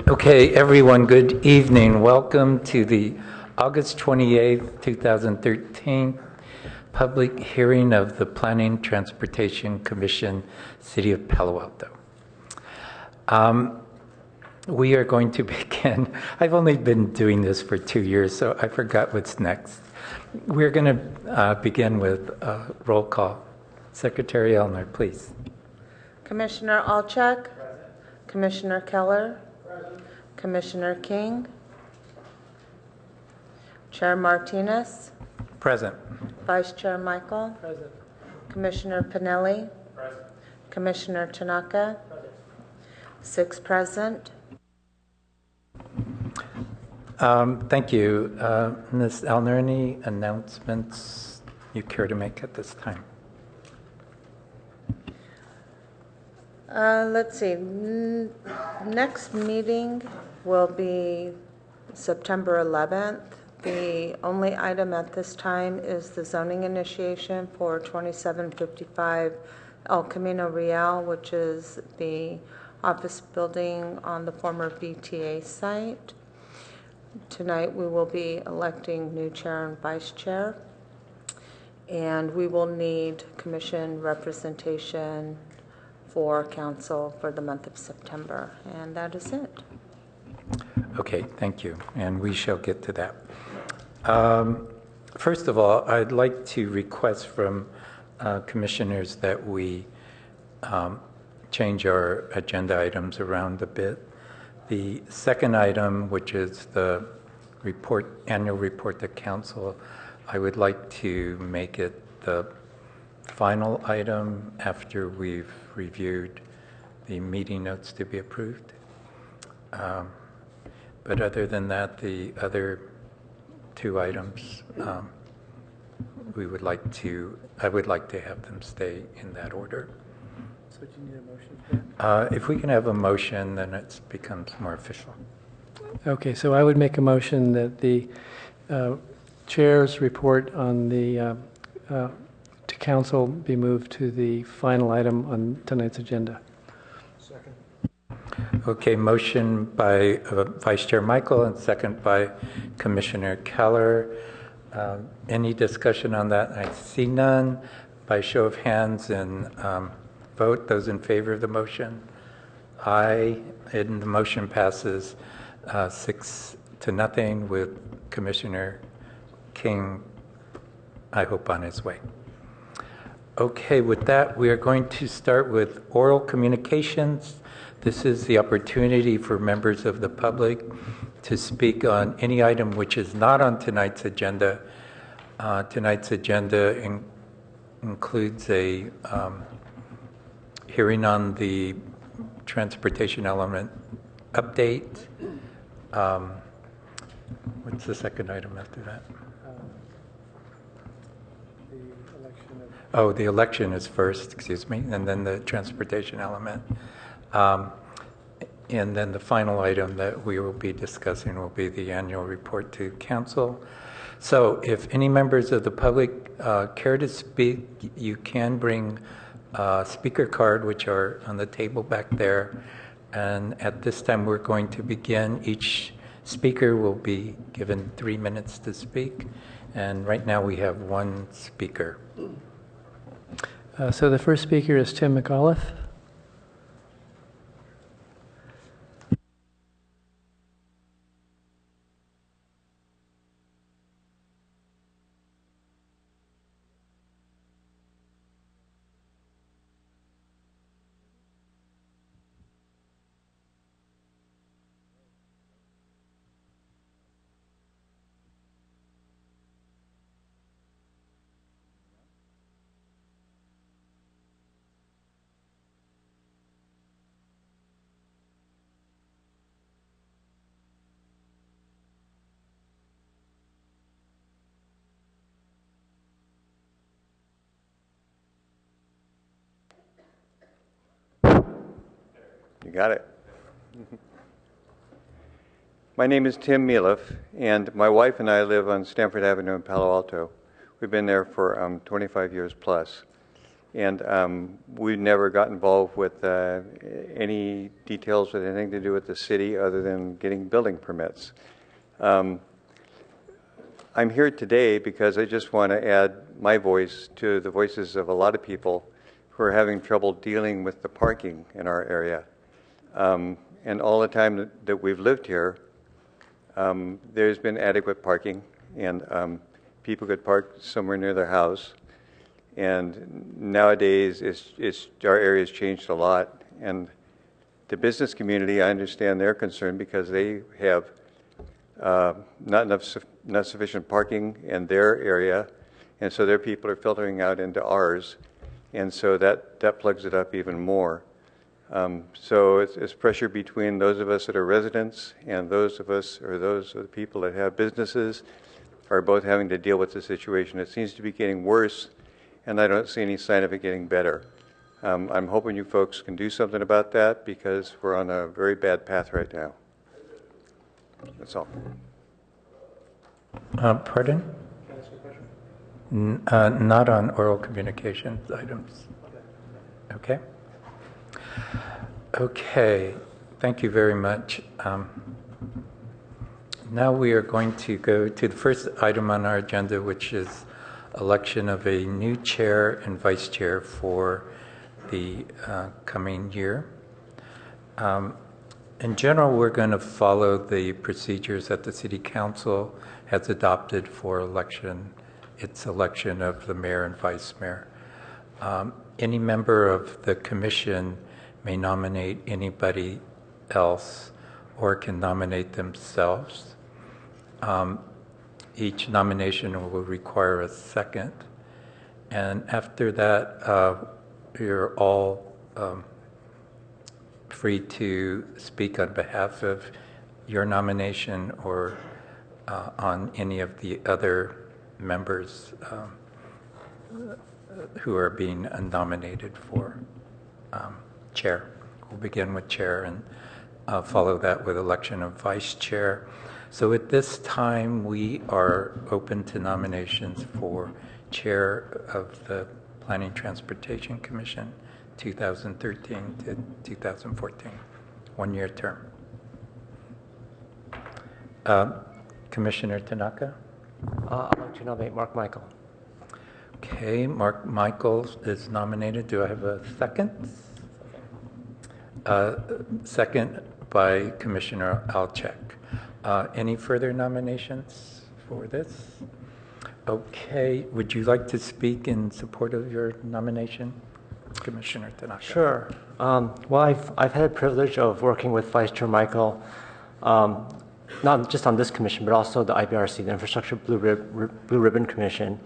Okay, everyone, good evening. Welcome to the August 28th, 2013 public hearing of the Planning Transportation Commission, City of Palo Alto. We are going to begin. I've only been doing this for 2 years, so I forgot what's next. We're going to begin with roll call. Secretary Elner, please. Commissioner Alchek. Commissioner Keller. Commissioner King. Chair Martinez. Present. Vice Chair Michael. Present. Commissioner Pinelli. Present. Commissioner Tanaka. Present. 6 present. Thank you. Ms. Elner, any announcements you care to make at this time? Let's see. Next meeting will be September 11th. The only item at this time is the zoning initiation for 2755 El Camino Real, which is the office building on the former VTA site. Tonight we will be electing new chair and vice chair, and we will need commission representation for council for the month of September, and that is it. Okay, thank you, and we shall get to that. First of all, I'd like to request from commissioners that we change our agenda items around a bit. The second item, which is the annual report to council, I would like to make it the final item after we've reviewed the meeting notes to be approved. But other than that, the other 2 items, I would like to have them stay in that order. So do you need a motion for that? If we can have a motion, then it becomes more official. Okay, so I would make a motion that the chair's report on the to council be moved to the final item on tonight's agenda. Second. Okay, motion by Vice Chair Michael and second by Commissioner Keller. Any discussion on that? I see none. By show of hands and vote, those in favor of the motion? Aye, and the motion passes 6-0 with Commissioner King, I hope, on his way. Okay, with that, we are going to start with oral communications. This is the opportunity for members of the public to speak on any item which is not on tonight's agenda. Tonight's agenda includes a hearing on the transportation element update. What's the second item after that? The election is first, excuse me, and then the transportation element. And then the final item that we will be discussing will be the annual report to council. So if any members of the public care to speak, you can bring a speaker card, which are on the table back there. And at this time, we're going to begin. Each speaker will be given 3 minutes to speak. And right now we have 1 speaker. So the first speaker is Tim McAuliffe. You got it. My name is Tim McAuliffe, and my wife and I live on Stanford Avenue in Palo Alto. We've been there for 25 years plus. And we never got involved with any details with anything to do with the city other than getting building permits. I'm here today because I just want to add my voice to the voices of a lot of people who are having trouble dealing with the parking in our area. And all the time that we've lived here, there's been adequate parking, and people could park somewhere near their house. And nowadays, our area's changed a lot. And the business community, I understand their concern because they have not sufficient parking in their area, and so their people are filtering out into ours, and so that plugs it up even more. So it's pressure between those of us that are residents and those of the people that have businesses are both having to deal with the situation. It seems to be getting worse, and I don't see any sign of it getting better. I'm hoping you folks can do something about that because we're on a very bad path right now. That's all. Pardon? Can I ask a question? Not on oral communications items. Okay. Okay. Thank you very much. Now we are going to go to the first item on our agenda, which is election of a new chair and vice chair for the coming year. In general, we're going to follow the procedures that the City Council has adopted for its election of the mayor and vice mayor. Any member of the commission may nominate anybody else or can nominate themselves. Each nomination will require a second. And after that, you're all free to speak on behalf of your nomination or on any of the other members who are being nominated for chair. We'll begin with chair and follow that with election of vice chair. So at this time, we are open to nominations for chair of the Planning Transportation Commission, 2013 to 2014, one-year term. Commissioner Tanaka? I'd like to nominate Mark Michael. Okay, Mark Michael is nominated. Do I have a second? Second by Commissioner Alchek. Any further nominations for this? Okay, would you like to speak in support of your nomination, Commissioner Tanaka? Sure. Well, I've had the privilege of working with Vice Chair Michael, not just on this commission, but also the IBRC, the Infrastructure Blue Ribbon Commission.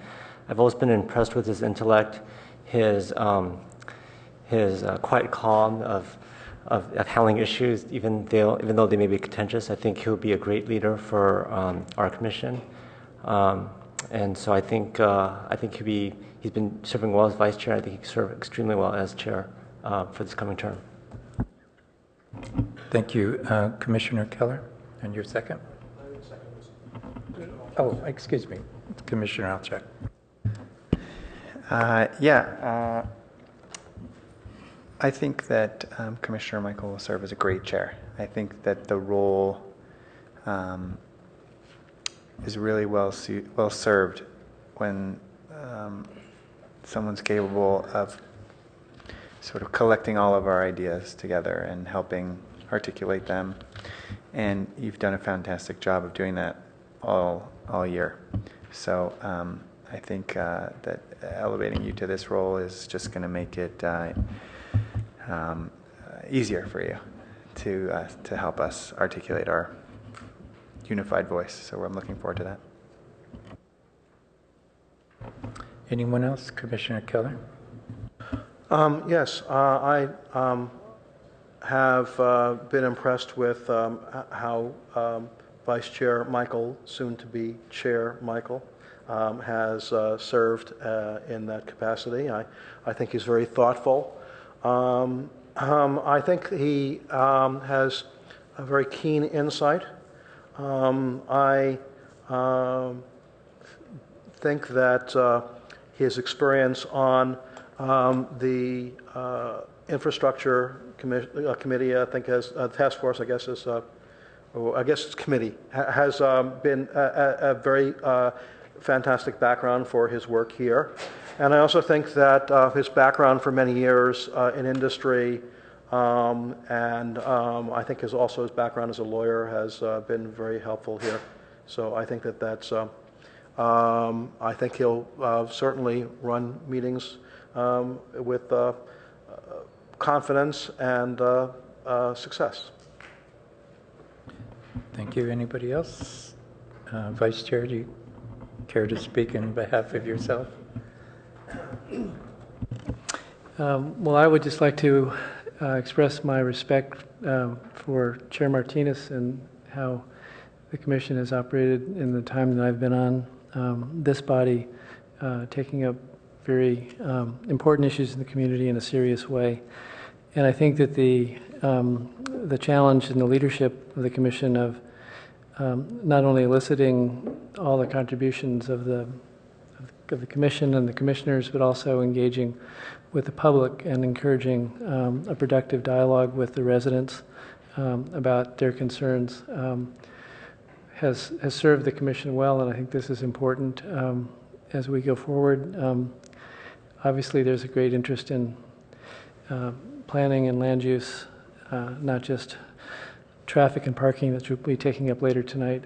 I've always been impressed with his intellect, his quiet calm of handling issues, even though they may be contentious. I think he'll be a great leader for our commission, and so I think he's been serving well as vice chair. I think he can serve extremely well as chair for this coming term. Thank you, Commissioner Keller. And your second? Oh, excuse me, Commissioner Alchek. I think that Commissioner Michael will serve as a great chair. I think that the role is really well served when someone's capable of sort of collecting all of our ideas together and helping articulate them. And you've done a fantastic job of doing that all year. So I think that elevating you to this role is just going to make it easier for you to help us articulate our unified voice. So I'm looking forward to that. Anyone else? Commissioner Keller? Yes, I have been impressed with how Vice Chair Michael, soon to be Chair Michael, has served in that capacity. I think he's very thoughtful. I think he has a very keen insight. I think that his experience on The infrastructure committee, I think, has task force. I guess is, I guess it's committee has been a very fantastic background for his work here, and I also think that his background for many years in industry, and I think his background as a lawyer has been very helpful here. So I think that's. I think he'll certainly run meetings with confidence and success. Thank you. Anybody else? Vice Chair, do you care to speak in behalf of yourself? Well, I would just like to express my respect for Chair Martinez and how the Commission has operated in the time that I've been on this body, taking up very important issues in the community in a serious way. And I think that the challenge and the leadership of the Commission of not only eliciting all the contributions of the Commission and the Commissioners, but also engaging with the public and encouraging a productive dialogue with the residents about their concerns has served the Commission well, and I think this is important as we go forward. Obviously, there's a great interest in planning and land use, not just traffic and parking that we'll be taking up later tonight,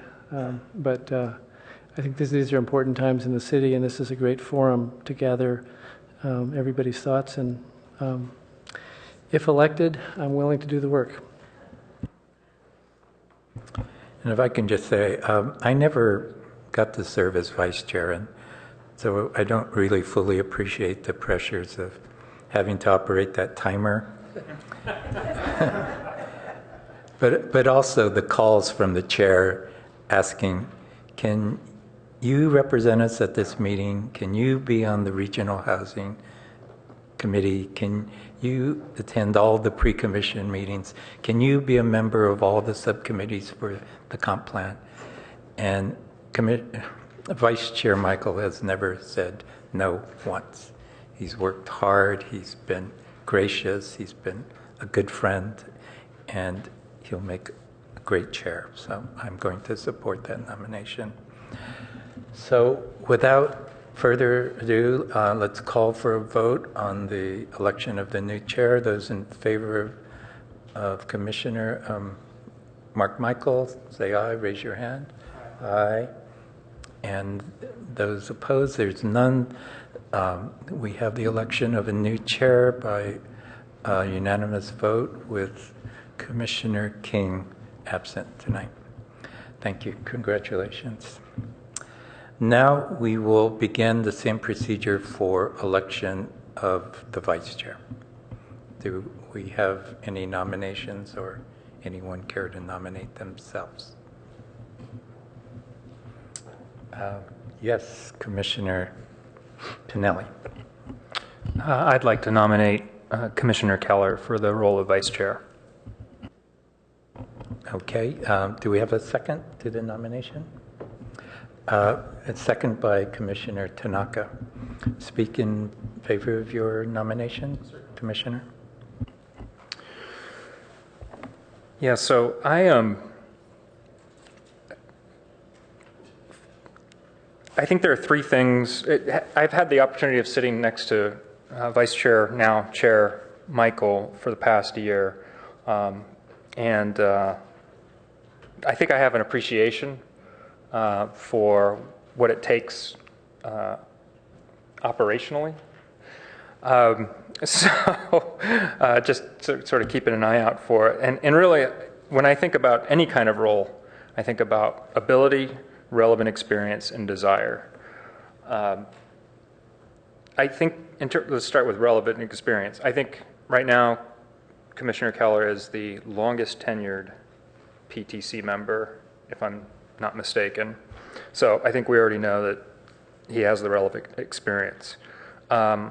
but I think these are important times in the city, and this is a great forum to gather everybody's thoughts, and if elected, I'm willing to do the work. And if I can just say, I never got to serve as vice chair, and so I don't really fully appreciate the pressures of having to operate that timer. But also the calls from the chair asking, can you represent us at this meeting? Can you be on the Regional Housing Committee? Can you attend all the pre-commission meetings? Can you be a member of all the subcommittees for the comp plan? And Vice Chair Michael has never said no once. He's worked hard, he's been gracious, he's been a good friend, and he'll make a great chair. So I'm going to support that nomination. So without further ado, let's call for a vote on the election of the new chair. Those in favor of Commissioner Mark Michael, say aye, raise your hand. Aye. And those opposed, there's none. We have the election of a new chair by unanimous vote with Commissioner King absent tonight. Thank you. Congratulations. Now we will begin the same procedure for election of the vice chair. Do we have any nominations or anyone care to nominate themselves? Yes, Commissioner Pinelli. I'd like to nominate Commissioner Keller for the role of vice chair. Okay. Do we have a second to the nomination? A second by Commissioner Tanaka. Speak in favor of your nomination, Commissioner. Yeah, so I think there are three things. I've had the opportunity of sitting next to Vice Chair, now Chair Michael, for the past year. And I think I have an appreciation for what it takes operationally. So just sort of keeping an eye out for it. And really, when I think about any kind of role, I think about ability, relevant experience, and desire. I think, let's start with relevant experience. I think right now, Commissioner Keller is the longest tenured PTC member, if I'm not mistaken. So I think we already know that he has the relevant experience. I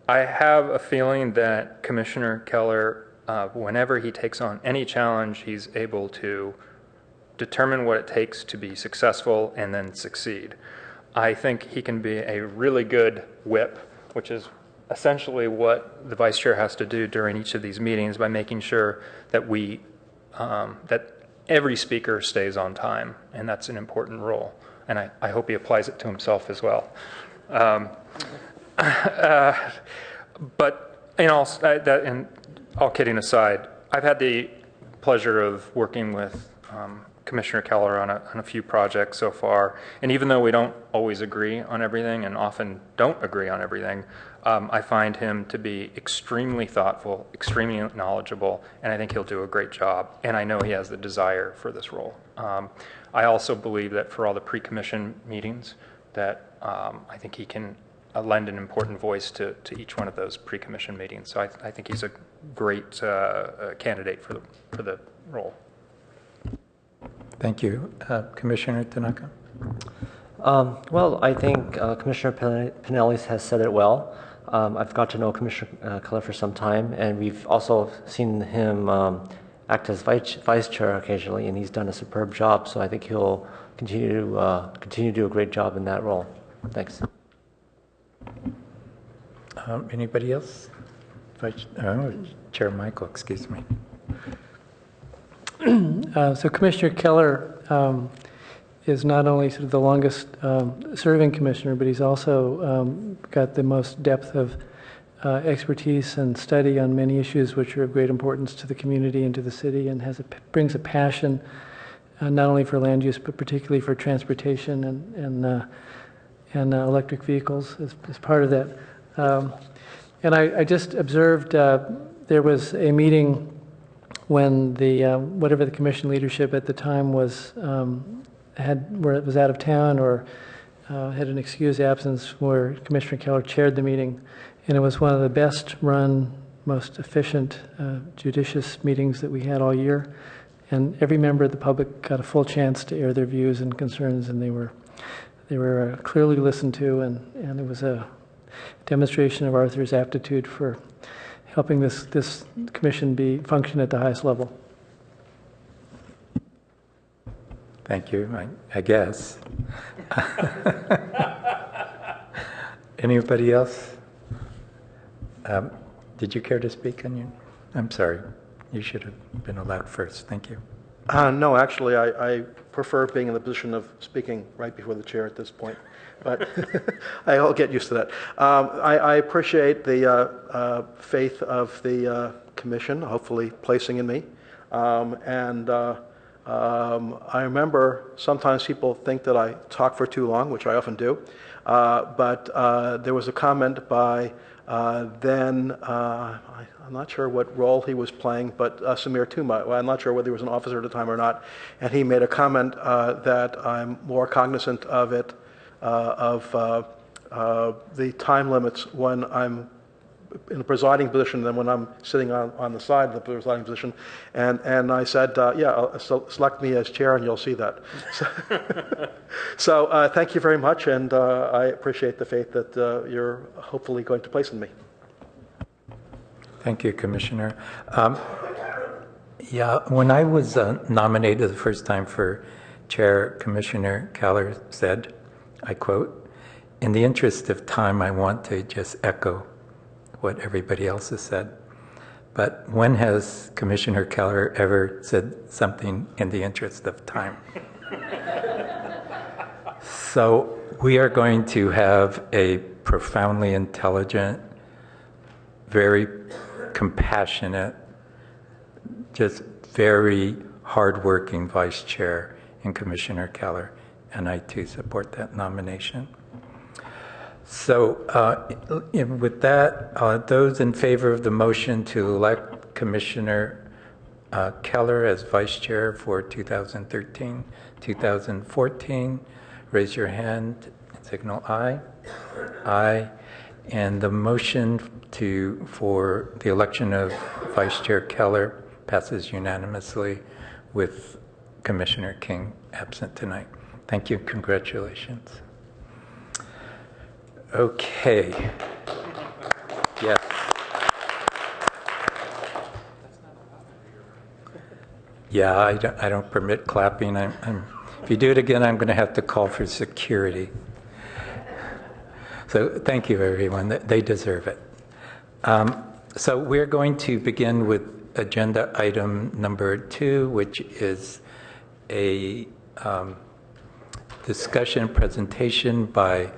have a feeling that Commissioner Keller, whenever he takes on any challenge, he's able to determine what it takes to be successful and then succeed. I think he can be a really good whip, which is essentially what the vice chair has to do during each of these meetings by making sure that that every speaker stays on time, and that's an important role. And I hope he applies it to himself as well. But and all kidding aside, I've had the pleasure of working with Commissioner Keller on a few projects so far, and even though we don't always agree on everything and often don't agree on everything, I find him to be extremely thoughtful, extremely knowledgeable, and I think he'll do a great job, and I know he has the desire for this role. I also believe that for all the pre-commission meetings that I think he can lend an important voice to each one of those pre-commission meetings. So I think he's a great candidate for the role. Thank you. Commissioner Tanaka? Well, I think Commissioner Pinelli has said it well. I've got to know Commissioner Keller for some time, and we've also seen him act as vice chair occasionally, and he's done a superb job. So I think he'll continue to do a great job in that role. Thanks. Anybody else? Chair Michael, excuse me. So Commissioner Keller is not only sort of the longest serving commissioner, but he's also got the most depth of expertise and study on many issues which are of great importance to the community and to the city, and brings a passion not only for land use but particularly for transportation and electric vehicles as part of that. And I just observed there was a meeting when the whatever the commission leadership at the time was where it was out of town or had an excused absence, where Commissioner Keller chaired the meeting, and it was one of the best run, most efficient, judicious meetings that we had all year, and every member of the public got a full chance to air their views and concerns, and they were clearly listened to, and it was a demonstration of Arthur's aptitude for helping this commission function at the highest level. Thank you, I guess. Anybody else? Did you care to speak on your? I'm sorry, you should have been allowed first. Thank you. No, actually, I prefer being in the position of speaking right before the chair at this point, but I'll get used to that. I appreciate the faith of the commission, hopefully placing in me, and I remember sometimes people think that I talk for too long, which I often do, but there was a comment by I'm not sure what role he was playing, but Samir Tuma. Well, I'm not sure whether he was an officer at the time or not, and he made a comment that I'm more cognizant of it, of the time limits when I'm in the presiding position than when I'm sitting on the side of the presiding position. And I said, yeah, select me as chair and you'll see that. So thank you very much, and I appreciate the faith that you're hopefully going to place in me. Thank you, Commissioner. Yeah, when I was nominated the first time for chair, Commissioner Keller said, I quote, "In the interest of time, I want to just echo what everybody else has said. But when has Commissioner Keller ever said something in the interest of time?" So we are going to have a profoundly intelligent, very compassionate, just very hardworking vice chair in Commissioner Keller, and I too support that nomination. So with that, those in favor of the motion to elect Commissioner Keller as vice chair for 2013-2014, raise your hand and signal aye. Aye. And the motion for the election of Vice Chair Keller passes unanimously with Commissioner King absent tonight. Thank you. Congratulations. Okay. Yes. Yeah, I don't permit clapping. If you do it again, I'm going to have to call for security. So thank you, everyone. They deserve it. So we're going to begin with agenda item number 2, which is a discussion presentation by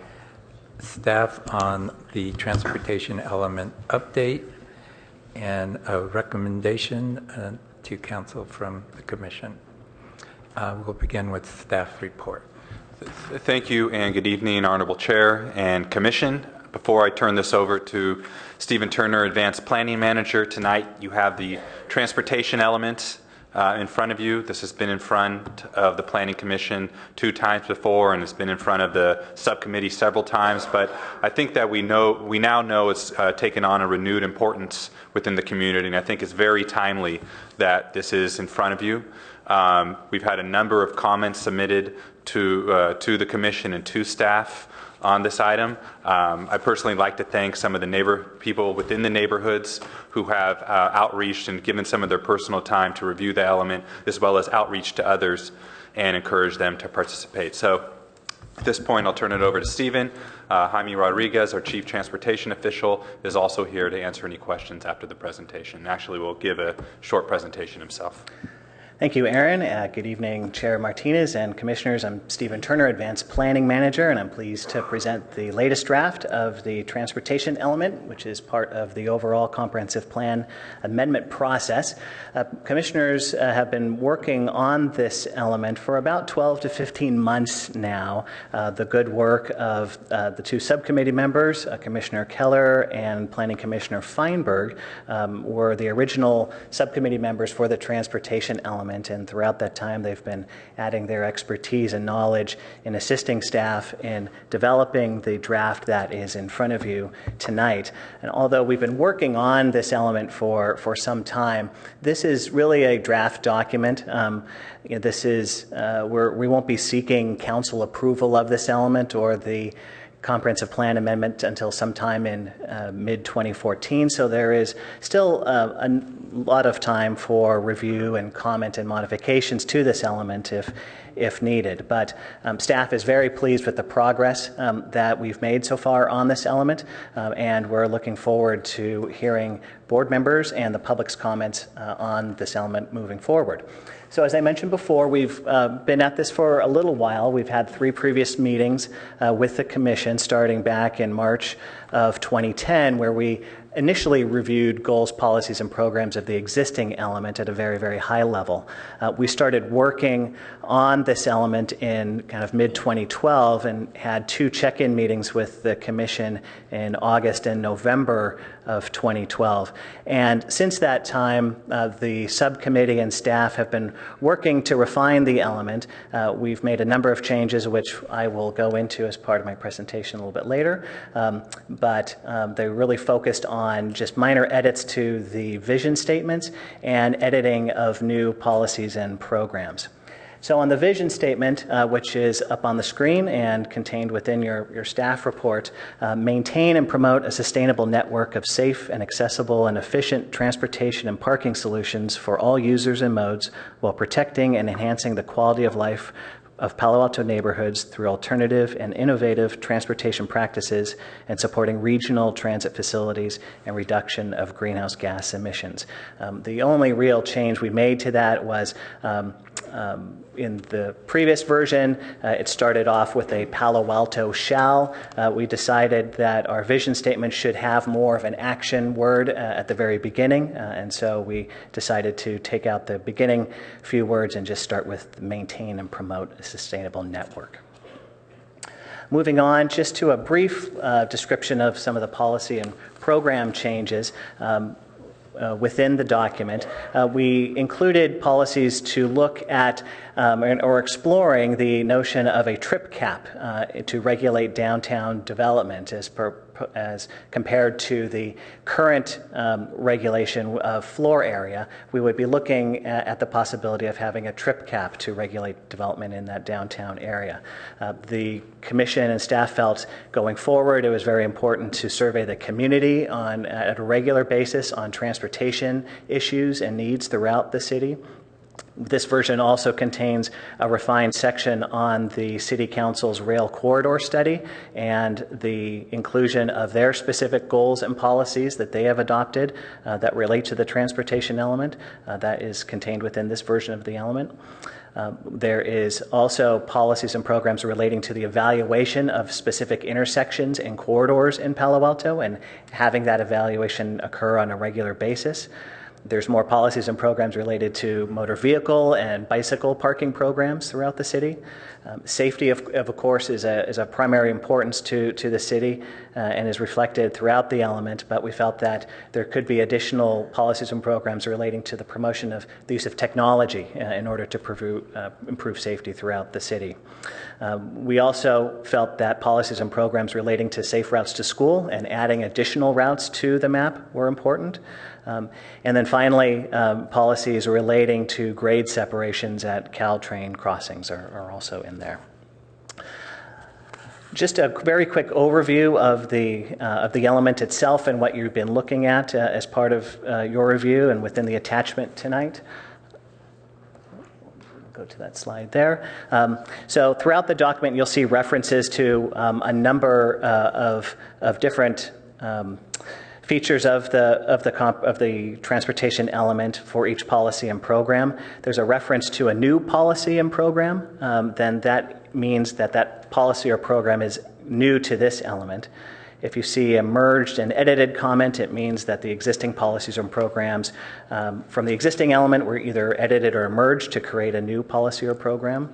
staff on the transportation element update and a recommendation to council from the commission. We'll begin with staff report. Thank you and good evening, Honorable Chair and Commission. Before I turn this over to Stephen Turner, Advanced Planning Manager, tonight you have the transportation element in front of you. This has been in front of the Planning Commission 2 times before, and it's been in front of the subcommittee several times. But I think that we now know it's taken on a renewed importance within the community, and I think it's very timely that this is in front of you. We've had a number of comments submitted to the Commission and to staff on this item. I personally like to thank some of the people within the neighborhoods who have outreached and given some of their personal time to review the element, as well as outreach to others and encourage them to participate. So at this point, I'll turn it over to Stephen. Jaime Rodriguez, our Chief Transportation Official, is also here to answer any questions after the presentation. Actually, will give a short presentation himself. Thank you, Aaron. Good evening, Chair Martinez and Commissioners. I'm Stephen Turner, Advanced Planning Manager, and I'm pleased to present the latest draft of the transportation element, which is part of the overall comprehensive plan amendment process. Commissioners have been working on this element for about 12 to 15 months now. The good work of the 2 subcommittee members, Commissioner Keller and Planning Commissioner Feinberg, were the original subcommittee members for the transportation element. And throughout that time, they've been adding their expertise and knowledge in assisting staff in developing the draft that is in front of you tonight. And although we've been working on this element for some time, this is really a draft document. This is we won't be seeking council approval of this element or the comprehensive plan amendment until sometime in mid-2014. So there is still a lot of time for review and comment and modifications to this element if needed. But staff is very pleased with the progress that we've made so far on this element, and we're looking forward to hearing board members and the public's comments on this element moving forward. So as I mentioned before, we've been at this for a little while. We've had 3 previous meetings with the Commission starting back in March of 2010, where we initially reviewed goals, policies, and programs of the existing element at a very, very high level. We started working on this element in kind of mid-2012 and had 2 check-in meetings with the Commission in August and November of 2012. And since that time, the subcommittee and staff have been working to refine the element. We've made a number of changes, which I will go into as part of my presentation a little bit later. But they really focused on just minor edits to the vision statements and editing of new policies and programs. So on the vision statement, which is up on the screen and contained within your staff report, maintain and promote a sustainable network of safe and accessible and efficient transportation and parking solutions for all users and modes while protecting and enhancing the quality of life of Palo Alto neighborhoods through alternative and innovative transportation practices and supporting regional transit facilities and reduction of greenhouse gas emissions. The only real change we made to that was in the previous version, it started off with a Palo Alto shall. We decided that our vision statement should have more of an action word at the very beginning, and so we decided to take out the beginning few words and just start with maintain and promote a sustainable network. Moving on, just to a brief description of some of the policy and program changes. Within the document, we included policies to look at or exploring the notion of a trip cap to regulate downtown development as compared to the current regulation of floor area. We would be looking at the possibility of having a trip cap to regulate development in that downtown area. The Commission and staff felt going forward it was very important to survey the community at a regular basis on transportation issues and needs throughout the city. This version also contains a refined section on the City Council's rail corridor study and the inclusion of their specific goals and policies that they have adopted that relate to the transportation element. That is contained within this version of the element. There is also policies and programs relating to the evaluation of specific intersections and corridors in Palo Alto and having that evaluation occur on a regular basis. There's more policies and programs related to motor vehicle and bicycle parking programs throughout the city. Safety, of course, is a primary importance to the city and is reflected throughout the element, but we felt that there could be additional policies and programs relating to the promotion of the use of technology in order to improve safety throughout the city. We also felt that policies and programs relating to safe routes to school and adding additional routes to the map were important. And then finally, policies relating to grade separations at Caltrain crossings are also in there. Just a very quick overview of the element itself and what you've been looking at as part of your review and within the attachment tonight. Go to that slide there. So throughout the document, you'll see references to a number of different features of the transportation element for each policy and program. There's a reference to a new policy and program, then that means that policy or program is new to this element. If you see a merged and edited comment, it means that the existing policies and programs from the existing element were either edited or merged to create a new policy or program.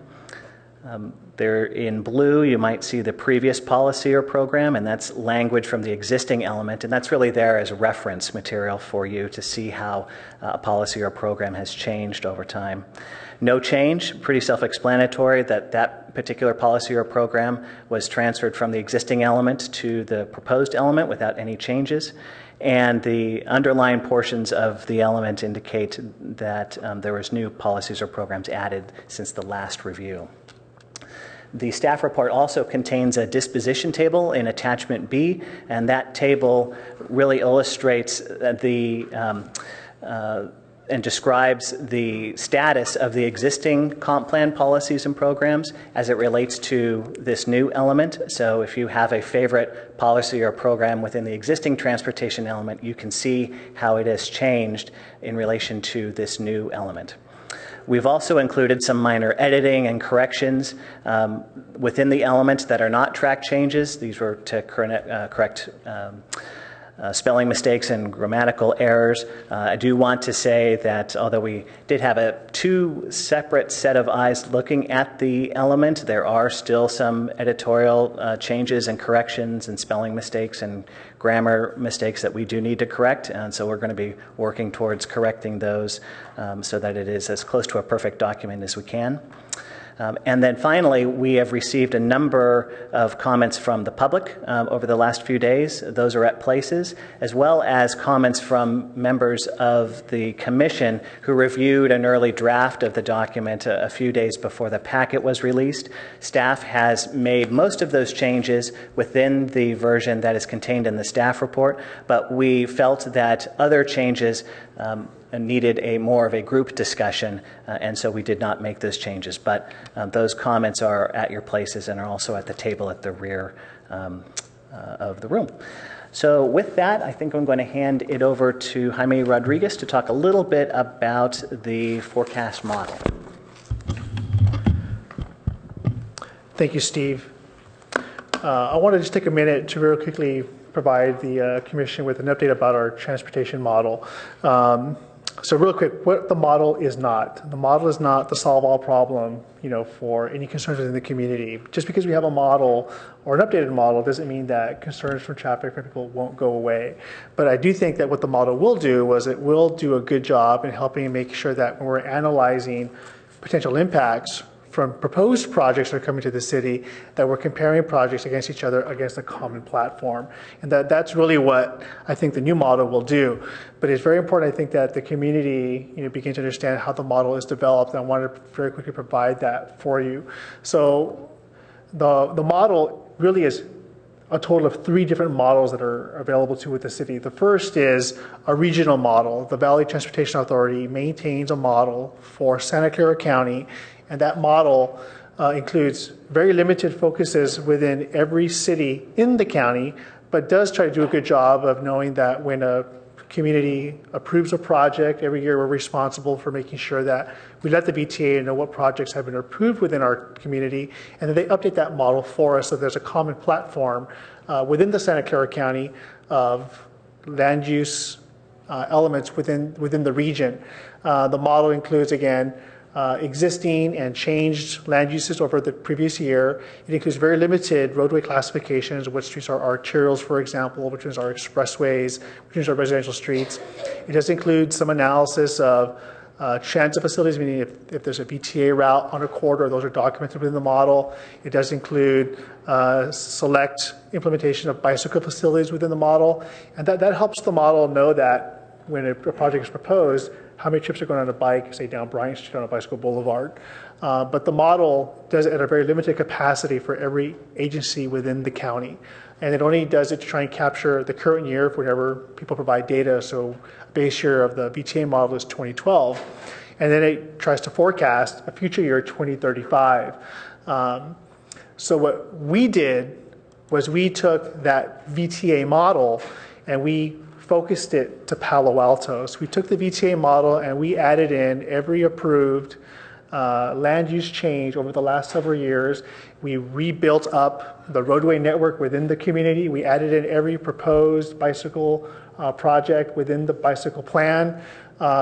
There in blue, you might see the previous policy or program, and that's language from the existing element, and that's really there as reference material for you to see how a policy or program has changed over time. No change, pretty self-explanatory that that particular policy or program was transferred from the existing element to the proposed element without any changes. And the underlying portions of the element indicate that there was new policies or programs added since the last review. The staff report also contains a disposition table in attachment B, and that table really illustrates and describes the status of the existing comp plan policies and programs as it relates to this new element. So if you have a favorite policy or program within the existing transportation element, you can see how it has changed in relation to this new element. We've also included some minor editing and corrections within the element that are not track changes. These were to correct spelling mistakes and grammatical errors. I do want to say that although we did have two separate set of eyes looking at the element, there are still some editorial changes and corrections and spelling mistakes and grammar mistakes that we do need to correct, and so we're going to be working towards correcting those so that it is as close to a perfect document as we can. And then finally, we have received a number of comments from the public over the last few days. Those are at places, as well as comments from members of the commission who reviewed an early draft of the document a few days before the packet was released. Staff has made most of those changes within the version that is contained in the staff report, but we felt that other changes needed more of a group discussion, and so we did not make those changes. But those comments are at your places and are also at the table at the rear of the room. So with that, I think I'm going to hand it over to Jaime Rodriguez to talk a little bit about the forecast model. Thank you, Steve. I want to just take a minute to very quickly provide the Commission with an update about our transportation model. So real quick, what the model is not. The model is not the solve-all problem, for any concerns within the community. Just because we have a model or an updated model doesn't mean that concerns from traffic from people won't go away. But I do think that what the model will do is it will do a good job in helping make sure that when we're analyzing potential impacts from proposed projects that are coming to the city, that we're comparing projects against each other against a common platform. And that's really what I think the new model will do. But it's very important, I think, that the community begin to understand how the model is developed, and I want to very quickly provide that for you. So the model really is a total of 3 different models that are available to with the city. The first is a regional model. The Valley Transportation Authority maintains a model for Santa Clara County, and that model includes very limited focuses within every city in the county, but does try to do a good job of knowing that when a community approves a project, every year we're responsible for making sure that we let the VTA know what projects have been approved within our community, and then they update that model for us so there's a common platform within the Santa Clara County of land use elements within the region. The model includes, again, existing and changed land uses over the previous year. It includes very limited roadway classifications, which streets are arterials, for example, which ones are expressways, which ones are residential streets. It does include some analysis of transit facilities, meaning if there's a VTA route on a corridor, those are documented within the model. It does include select implementation of bicycle facilities within the model, and that helps the model know that when a project is proposed, how many trips are going on a bike, say down Bryant Street on a bicycle boulevard. But the model does it at a very limited capacity for every agency within the county. And it only does it to try and capture the current year for whenever people provide data. So base year of the VTA model is 2012. And then it tries to forecast a future year, 2035. So what we did was we took that VTA model and we focused it to Palo Alto. So we took the VTA model and we added in every approved land use change over the last several years. We rebuilt up the roadway network within the community. We added in every proposed bicycle project within the bicycle plan.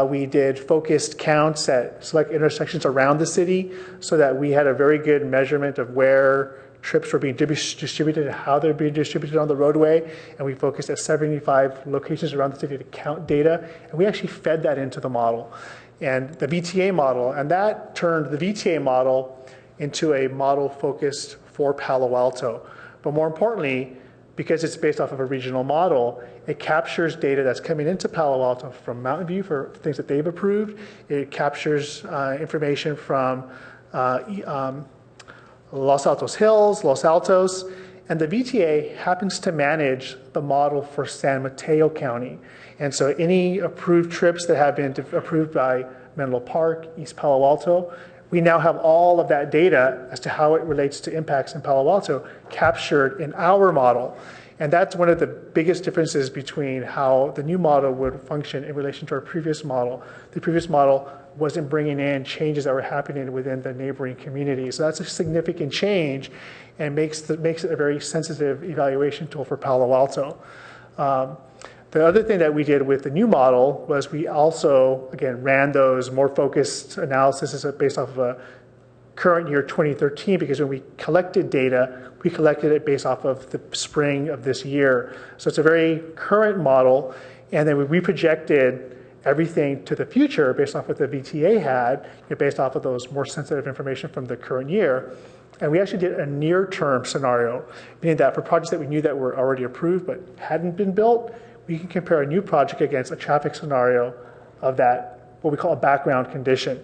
We did focused counts at select intersections around the city so that we had a very good measurement of where trips were being distributed and how they're being distributed on the roadway. And we focused at 75 locations around the city to count data. And we actually fed that into the model and the VTA model. And that turned the VTA model into a model focused for Palo Alto. But more importantly, because it's based off of a regional model, it captures data that's coming into Palo Alto from Mountain View for things that they've approved. It captures information from Los Altos Hills, Los Altos, and the VTA happens to manage the model for San Mateo County. And so any approved trips that have been approved by Menlo Park, East Palo Alto, we now have all of that data as to how it relates to impacts in Palo Alto captured in our model. And that's one of the biggest differences between how the new model would function in relation to our previous model. The previous model wasn't bringing in changes that were happening within the neighboring communities. So that's a significant change and makes it a very sensitive evaluation tool for Palo Alto. The other thing that we did with the new model was we also, again, ran those more focused analyses based off of a current year 2013, because when we collected data, we collected it based off of the spring of this year. So it's a very current model, and then we reprojected everything to the future based off what the VTA had, based off of those more sensitive information from the current year. And we actually did a near-term scenario, meaning that for projects that we knew that were already approved but hadn't been built, we can compare a new project against a traffic scenario of that, what we call a background condition.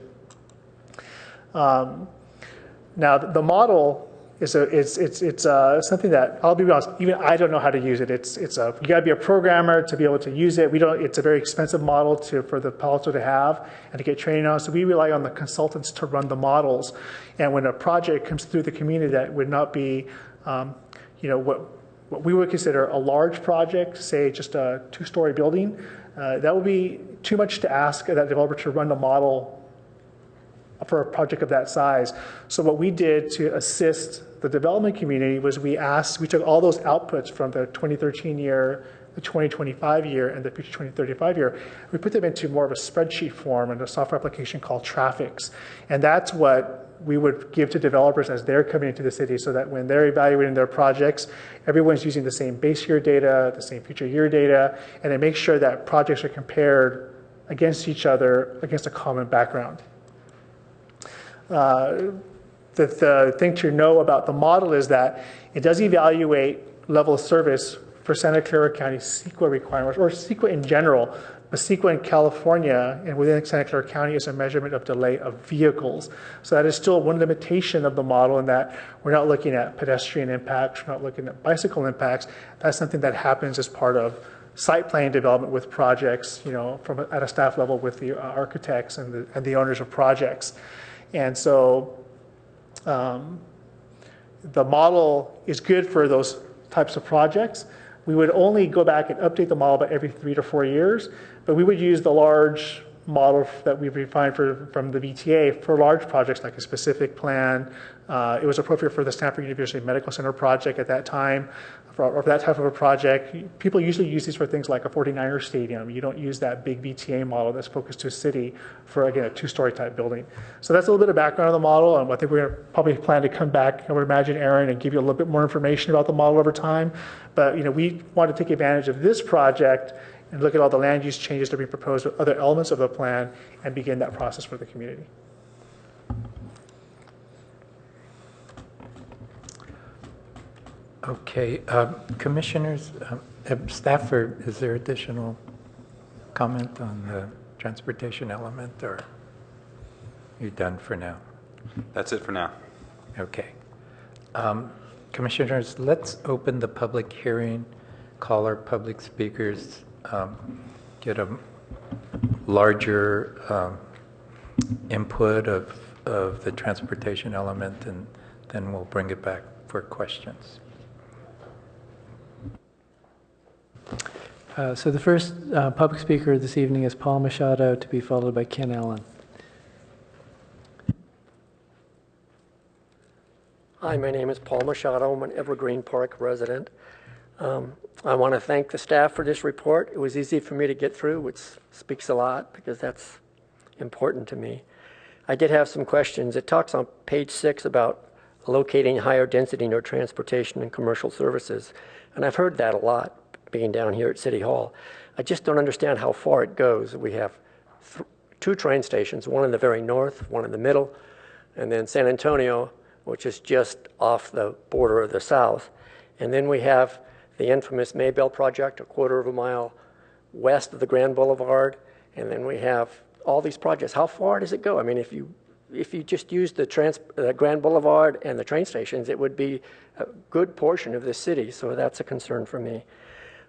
Now, the model is something that, I'll be honest, even I don't know how to use it. You got to be a programmer to be able to use it. It's a very expensive model for the Palo Alto to have and to get training on. So we rely on the consultants to run the models. And when a project comes through the community that would not be, what we would consider a large project, say just a 2-story building, that would be too much to ask that developer to run the model for a project of that size. So what we did to assist the development community was we took all those outputs from the 2013 year, the 2025 year, and the future 2035 year. We put them into more of a spreadsheet form in a software application called Traffics. And that's what we would give to developers as they're coming into the city, so that when they're evaluating their projects, everyone's using the same base year data, the same future year data, and it makes sure that projects are compared against each other, against a common background. The thing to know about the model is that it does evaluate level of service for Santa Clara County CEQA requirements, or CEQA in general, But CEQA in California and within Santa Clara County is a measurement of delay of vehicles. So that is still one limitation of the model in that we're not looking at pedestrian impacts, we're not looking at bicycle impacts. That's something that happens as part of site plan development with projects, from at a staff level with the architects and the owners of projects. And so the model is good for those types of projects. We would only go back and update the model about every 3 to 4 years, but we would use the large model that we've refined from the VTA for large projects like a specific plan. It was appropriate for the Stanford University Medical Center project at that time, or that type of a project. People usually use these for things like a 49er stadium. You don't use that big VTA model that's focused to a city for, again, a 2-story type building. So that's a little bit of background on the model, and I think we're going to probably plan to come back, I would imagine, Aaron, and give you a little bit more information about the model over time. But we want to take advantage of this project and look at all the land use changes that we proposed with other elements of the plan and begin that process for the community. Okay, commissioners, staff, is there additional comment on the transportation element, or are you done for now? That's it for now. Okay. Commissioners, let's open the public hearing, call our public speakers, get a larger input of the transportation element, and then we'll bring it back for questions. So the first public speaker this evening is Paul Machado, to be followed by Ken Allen. Hi, my name is Paul Machado. I'm an Evergreen Park resident. I want to thank the staff for this report. It was easy for me to get through, which speaks a lot because that's important to me. I did have some questions. It talks on page 6 about locating higher density near transportation and commercial services, and I've heard that a lot being down here at City Hall. I just don't understand how far it goes. We have 2 train stations, one in the very north, one in the middle, and then San Antonio, which is just off the border of the south. And then we have the infamous Maybell project, a 1/4 of a mile west of the Grand Boulevard. And then we have all these projects. How far does it go? I mean, if you just use the Grand Boulevard and the train stations, it would be a good portion of the city. So that's a concern for me.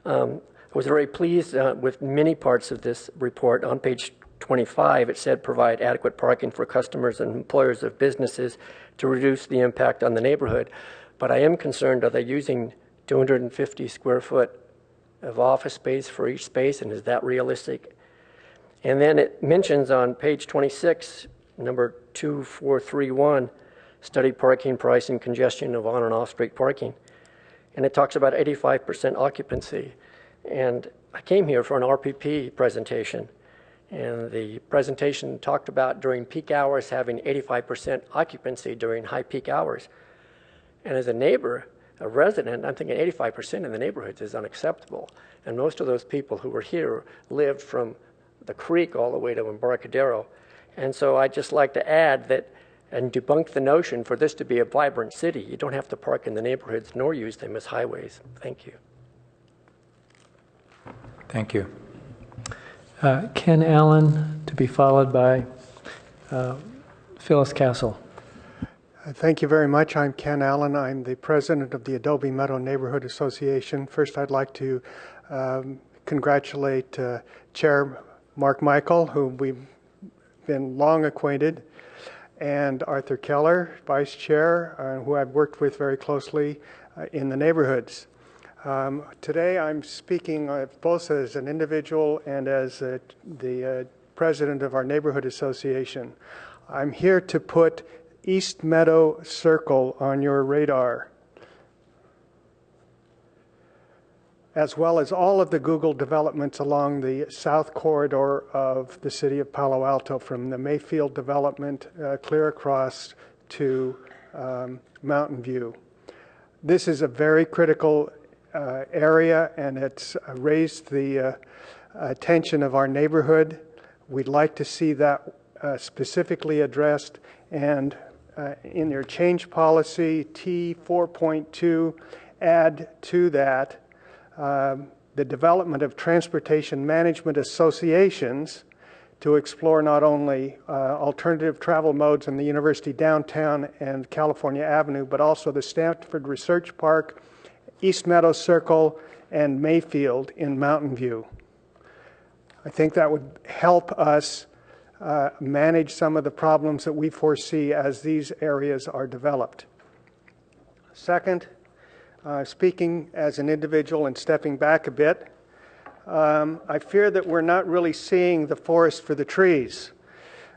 I was very pleased with many parts of this report. On page 25, it said provide adequate parking for customers and employers of businesses to reduce the impact on the neighborhood. But I am concerned, are they using 250 square foot of office space for each space, and is that realistic? And then it mentions on page 26, number 2431, study parking price and congestion of on and off street parking. And it talks about 85% occupancy. And I came here for an RPP presentation, and the presentation talked about during peak hours having 85% occupancy during high peak hours. And as a neighbor, a resident, I'm thinking 85% in the neighborhoods is unacceptable. And most of those people who were here lived from the creek all the way to Embarcadero. And so I'd just like to add that and debunk the notion for this to be a vibrant city. You don't have to park in the neighborhoods nor use them as highways. Thank you. Thank you. Ken Allen, to be followed by Phyllis Castle. Thank you very much. I'm Ken Allen. I'm the president of the Adobe Meadow Neighborhood Association. First, I'd like to congratulate Chair Mark Michael, whom we've been long acquainted, and Arthur Keller, Vice Chair, who I've worked with very closely in the neighborhoods. Today I'm speaking both as an individual and as the president of our neighborhood association. I'm here to put East Meadow Circle on your radar, as well as all of the Google developments along the south corridor of the city of Palo Alto, from the Mayfield development clear across to Mountain View. This is a very critical area, and it's raised the attention of our neighborhood. We'd like to see that specifically addressed, and in their change policy T 4.2, add to that the development of transportation management associations to explore not only alternative travel modes in the University downtown and California Avenue, but also the Stanford Research Park, East Meadow Circle, and Mayfield in Mountain View. I think that would help us manage some of the problems that we foresee as these areas are developed. Second, speaking as an individual and stepping back a bit, I fear that we're not really seeing the forest for the trees.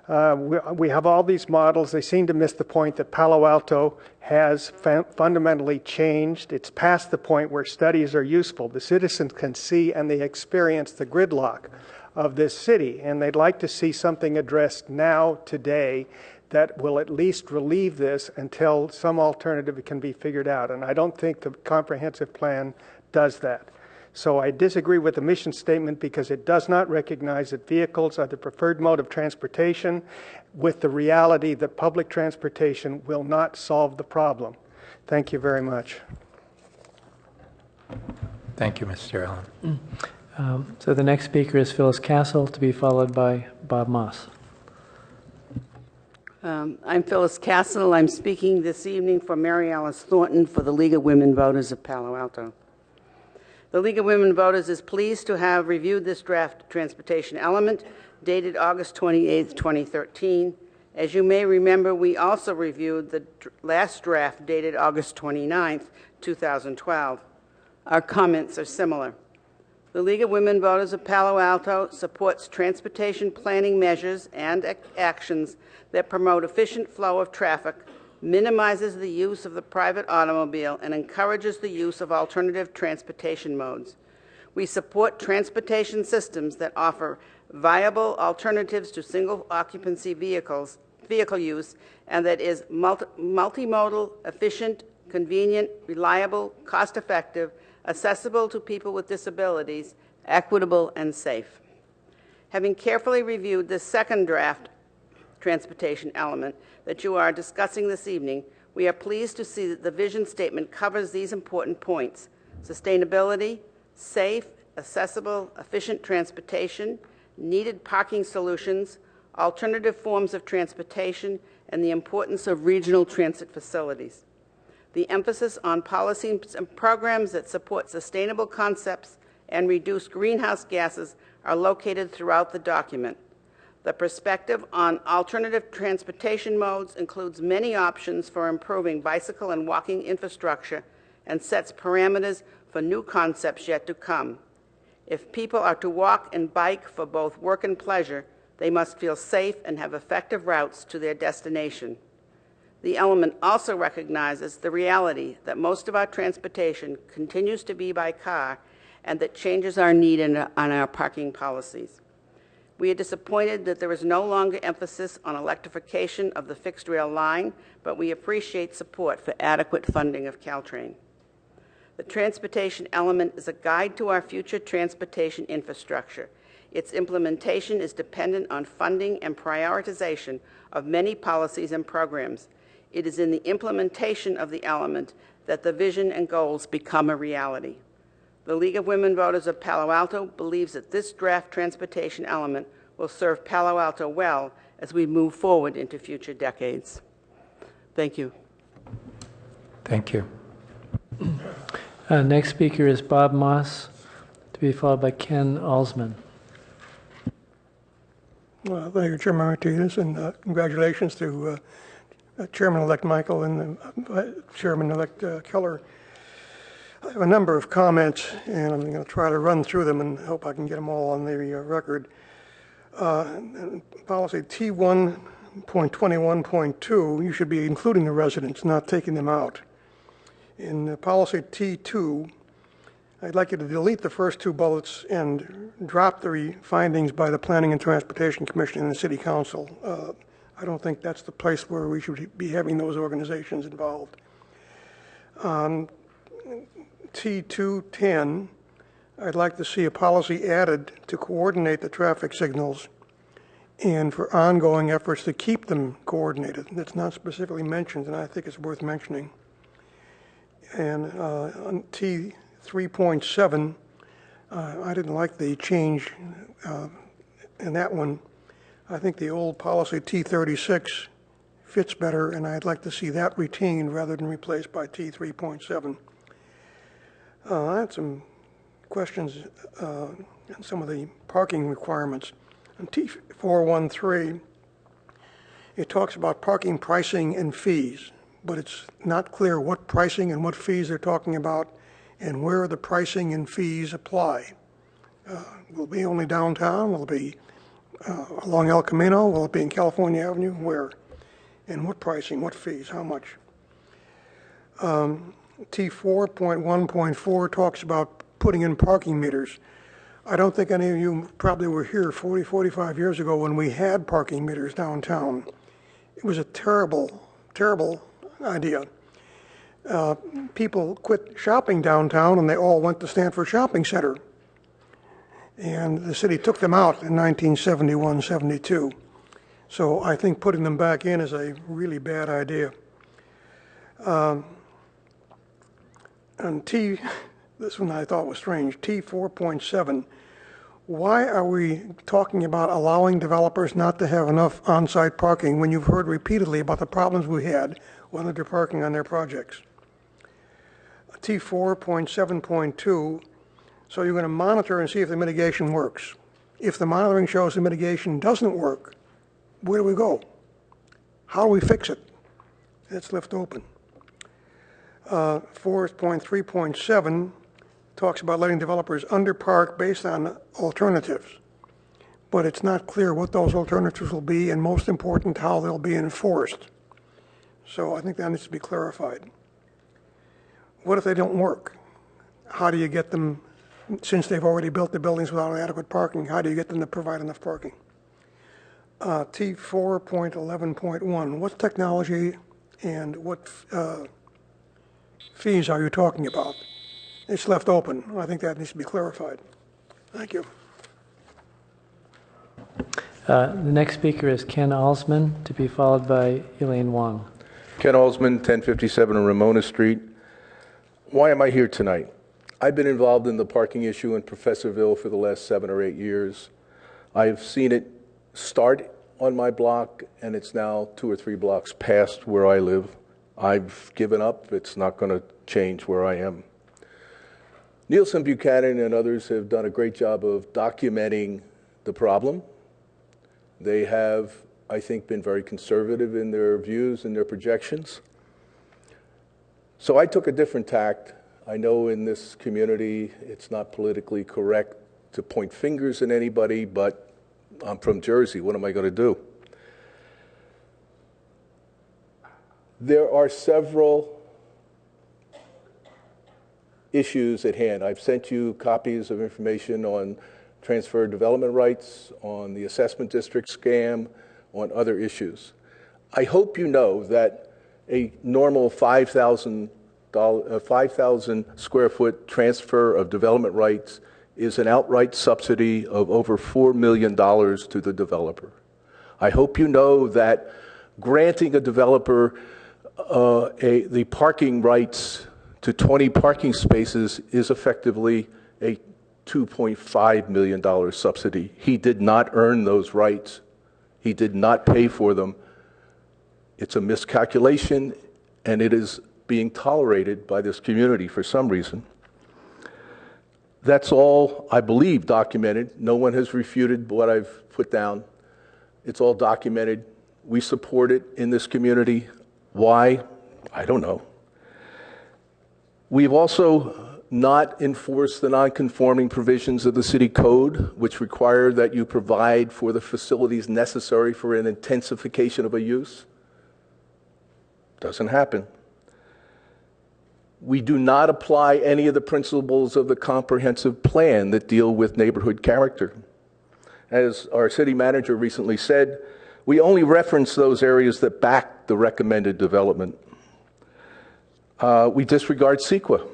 We have all these models. They seem to miss the point that Palo Alto has fundamentally changed. It's past the point where studies are useful. The citizens can see and they experience the gridlock of this city, and they'd like to see something addressed now, today, that will at least relieve this until some alternative can be figured out. And I don't think the comprehensive plan does that. So I disagree with the mission statement because it does not recognize that vehicles are the preferred mode of transportation, with the reality that public transportation will not solve the problem. Thank you very much. Thank you, Mr. Allen. So the next speaker is Phyllis Castle, to be followed by Bob Moss. I'm Phyllis Castle. I'm speaking this evening for Mary Alice Thornton for the League of Women Voters of Palo Alto. The League of Women Voters is pleased to have reviewed this draft transportation element dated August 28, 2013. As you may remember, we also reviewed the last draft dated August 29, 2012. Our comments are similar. The League of Women Voters of Palo Alto supports transportation planning measures and actions that promote efficient flow of traffic, minimizes the use of the private automobile, and encourages the use of alternative transportation modes. We support transportation systems that offer viable alternatives to single-occupancy vehicle use, and that is multimodal, efficient, convenient, reliable, cost-effective, accessible to people with disabilities, equitable, and safe. Having carefully reviewed this second draft transportation element that you are discussing this evening, we are pleased to see that the vision statement covers these important points: sustainability, safe, accessible, efficient transportation, needed parking solutions, alternative forms of transportation, and the importance of regional transit facilities. The emphasis on policies and programs that support sustainable concepts and reduce greenhouse gases are located throughout the document. The perspective on alternative transportation modes includes many options for improving bicycle and walking infrastructure and sets parameters for new concepts yet to come. If people are to walk and bike for both work and pleasure, they must feel safe and have effective routes to their destination. The element also recognizes the reality that most of our transportation continues to be by car and that changes are needed on our parking policies. We are disappointed that there is no longer emphasis on electrification of the fixed rail line, but we appreciate support for adequate funding of Caltrain. The transportation element is a guide to our future transportation infrastructure. Its implementation is dependent on funding and prioritization of many policies and programs. It is in the implementation of the element that the vision and goals become a reality. The League of Women Voters of Palo Alto believes that this draft transportation element will serve Palo Alto well as we move forward into future decades. Thank you. Thank you. Next speaker is Bob Moss, to be followed by Ken Alsman. Well, thank you, Chairman Martinez, and congratulations to Chairman-elect Michael and Chairman-elect Keller. I have a number of comments, and I'm going to try to run through them and hope I can get them all on the record. Policy T1.21.2, you should be including the residents, not taking them out. In policy T2, I'd like you to delete the first two bullets and drop the findings by the Planning and Transportation Commission and the City Council. I don't think that's the place where we should be having those organizations involved. On T210, I'd like to see a policy added to coordinate the traffic signals and for ongoing efforts to keep them coordinated. That's not specifically mentioned, and I think it's worth mentioning. And on T3.7, I didn't like the change in that one. I think the old policy T36 fits better, and I'd like to see that retained rather than replaced by T3.7. I had some questions on some of the parking requirements. On T413, it talks about parking pricing and fees, but it's not clear what pricing and what fees they're talking about and where the pricing and fees apply. Will it be only downtown? Will it be along El Camino? Will it be in California Avenue? Where? And what pricing, what fees, how much? T4.1.4 talks about putting in parking meters. I don't think any of you probably were here 40, 45 years ago when we had parking meters downtown. It was a terrible, terrible idea. People quit shopping downtown and they all went to Stanford Shopping Center. And the city took them out in 1971, 72. So I think putting them back in is a really bad idea. And this one I thought was strange, T4.7. Why are we talking about allowing developers not to have enough on-site parking when you've heard repeatedly about the problems we had when they're parking on their projects? T4.7.2, so you're going to monitor and see if the mitigation works. If the monitoring shows the mitigation doesn't work, where do we go? How do we fix it? It's left open. 4.3.7 talks about letting developers underpark based on alternatives, but it's not clear what those alternatives will be, and most important, how they'll be enforced. So I think that needs to be clarified. What if they don't work? How do you get them, since they've already built the buildings without adequate parking, how do you get them to provide enough parking? T4.11.1, what technology and what fees are you talking about? It's left open. I think that needs to be clarified. Thank you. The next speaker is Ken Alsman, to be followed by Elaine Wong. Ken Alsman, 1057 Ramona Street. Why am I here tonight? I've been involved in the parking issue in Professorville for the last 7 or 8 years. I've seen it start on my block, and it's now 2 or 3 blocks past where I live. I've given up. It's not going to change where I am. Nielsen Buchanan and others have done a great job of documenting the problem. They have, I think, been very conservative in their views and their projections. So I took a different tact. I know in this community it's not politically correct to point fingers at anybody, but I'm from Jersey. What am I going to do? There are several issues at hand. I've sent you copies of information on transfer development rights, on the assessment district scam, on other issues. I hope you know that a normal 5,000 square foot transfer of development rights is an outright subsidy of over $4 million to the developer. I hope you know that granting a developer the parking rights to 20 parking spaces is effectively a $2.5 million subsidy. He did not earn those rights. He did not pay for them. It's a miscalculation, and it is being tolerated by this community for some reason. That's all, I believe, documented. No one has refuted what I've put down. It's all documented. We support it in this community. Why? I don't know. We've also not enforced the non-conforming provisions of the city code, which require that you provide for the facilities necessary for an intensification of a use. Doesn't happen. We do not apply any of the principles of the comprehensive plan that deal with neighborhood character. As our city manager recently said, we only reference those areas that back the recommended development. We disregard CEQA.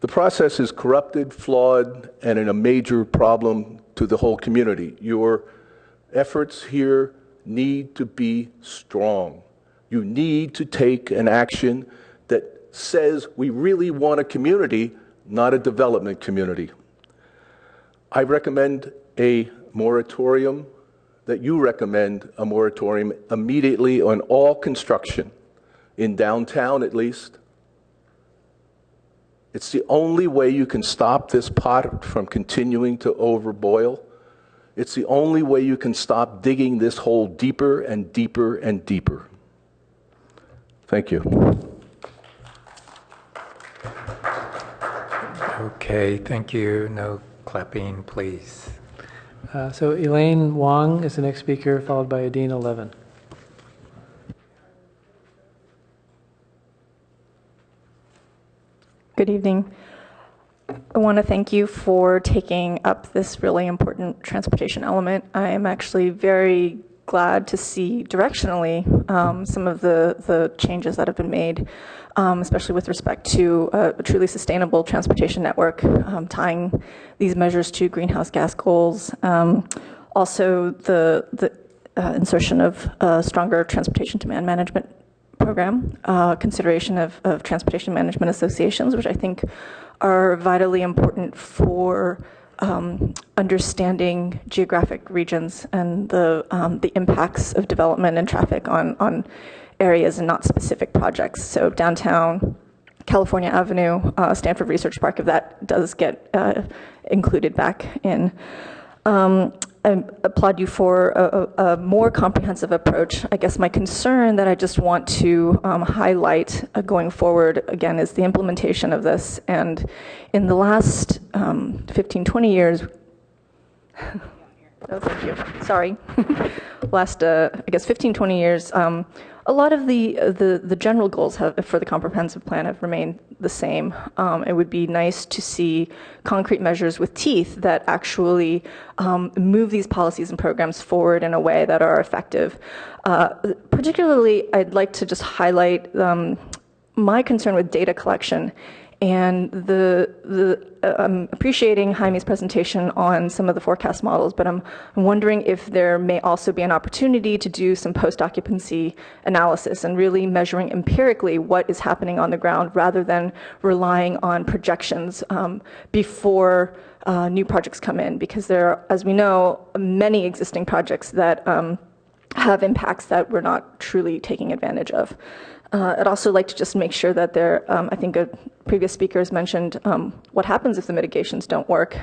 The process is corrupted, flawed, and a major problem to the whole community. Your efforts here need to be strong. You need to take an action that says we really want a community, not a development community. I recommend a moratorium, that you recommend a moratorium immediately on all construction, in downtown at least. It's the only way you can stop this pot from continuing to overboil. It's the only way you can stop digging this hole deeper and deeper and deeper. Thank you. Okay, thank you. No clapping, please. So Elaine Wong is the next speaker, followed by Adina Levin. Good evening. I want to thank you for taking up this really important transportation element. I am actually very glad to see directionally some of the changes that have been made, especially with respect to a truly sustainable transportation network, tying these measures to greenhouse gas goals. Also, the insertion of a stronger transportation demand management program, consideration of transportation management associations, which I think are vitally important for understanding geographic regions and the impacts of development and traffic on areas and not specific projects. So downtown, California Avenue, Stanford Research Park, if that does get included back in. I applaud you for a more comprehensive approach. I guess my concern that I just want to highlight going forward, again, is the implementation of this. And in the last 15, 20 years, oh, thank you, sorry. Last, I guess, 15, 20 years, a lot of the general goals for the comprehensive plan have remained the same. It would be nice to see concrete measures with teeth that actually move these policies and programs forward in a way that are effective. Particularly, I'd like to just highlight my concern with data collection. And I'm appreciating Jaime's presentation on some of the forecast models, but I'm wondering if there may also be an opportunity to do some post-occupancy analysis and really measuring empirically what is happening on the ground rather than relying on projections before new projects come in, because there are, as we know, many existing projects that have impacts that we're not truly taking advantage of. I'd also like to just make sure that there, I think a previous speaker has mentioned what happens if the mitigations don't work.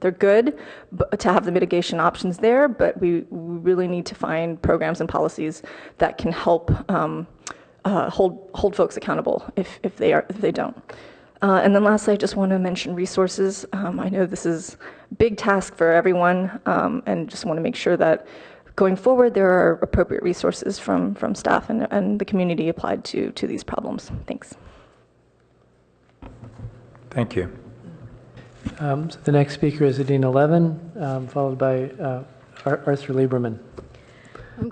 They're good to have the mitigation options there, but we really need to find programs and policies that can help hold folks accountable if they don't. And then lastly, I just want to mention resources. I know this is a big task for everyone, and just want to make sure that going forward, there are appropriate resources from staff and the community applied to these problems. Thanks. Thank you. So the next speaker is Adina Levin, followed by Arthur Lieberman.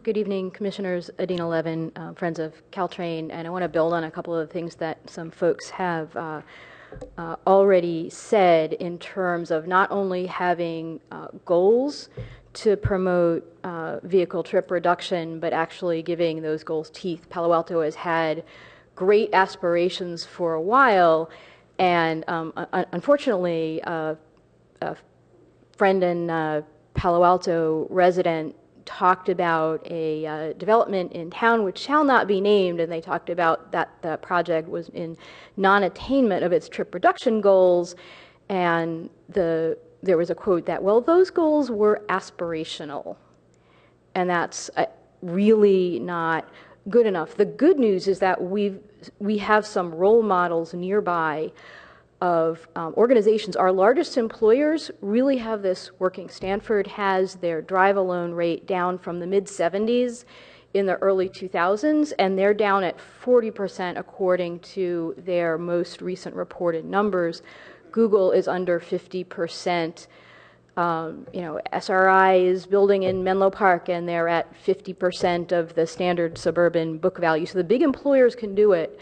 Good evening, Commissioners. Adina Levin, Friends of Caltrain, and I want to build on a couple of things that some folks have already said in terms of not only having goals to promote vehicle trip reduction, but actually giving those goals teeth. Palo Alto has had great aspirations for a while, and unfortunately, a friend and Palo Alto resident talked about a development in town which shall not be named, and they talked about that the project was in non-attainment of its trip reduction goals, and there was a quote that, well, those goals were aspirational, and that's really not good enough. The good news is that we have some role models nearby of organizations. Our largest employers really have this working. Stanford has their drive-alone rate down from the mid-70s in the early 2000s, and they're down at 40% according to their most recent reported numbers. Google is under 50%. SRI is building in Menlo Park, and they're at 50% of the standard suburban book value. So the big employers can do it.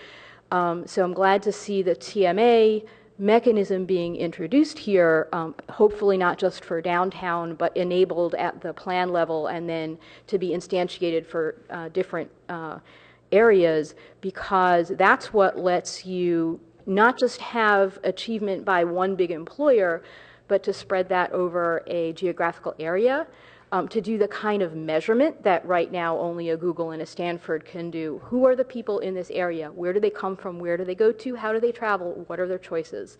So I'm glad to see the TMA mechanism being introduced here, hopefully not just for downtown, but enabled at the plan level and then to be instantiated for different areas, because that's what lets you not just have achievement by one big employer, but to spread that over a geographical area, to do the kind of measurement that right now only a Google and a Stanford can do. Who are the people in this area? Where do they come from? Where do they go to? How do they travel? What are their choices?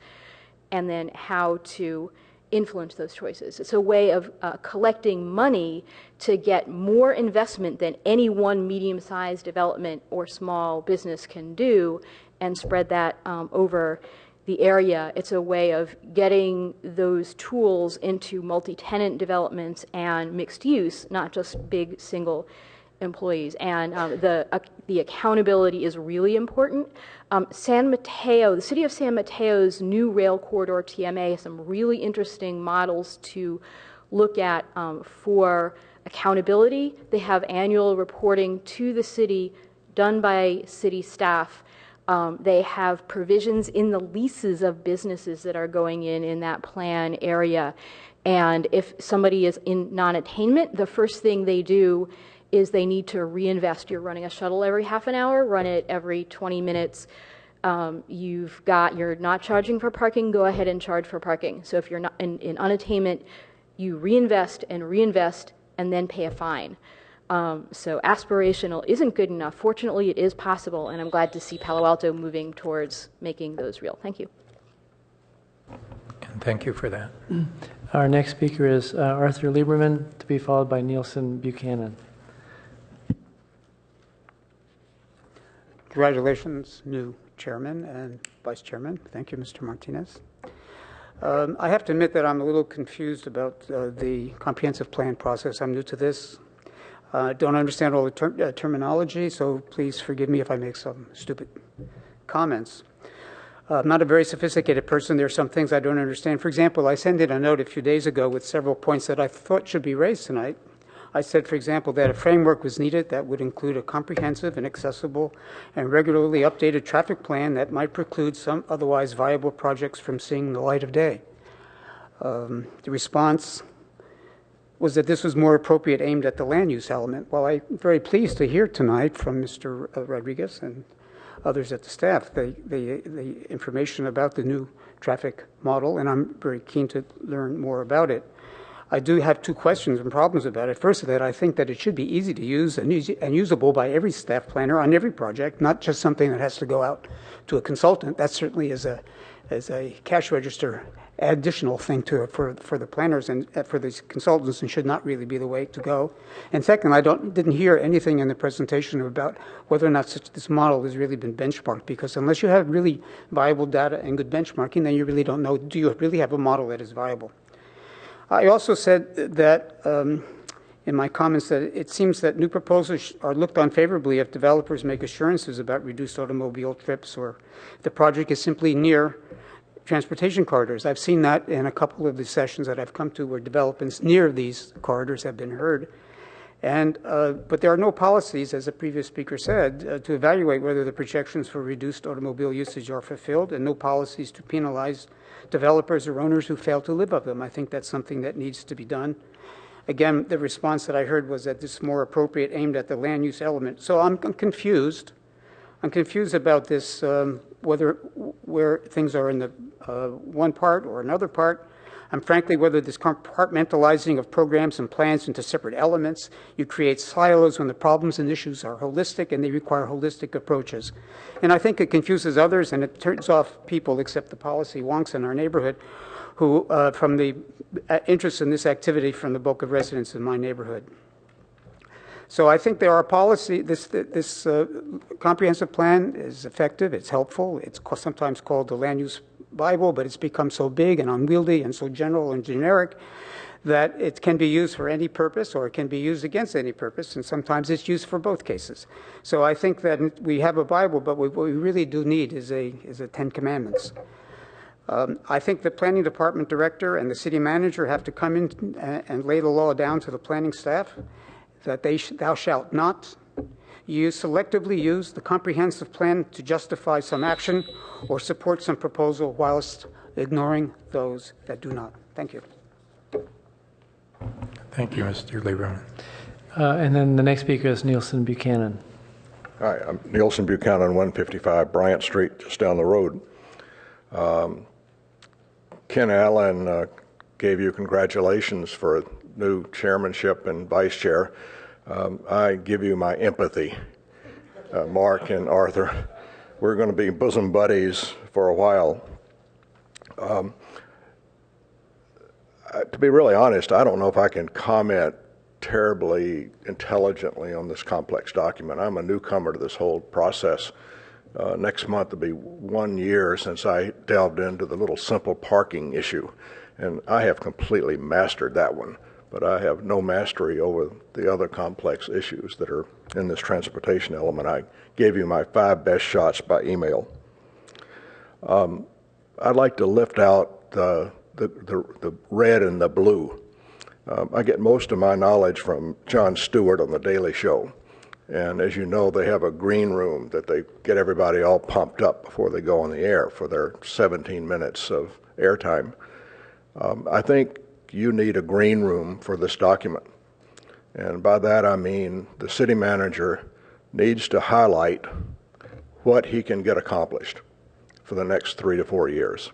And then how to influence those choices. It's a way of collecting money to get more investment than any one medium-sized development or small business can do, and spread that over the area. It's a way of getting those tools into multi-tenant developments and mixed use, not just big single employees. And the accountability is really important. San Mateo, the city of San Mateo's new rail corridor TMA has some really interesting models to look at for accountability. They have annual reporting to the city done by city staff. They have provisions in the leases of businesses that are going in that plan area. And if somebody is in non-attainment, the first thing they do is they need to reinvest. You're running a shuttle every half an hour, run it every 20 minutes. You're not charging for parking, go ahead and charge for parking. So if you're not in unattainment, you reinvest and then pay a fine. So aspirational isn't good enough. Fortunately, it is possible, and I'm glad to see Palo Alto moving towards making those real. Thank you. And thank you for that. Our next speaker is Arthur Lieberman, to be followed by Nielsen Buchanan. Congratulations, new chairman and vice chairman. Thank you, Mr. Martinez. I have to admit that I'm a little confused about the comprehensive plan process. I'm new to this. Don't understand all the terminology, so please forgive me if I make some stupid comments. I'm not a very sophisticated person. There are some things I don't understand. For example, I sent in a note a few days ago with several points that I thought should be raised tonight. I said, for example, that a framework was needed that would include a comprehensive and accessible and regularly updated traffic plan that might preclude some otherwise viable projects from seeing the light of day. The response was that this was more appropriate aimed at the land use element. Well, I'm very pleased to hear tonight from Mr. Rodriguez and others at the staff the information about the new traffic model, and I'm very keen to learn more about it. I do have two questions and problems about it. First of that, I think that it should be easy to use and usable by every staff planner on every project, not just something that has to go out to a consultant. That certainly is a cash register additional thing to it for the planners and for these consultants, and should not really be the way to go. And second, I didn't hear anything in the presentation about whether or not this model has really been benchmarked, because unless you have really viable data and good benchmarking, then you really don't know, do you really have a model that is viable? I also said that in my comments that it seems that new proposals are looked on favorably if developers make assurances about reduced automobile trips, or if the project is simply near transportation corridors. I've seen that in a couple of the sessions that I've come to where developments near these corridors have been heard. But there are no policies, as the previous speaker said, to evaluate whether the projections for reduced automobile usage are fulfilled, and no policies to penalize developers or owners who fail to live up to them. I think that's something that needs to be done. Again, the response that I heard was that this is more appropriate aimed at the land use element. So I'm confused. I'm confused about this, where things are in the one part or another part. And frankly, whether this compartmentalizing of programs and plans into separate elements, you create silos when the problems and issues are holistic and they require holistic approaches. And I think it confuses others, and it turns off people, except the policy wonks in our neighborhood, who from the interest in this activity from the bulk of residents in my neighborhood. So I think there are policy. This comprehensive plan is effective. It's helpful. It's sometimes called the land use Bible, but it's become so big and unwieldy and so general and generic that it can be used for any purpose, or it can be used against any purpose, and sometimes it's used for both cases. So I think that we have a Bible, but what we really do need is a Ten Commandments. I think the planning department director and the city manager have to come in and lay the law down to the planning staff that thou shalt not selectively use the comprehensive plan to justify some action or support some proposal whilst ignoring those that do not. Thank you. Thank you, Mr. Lieberman. And then the next speaker is Nielsen Buchanan. Hi, I'm Nielsen Buchanan, 155 Bryant Street, just down the road. Ken Allen gave you congratulations for a new chairmanship and vice chair. I give you my empathy, Mark and Arthur. We're going to be bosom buddies for a while. To be really honest, I don't know if I can comment terribly intelligently on this complex document. I'm a newcomer to this whole process. Next month will be 1 year since I delved into the little simple parking issue, and I have completely mastered that one, but I have no mastery over the other complex issues that are in this transportation element. I gave you my 5 best shots by email. I'd like to lift out the red and the blue. I get most of my knowledge from Jon Stewart on The Daily Show. And as you know, they have a green room that they get everybody all pumped up before they go on the air for their 17 minutes of airtime. I think you need a green room for this document. And by that I mean the city manager needs to highlight what he can get accomplished for the next 3 to 4 years.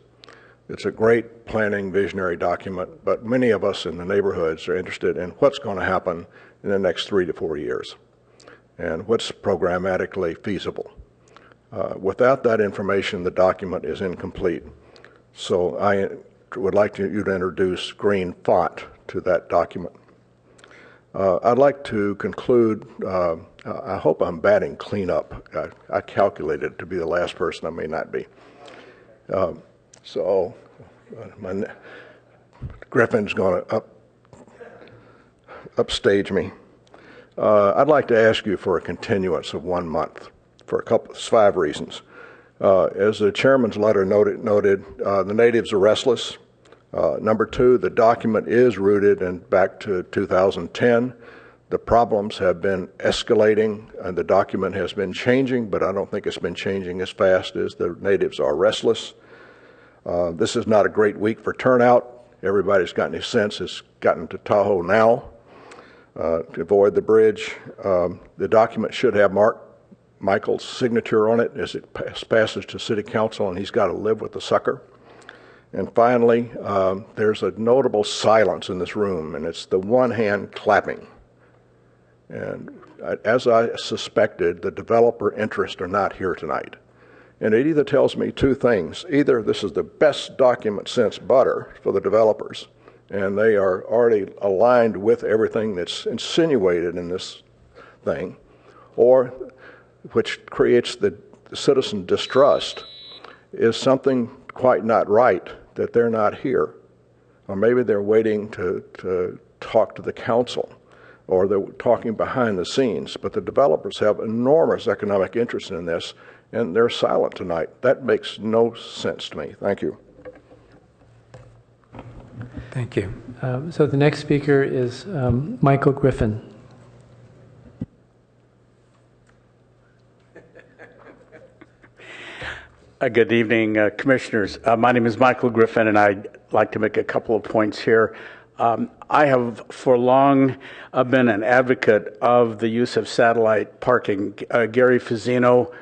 It's a great planning visionary document, but many of us in the neighborhoods are interested in what's going to happen in the next 3 to 4 years and what's programmatically feasible. Without that information, the document is incomplete. So I would like you to introduce green font to that document. I'd like to conclude, I hope I'm batting cleanup. I calculated to be the last person, I may not be. Griffin's going to upstage me. I'd like to ask you for a continuance of 1 month for 5 reasons. As the chairman's letter noted, the natives are restless. Number 2, the document is rooted back to 2010. The problems have been escalating and the document has been changing, but I don't think it's been changing as fast as the natives are restless. This is not a great week for turnout. Everybody's gotten his sense has gotten to Tahoe now to avoid the bridge. The document should have Michael's signature on it as it passes to City Council, and he's got to live with the sucker. And finally, there's a notable silence in this room, and it's the one hand clapping. And as I suspected, the developer interests are not here tonight. And it either tells me 2 things. Either this is the best document since butter for the developers, and they are already aligned with everything that's insinuated in this thing, or which creates the citizen distrust, is something quite not right, that they're not here. Or maybe they're waiting to talk to the council, or they're talking behind the scenes. But the developers have enormous economic interest in this, and they're silent tonight. That makes no sense to me. Thank you. Thank you. So the next speaker is Michael Griffin. Good evening, Commissioners. My name is Michael Griffin, and I'd like to make a couple of points here. I have for long been an advocate of the use of satellite parking. Gary Fazzino,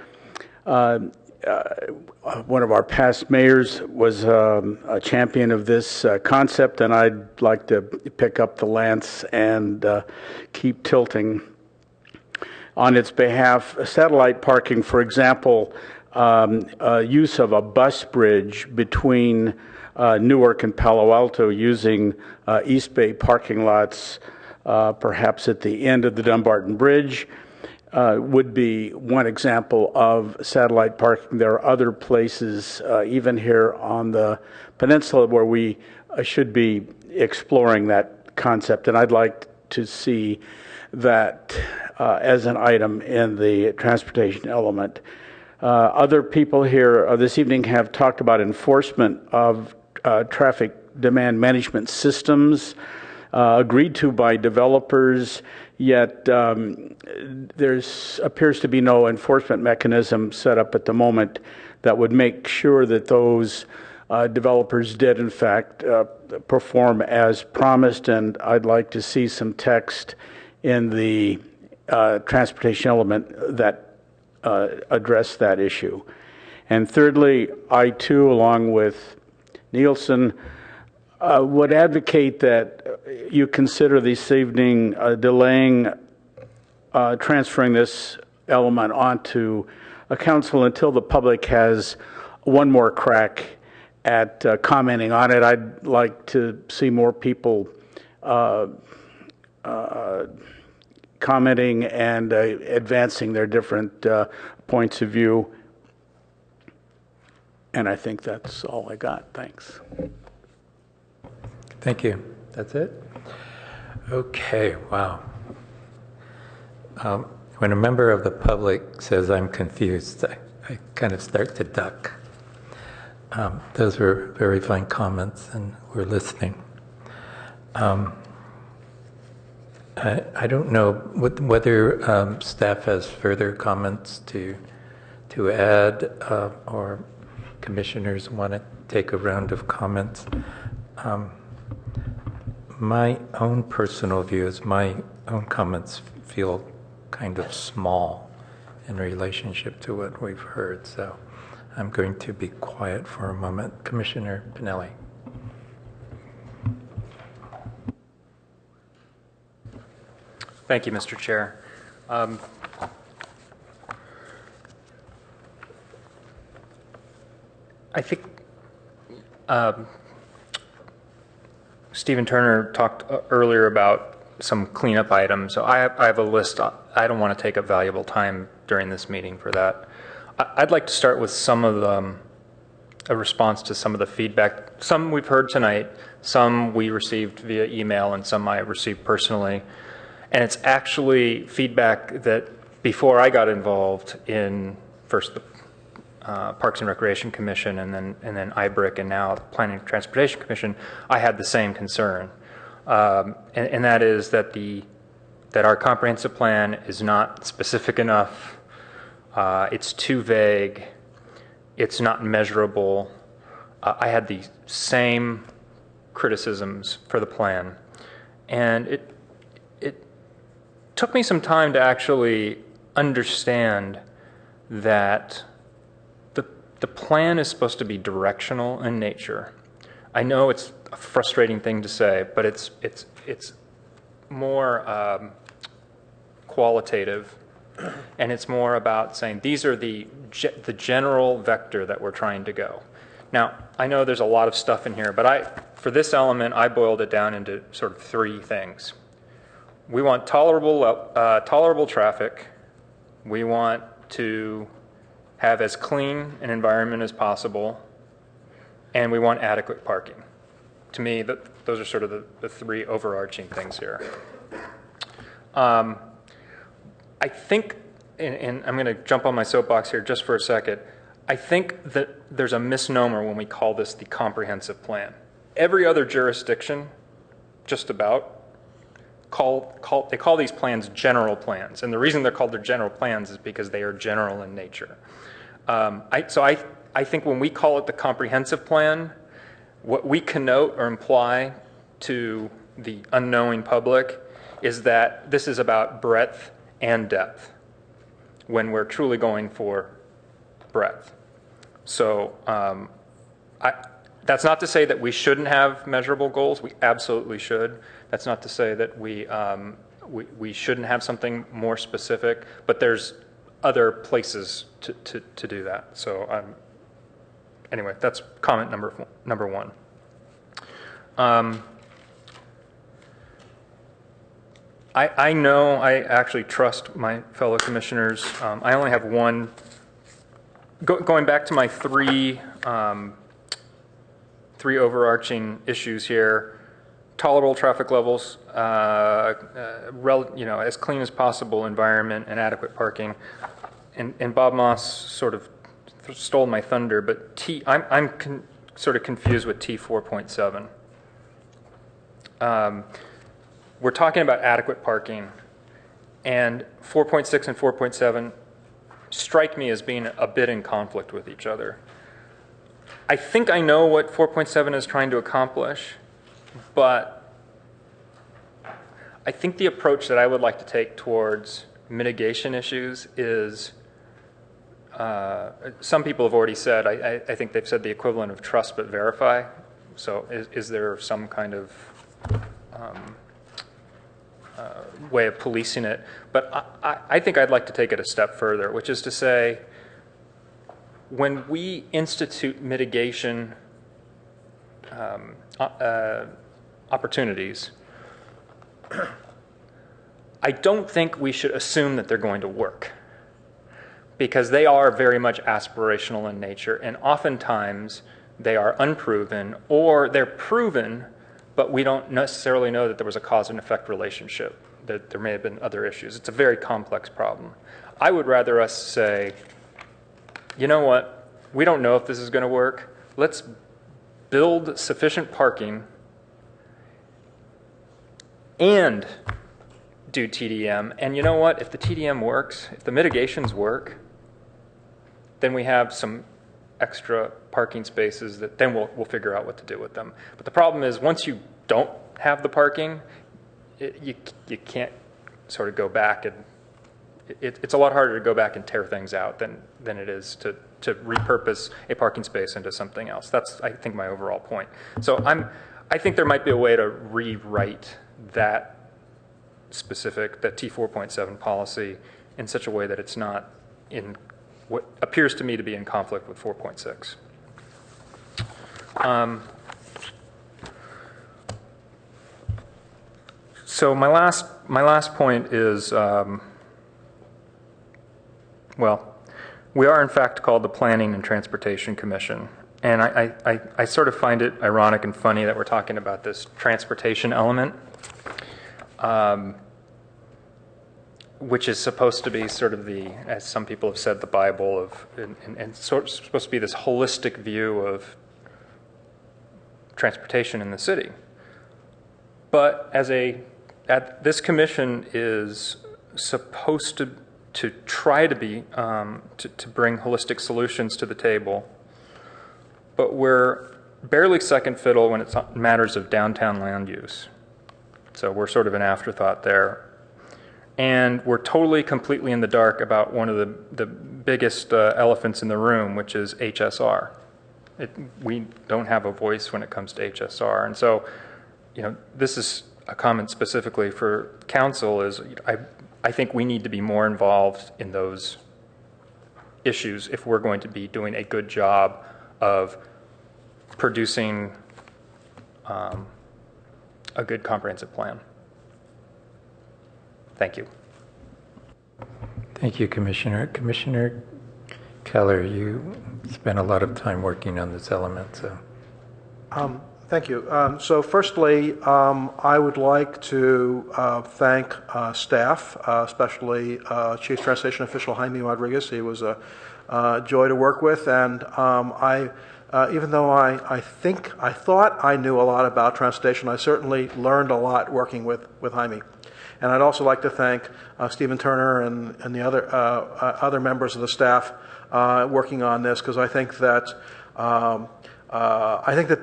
one of our past mayors, was a champion of this concept, and I'd like to pick up the lance and keep tilting on its behalf. Satellite parking, for example, use of a bus bridge between Newark and Palo Alto using East Bay parking lots, perhaps at the end of the Dumbarton Bridge, would be one example of satellite parking. There are other places, even here on the peninsula, where we should be exploring that concept, and I'd like to see that as an item in the transportation element. Other people here this evening have talked about enforcement of traffic demand management systems agreed to by developers, yet there appears to be no enforcement mechanism set up at the moment that would make sure that those developers did, in fact, perform as promised, and I'd like to see some text in the transportation element that address that issue. And thirdly, I too, along with Nielsen, would advocate that you consider this evening delaying transferring this element onto a council until the public has one more crack at commenting on it. I'd like to see more people commenting and advancing their different points of view. And I think that's all I got. Thanks. Thank you. That's it? Okay, wow. When a member of the public says I'm confused, I kind of start to duck. Those were very fine comments, and we're listening. I don't know whether staff has further comments to add, or commissioners want to take a round of comments. My own personal view is my own comments feel kind of small in relationship to what we've heard, so I'm going to be quiet for a moment. Commissioner Pinelli. Thank you, Mr. Chair. I think Stephen Turner talked earlier about some cleanup items. So I have a list. I don't want to take up valuable time during this meeting for that. I'd like to start with some of a response to some of the feedback. Some we've heard tonight, some we received via email, and some I received personally. And it's actually feedback that before I got involved in first the Parks and Recreation Commission, and then IBRIC, and now the Planning and Transportation Commission, I had the same concern, and that is that our comprehensive plan is not specific enough. It's too vague. It's not measurable. I had the same criticisms for the plan, and it took me some time to actually understand that the plan is supposed to be directional in nature. I know it's a frustrating thing to say, but it's more qualitative, and it's more about saying these are the general vector that we're trying to go. Now, I know there's a lot of stuff in here, but for this element, I boiled it down into sort of three things. We want tolerable traffic. We want to have as clean an environment as possible, and we want adequate parking. To me, those are sort of the three overarching things here. I think, and I'm going to jump on my soapbox here just for a second, I think that there's a misnomer when we call this the comprehensive plan. Every other jurisdiction, just about, they call these plans general plans, and the reason they're called their general plans is because they are general in nature. I think when we call it the comprehensive plan, what we connote or imply to the unknowing public is that this is about breadth and depth when we're truly going for breadth. So that's not to say that we shouldn't have measurable goals. We absolutely should. That's not to say that we shouldn't have something more specific, but there's other places to do that. So anyway, that's comment number one. I know I actually trust my fellow commissioners. I only have one. Going back to my three overarching issues here: tolerable traffic levels, as clean as possible environment, and adequate parking. And Bob Moss sort of stole my thunder, but I'm sort of confused with T 4.7. We're talking about adequate parking, and 4.6 and 4.7 strike me as being a bit in conflict with each other. I think I know what 4.7 is trying to accomplish, but I think the approach that I would like to take towards mitigation issues is some people have already said, I think they've said the equivalent of trust but verify. So is there some kind of way of policing it? But I think I'd like to take it a step further, which is to say, when we institute mitigation opportunities, I don't think we should assume that they're going to work, because they are very much aspirational in nature, and oftentimes they are unproven, or they're proven, but we don't necessarily know that there was a cause and effect relationship, that there may have been other issues. It's a very complex problem. I would rather us say, you know what, we don't know if this is going to work. Let's build sufficient parking and do TDM. And you know what, if the TDM works, if the mitigations work, then we have some extra parking spaces that then we'll figure out what to do with them. But the problem is, once you don't have the parking, you can't sort of go back, and it's a lot harder to go back and tear things out than it is to repurpose a parking space into something else. That's, I think, my overall point. So I think there might be a way to rewrite that T4.7 policy in such a way that it's not in what appears to me to be in conflict with 4.6. So my last point is, well, we are in fact called the Planning and Transportation Commission, and I sort of find it ironic and funny that we're talking about this transportation element, which is supposed to be sort of the, as some people have said, the Bible of, and sort of supposed to be this holistic view of transportation in the city. But this commission is supposed to try to be, to bring holistic solutions to the table, but we're barely second fiddle when it's matters of downtown land use. So we're sort of an afterthought there. And we're totally, completely in the dark about one of the biggest elephants in the room, which is HSR. We don't have a voice when it comes to HSR. And so, you know, this is a comment specifically for council, is I think we need to be more involved in those issues if we're going to be doing a good job of producing a good comprehensive plan. Thank you. Thank you, Commissioner. Commissioner Keller, you spent a lot of time working on this element. So. Thank you. So firstly, I would like to thank staff, especially Chief Transportation Official Jaime Rodriguez. He was a joy to work with, and even though I thought I knew a lot about transportation, I certainly learned a lot working with Jaime. And I'd also like to thank Stephen Turner and the other members of the staff working on this, because I think that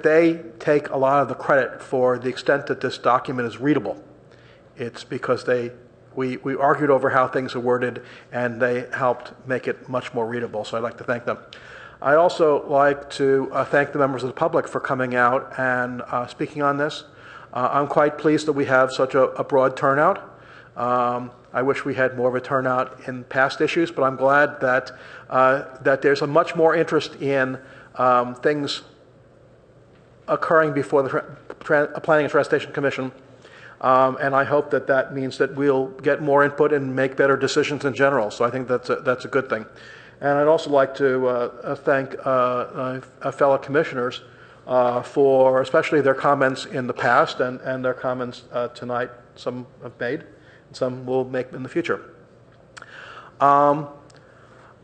they take a lot of the credit for the extent that this document is readable. It's because we argued over how things are worded, and they helped make it much more readable. So I'd like to thank them. I'd also like to thank the members of the public for coming out and speaking on this. I'm quite pleased that we have such a broad turnout. I wish we had more of a turnout in past issues, but I'm glad that there's a much more interest in things occurring before the Planning and Transportation Commission, and I hope that means that we'll get more input and make better decisions in general. So I think that's a good thing. And I'd also like to thank fellow commissioners for especially their comments in the past and their comments tonight. Some have made, and some will make in the future.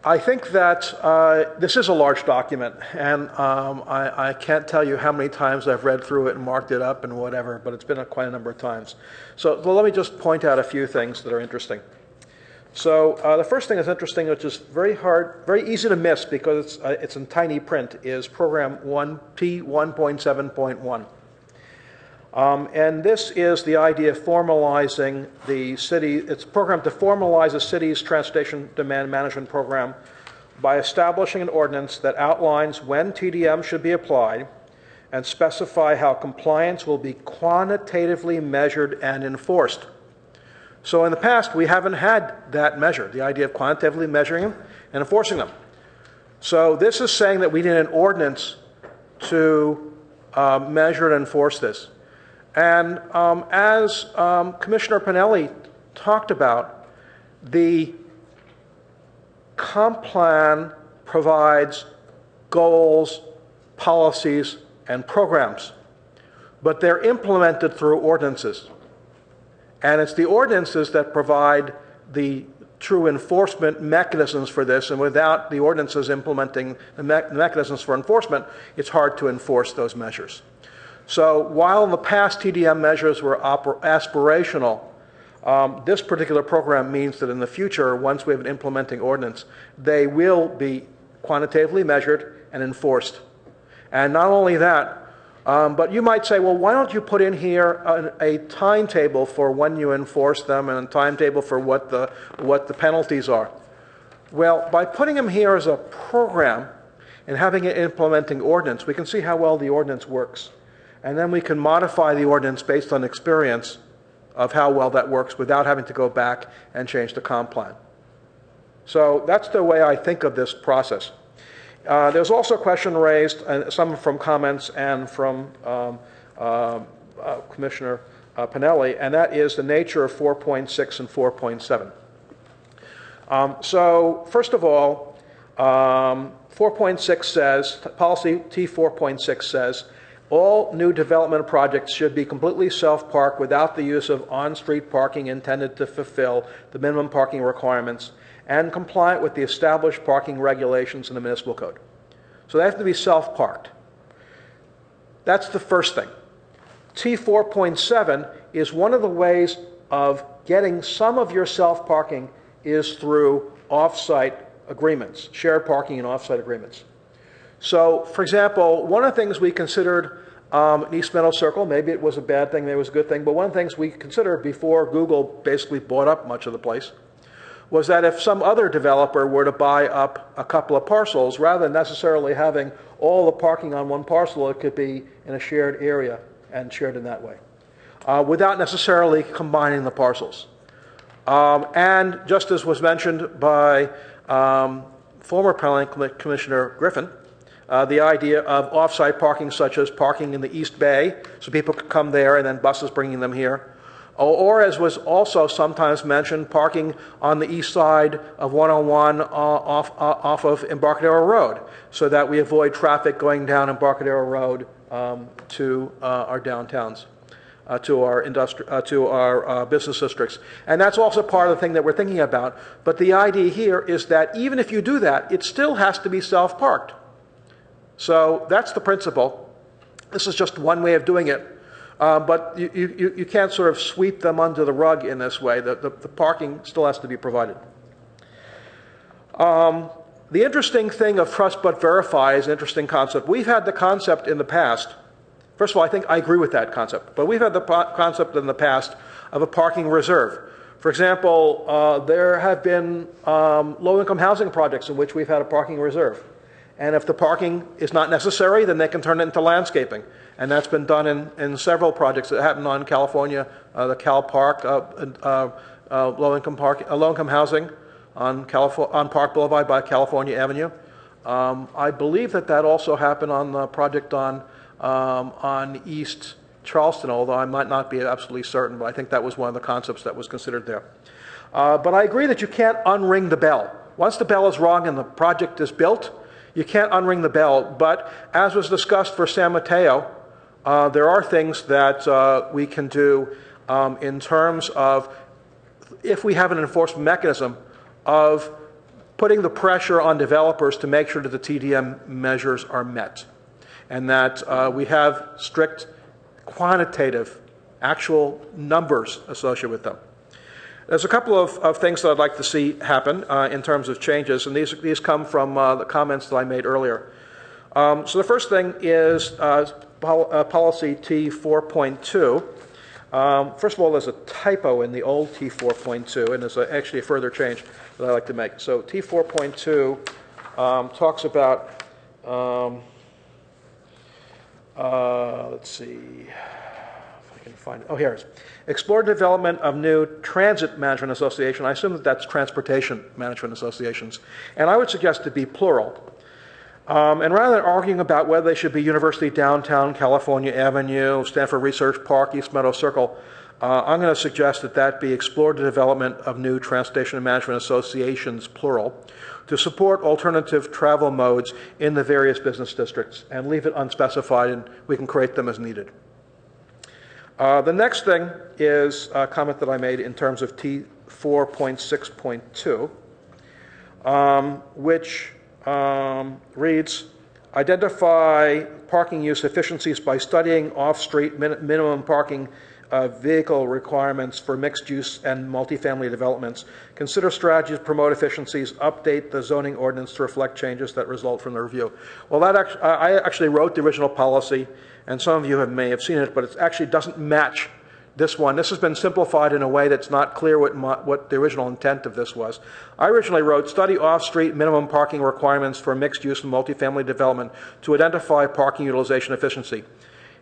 I think that this is a large document, and I can't tell you how many times I've read through it and marked it up and whatever, but it's been quite a number of times. So let me just point out a few things that are interesting. So the first thing that's interesting, which is very easy to miss because it's in tiny print, is Program P1.7.1. And this is the idea of formalizing the city. It's a program to formalize the city's transportation demand management program by establishing an ordinance that outlines when TDM should be applied and specify how compliance will be quantitatively measured and enforced. So in the past, we haven't had that measure, the idea of quantitatively measuring them and enforcing them. So this is saying that we need an ordinance to measure and enforce this. And as Commissioner Pinelli talked about, the comp plan provides goals, policies, and programs, but they're implemented through ordinances. And it's the ordinances that provide the true enforcement mechanisms for this, and without the ordinances implementing the mechanisms for enforcement, it's hard to enforce those measures. So while in the past TDM measures were aspirational, this particular program means that in the future, once we have an implementing ordinance, they will be quantitatively measured and enforced. And not only that, but you might say, well, why don't you put in here a timetable for when you enforce them and a timetable for what the penalties are? Well, by putting them here as a program and having an implementing ordinance, we can see how well the ordinance works. And then we can modify the ordinance based on experience of how well that works without having to go back and change the comp plan. So that's the way I think of this process. There's also a question raised, some from comments and from Commissioner Pinelli, and that is the nature of 4.6 and 4.7. So first of all, 4.6 says, policy T4.6 says, all new development projects should be completely self-park without the use of on-street parking intended to fulfill the minimum parking requirements and compliant with the established parking regulations in the municipal code. So they have to be self-parked. That's the first thing. T4.7 is one of the ways of getting some of your self-parking is through off-site agreements, shared parking and off-site agreements. So, for example, one of the things we considered in East Meadow Circle, maybe it was a bad thing, maybe it was a good thing, but one of the things we considered before Google basically bought up much of the place was that if some other developer were to buy up a couple of parcels, rather than necessarily having all the parking on one parcel, it could be in a shared area and shared in that way, without necessarily combining the parcels. And just as was mentioned by former Planning Commissioner Griffin, the idea of off-site parking, such as parking in the East Bay, so people could come there and then buses bringing them here. Or, as was also sometimes mentioned, parking on the east side of 101 off of Embarcadero Road, so that we avoid traffic going down Embarcadero Road to our downtowns, to our business districts. And that's also part of the thing that we're thinking about. But the idea here is that even if you do that, it still has to be self-parked. So that's the principle. This is just one way of doing it. But you can't sort of sweep them under the rug in this way. The parking still has to be provided. The interesting thing of trust but verify is an interesting concept. We've had the concept in the past. First of all, I think I agree with that concept. But we've had the concept in the past of a parking reserve. For example, there have been low-income housing projects in which we've had a parking reserve. And if the parking is not necessary, then they can turn it into landscaping. And that's been done in several projects that happened on California, the Cal Park, low-income housing on Park Boulevard by California Avenue. I believe that also happened on the project on East Charleston, although I might not be absolutely certain, but I think that was one of the concepts that was considered there. But I agree that you can't unring the bell. Once the bell is rung and the project is built, you can't unring the bell. But as was discussed for San Mateo, there are things that we can do in terms of, if we have an enforcement mechanism, of putting the pressure on developers to make sure that the TDM measures are met, and that we have strict quantitative, actual numbers associated with them. There's a couple of things that I'd like to see happen in terms of changes, and these come from the comments that I made earlier. So the first thing is policy T4.2. First of all, there's a typo in the old T4.2, and there's actually a further change that I'd like to make. So T4.2 talks about, let's see if I can find it. Oh, here it is. Explore development of new transit management association. I assume that that's transportation management associations. And I would suggest it be plural. And rather than arguing about whether they should be University Downtown, California Avenue, Stanford Research Park, East Meadow Circle, I'm going to suggest that that be explore the development of new transportation management associations, plural, to support alternative travel modes in the various business districts, and leave it unspecified, and we can create them as needed. The next thing is a comment that I made in terms of T4.6.2, which reads, identify parking use efficiencies by studying off-street minimum parking vehicle requirements for mixed-use and multifamily developments. Consider strategies to promote efficiencies. Update the zoning ordinance to reflect changes that result from the review. Well, I actually wrote the original policy, and some of you may have seen it, but it actually doesn't match this one. This has been simplified in a way that's not clear what the original intent of this was. I originally wrote, study off-street minimum parking requirements for mixed-use and multifamily development to identify parking utilization efficiency.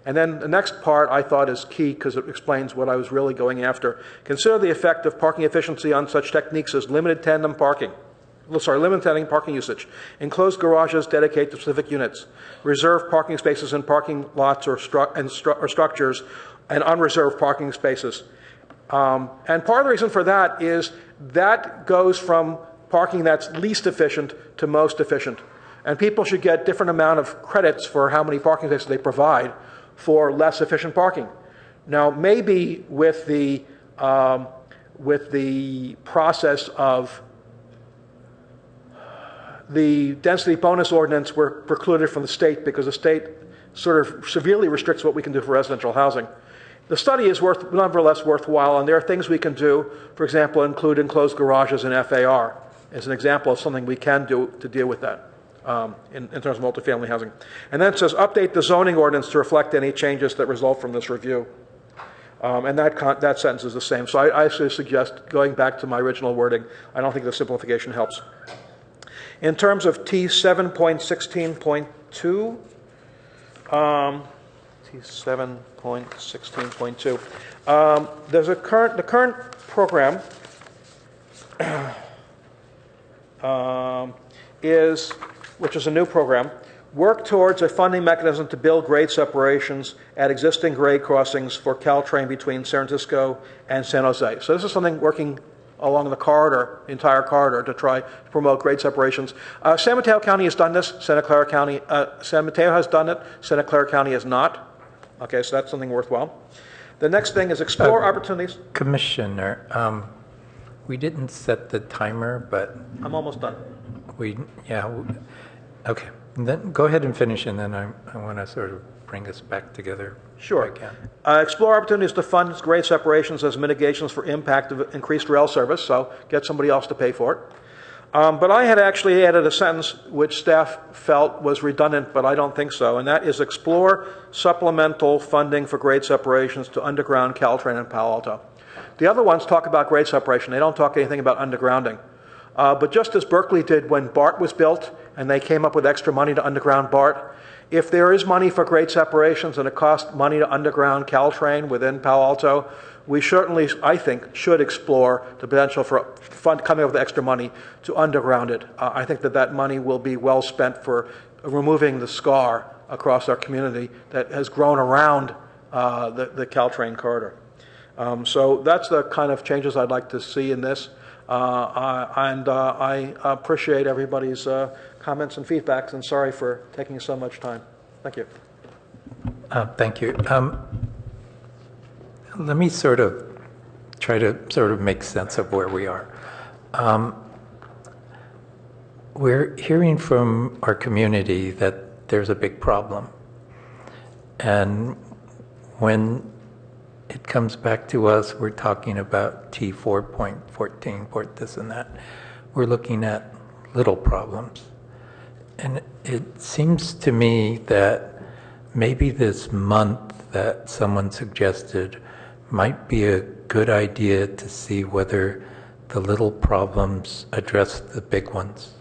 And then the next part I thought is key because it explains what I was really going after. Consider the effect of parking efficiency on such techniques as limited tandem parking usage, enclosed garages dedicate to specific units, reserved parking spaces in parking lots or structures, and unreserved parking spaces. And part of the reason for that is that goes from parking that's least efficient to most efficient. And people should get different amount of credits for how many parking spaces they provide for less efficient parking. Now, maybe with the process of the density bonus ordinance, we're precluded from the state because the state sort of severely restricts what we can do for residential housing. The study is nonetheless worthwhile, and there are things we can do. For example, include enclosed garages in FAR as an example of something we can do to deal with that. In terms of multifamily housing. And then it says, update the zoning ordinance to reflect any changes that result from this review. And that sentence is the same. So I actually suggest going back to my original wording. I don't think the simplification helps. In terms of T7.16.2, T7.16.2, there's the current program which is a new program, work towards a funding mechanism to build grade separations at existing grade crossings for Caltrain between San Francisco and San Jose. So this is something working along the corridor, entire corridor, to try to promote grade separations. San Mateo County has done this. San Mateo has done it. Santa Clara County has not. Okay, so that's something worthwhile. The next thing is explore opportunities. Commissioner, we didn't set the timer, but I'm almost done. Okay. And then go ahead and finish, and then I want to sort of bring us back together. Sure. Explore opportunities to fund grade separations as mitigations for impact of increased rail service, so get somebody else to pay for it. But I had actually added a sentence which staff felt was redundant, but I don't think so, and that is explore supplemental funding for grade separations to underground Caltrain and Palo Alto. The other ones talk about grade separation. They don't talk anything about undergrounding. But just as Berkeley did when BART was built and they came up with extra money to underground BART, if there is money for grade separations and it costs money to underground Caltrain within Palo Alto, we certainly, I think, should explore the potential for coming up with extra money to underground it. I think that money will be well spent for removing the scar across our community that has grown around the Caltrain corridor. So that's the kind of changes I'd like to see in this. I appreciate everybody's comments and feedbacks, and sorry for taking so much time. Thank you. Thank you. Let me try to make sense of where we are. We're hearing from our community that there's a big problem. And when it comes back to us, we're talking about T4.14, port this and that. We're looking at little problems. And it seems to me that maybe this month that someone suggested might be a good idea to see whether the little problems address the big ones.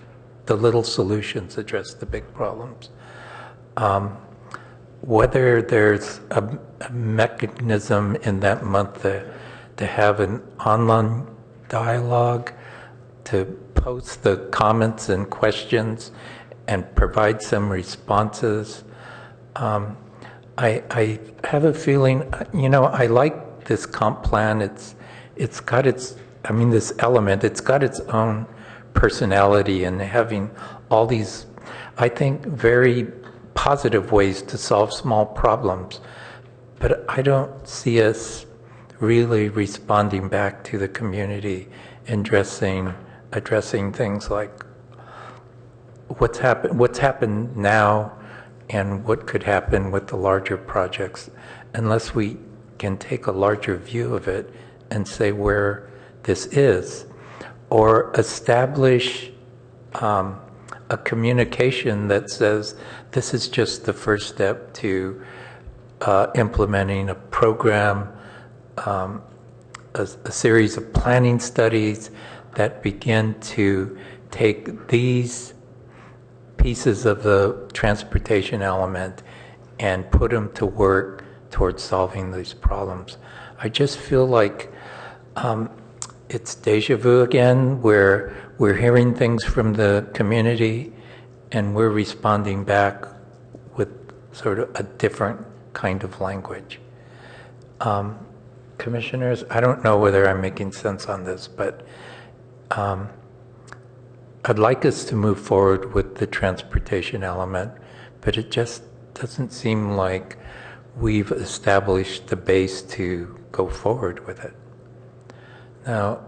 the little solutions address the big problems. Whether there's a mechanism in that month to have an online dialogue, to post the comments and questions and provide some responses. I have a feeling, I like this comp plan. It's got its, this element, it's got its own personality, and having all these, I think, very positive ways to solve small problems. But I don't see us really responding back to the community and addressing things like what's happened now and what could happen with the larger projects, unless we can take a larger view of it and say where this is, or establish a communication that says this is just the first step to implementing a program, a series of planning studies that begin to take these pieces of the transportation element and put them to work towards solving these problems. I just feel like it's deja vu again, where we're hearing things from the community and we're responding back with sort of a different kind of language. Commissioners, I don't know whether I'm making sense on this, but I'd like us to move forward with the transportation element, but it just doesn't seem like we've established the base to go forward with it. Now,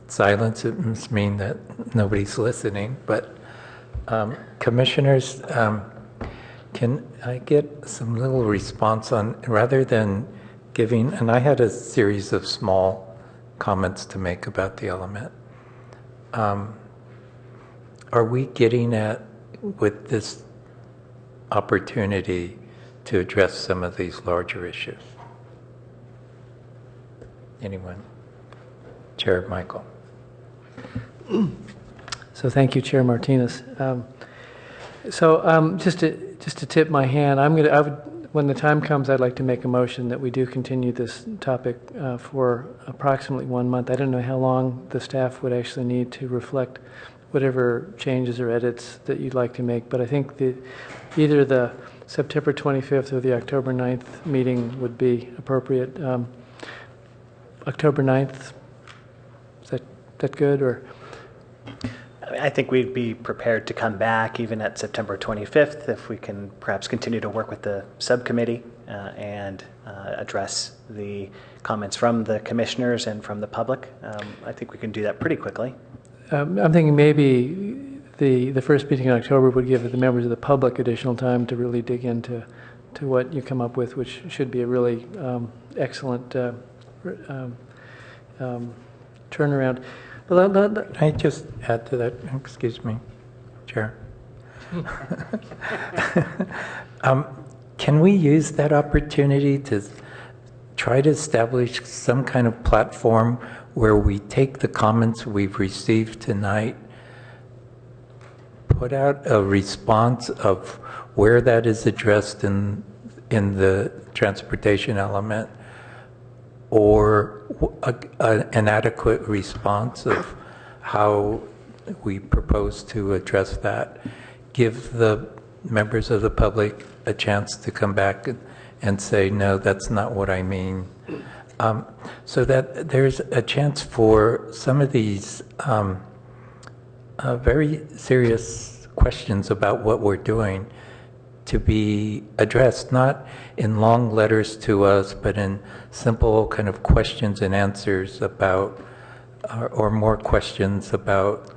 silence, it must mean that nobody's listening, but commissioners, can I get some little response on, rather than giving, and I had a series of small comments to make about the element. Are we getting at, with this opportunity, to address some of these larger issues? Anyone? Chair Michael. So thank you, Chair Martinez. Just to tip my hand, when the time comes, I'd like to make a motion that we do continue this topic for approximately 1 month. I don't know how long the staff would actually need to reflect whatever changes or edits that you'd like to make, but I think either the September 25th or the October 9th meeting would be appropriate. October 9th, is that good, or? I think we'd be prepared to come back even at September 25th if we can perhaps continue to work with the subcommittee and address the comments from the commissioners and from the public. I think we can do that pretty quickly. I'm thinking maybe the first meeting in October would give the members of the public additional time to really dig into what you come up with, which should be a really excellent turnaround. Can I just add to that? Excuse me, Chair. Can we use that opportunity to try to establish some kind of platform where we take the comments we've received tonight, put out a response of where that is addressed in the transportation element, or an adequate response of how we propose to address that, give the members of the public a chance to come back and say, no, that's not what I mean. So that there's a chance for some of these very serious questions about what we're doing to be addressed, not in long letters to us, but in simple kind of questions and answers about, or more questions about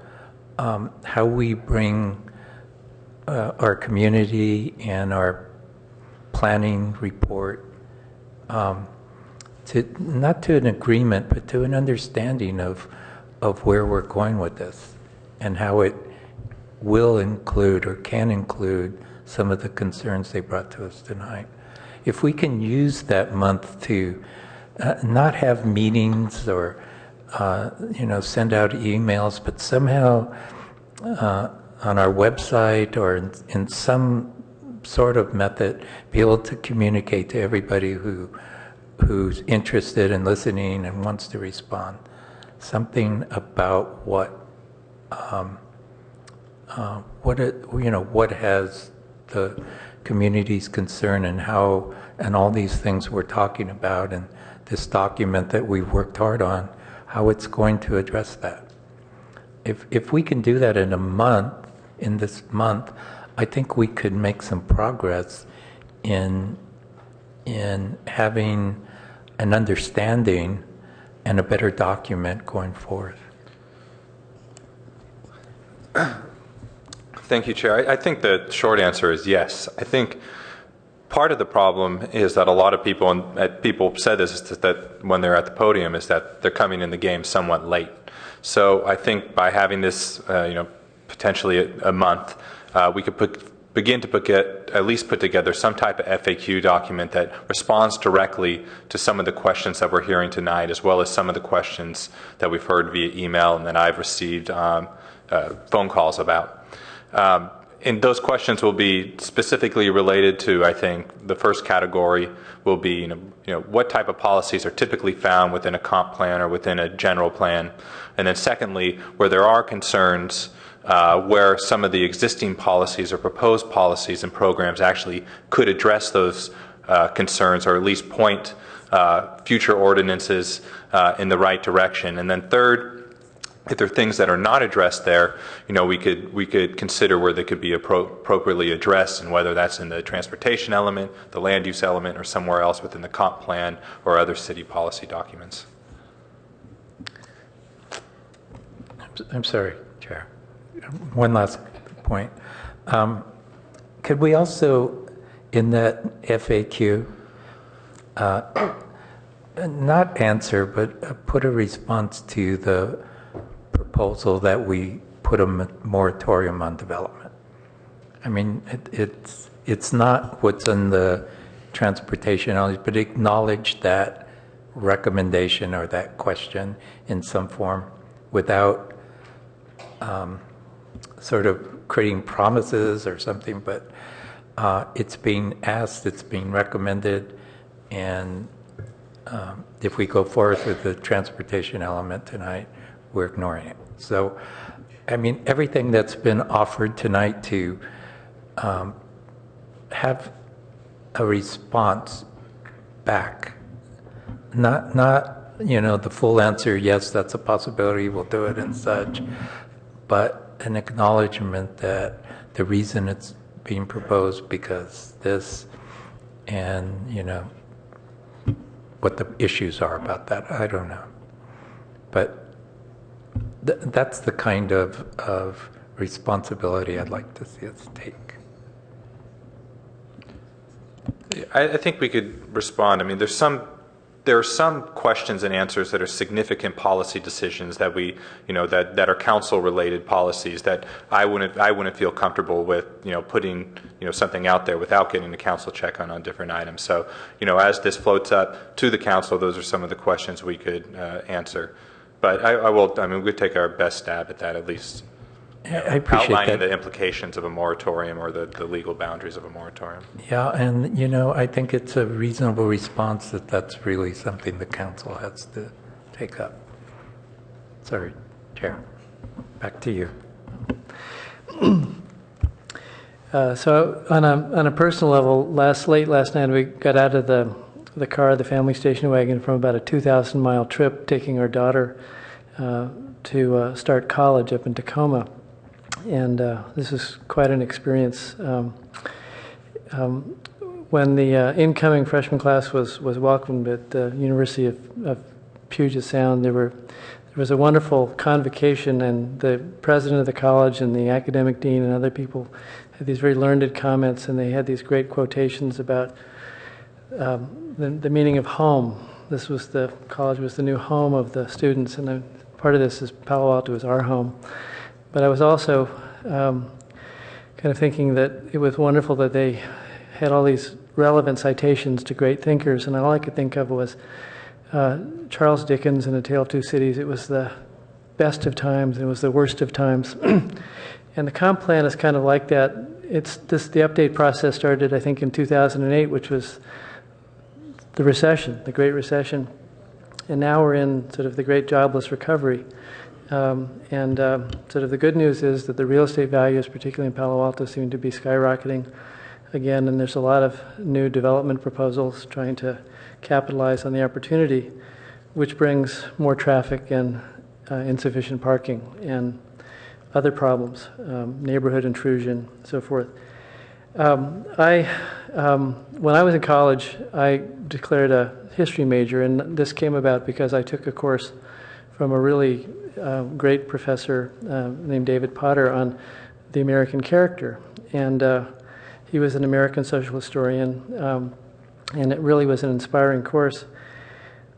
how we bring our community and our planning report to, not to an agreement, but to an understanding of where we're going with this and how it will include or can include some of the concerns they brought to us tonight. If we can use that month to not have meetings or send out emails, but somehow on our website or in some sort of method, be able to communicate to everybody who's interested in listening and wants to respond. Something about what has the community's concern and how, and all these things we're talking about, and this document that we've worked hard on, how it's going to address that. If we can do that in this month, I think we could make some progress in having an understanding and a better document going forward. Thank you, Chair. I think the short answer is yes. I think part of the problem is that a lot of people, and people said this, is that when they're at the podium, is that they're coming in the game somewhat late. So I think by having this, potentially a month, we could begin to at least put together some type of FAQ document that responds directly to some of the questions that we're hearing tonight, as well as some of the questions that we've heard via email and that I've received phone calls about. And those questions will be specifically related to, I think, the first category will be, what type of policies are typically found within a comp plan or within a general plan. And then secondly, where there are concerns where some of the existing policies or proposed policies and programs actually could address those concerns, or at least point future ordinances in the right direction. And then third, if there are things that are not addressed there, we could consider where they could be appropriately addressed, and whether that's in the transportation element, the land use element, or somewhere else within the comp plan or other city policy documents. I'm sorry, Chair. One last point. Could we also, in that FAQ, not answer, but put a response to the proposal that we put a moratorium on development? I mean, it's not what's in the transportation, but acknowledge that recommendation or that question in some form without sort of creating promises or something, but it's being asked, it's being recommended, and if we go forward with the transportation element tonight, we're ignoring it. So, I mean, everything that's been offered tonight to have a response back, not the full answer, yes, that's a possibility, we'll do it and such, but an acknowledgement that the reason it's being proposed because this, and what the issues are about that, I don't know. But that's the kind of responsibility I'd like to see us take. I think we could respond. I mean, there are some questions and answers that are significant policy decisions that we, that are council-related policies that I wouldn't feel comfortable with, putting, something out there without getting the council check on different items. So, as this floats up to the council, those are some of the questions we could answer. But we could take our best stab at that, at least. I appreciate outlining that. The implications of a moratorium or the legal boundaries of a moratorium. Yeah, and I think it's a reasonable response that that's really something the council has to take up. Sorry, Chair. Back to you. So on a personal level, late last night we got out of the car, the family station wagon, from about a 2,000-mile trip, taking our daughter to start college up in Tacoma. And this was quite an experience. When the incoming freshman class was welcomed at the University of Puget Sound, there was a wonderful convocation, and the president of the college and the academic dean and other people had these very learned comments, and they had these great quotations about the meaning of home. The college was the new home of the students, and part of this is Palo Alto is our home. But I was also kind of thinking that it was wonderful that they had all these relevant citations to great thinkers, and all I could think of was Charles Dickens in A Tale of Two Cities. It was the best of times, and it was the worst of times. And the comp plan is kind of like that. The update process started, I think, in 2008, which was the recession, the Great Recession. And now we're in sort of the great jobless recovery. Sort of the good news is that the real estate values, particularly in Palo Alto, seem to be skyrocketing again, and there's a lot of new development proposals trying to capitalize on the opportunity, which brings more traffic and insufficient parking and other problems, neighborhood intrusion, so forth. When I was in college, I declared a history major, and this came about because I took a course from a really great professor named David Potter on the American character. And he was an American social historian, and it really was an inspiring course.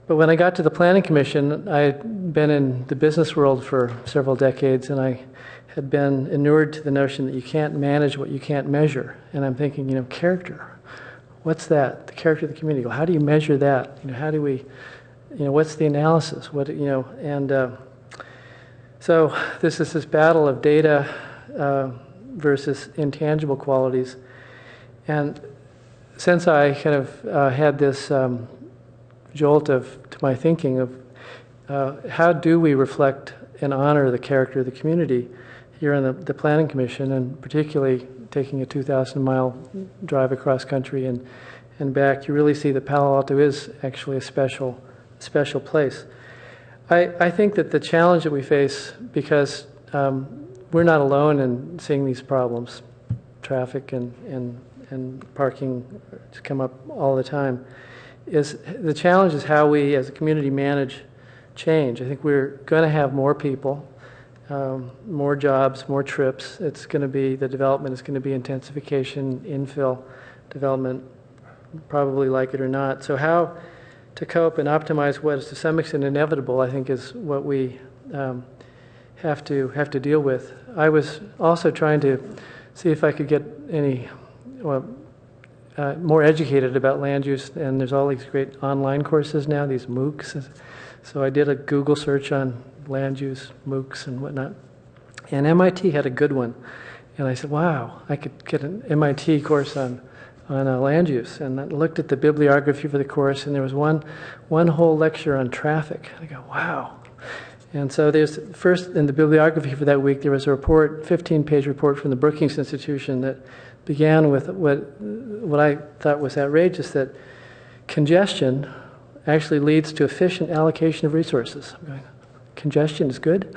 But when I got to the Planning Commission, I had been in the business world for several decades, and I had been inured to the notion that you can't manage what you can't measure. And I'm thinking, character. What's that? The character of the community. Well, how do you measure that? How do we, what's the analysis? So this is this battle of data versus intangible qualities. And since I kind of had this jolt to my thinking of how do we reflect and honor the character of the community here in the Planning Commission, and particularly taking a 2,000-mile drive across country and back, you really see that Palo Alto is actually a special place. I think that the challenge that we face, because we're not alone in seeing these problems, traffic and parking come up all the time, is the challenge is how we as a community manage change. I think we're going to have more people, more jobs, more trips. It's going to be, the development is going to be intensification, infill development, probably like it or not. So how to cope and optimize what is to some extent inevitable, I think, is what we have to deal with. I was also trying to see if I could get more educated about land use, and there's all these great online courses now, these MOOCs. So I did a Google search on land use, MOOCs and whatnot, and MIT had a good one. And I said, wow, I could get an MIT course on land use. And I looked at the bibliography for the course, and there was one whole lecture on traffic. I go, wow. And so there's first in the bibliography for that week, there was a report, 15-page report from the Brookings Institution that began with what I thought was outrageous, that congestion actually leads to efficient allocation of resources. I'm going, congestion is good?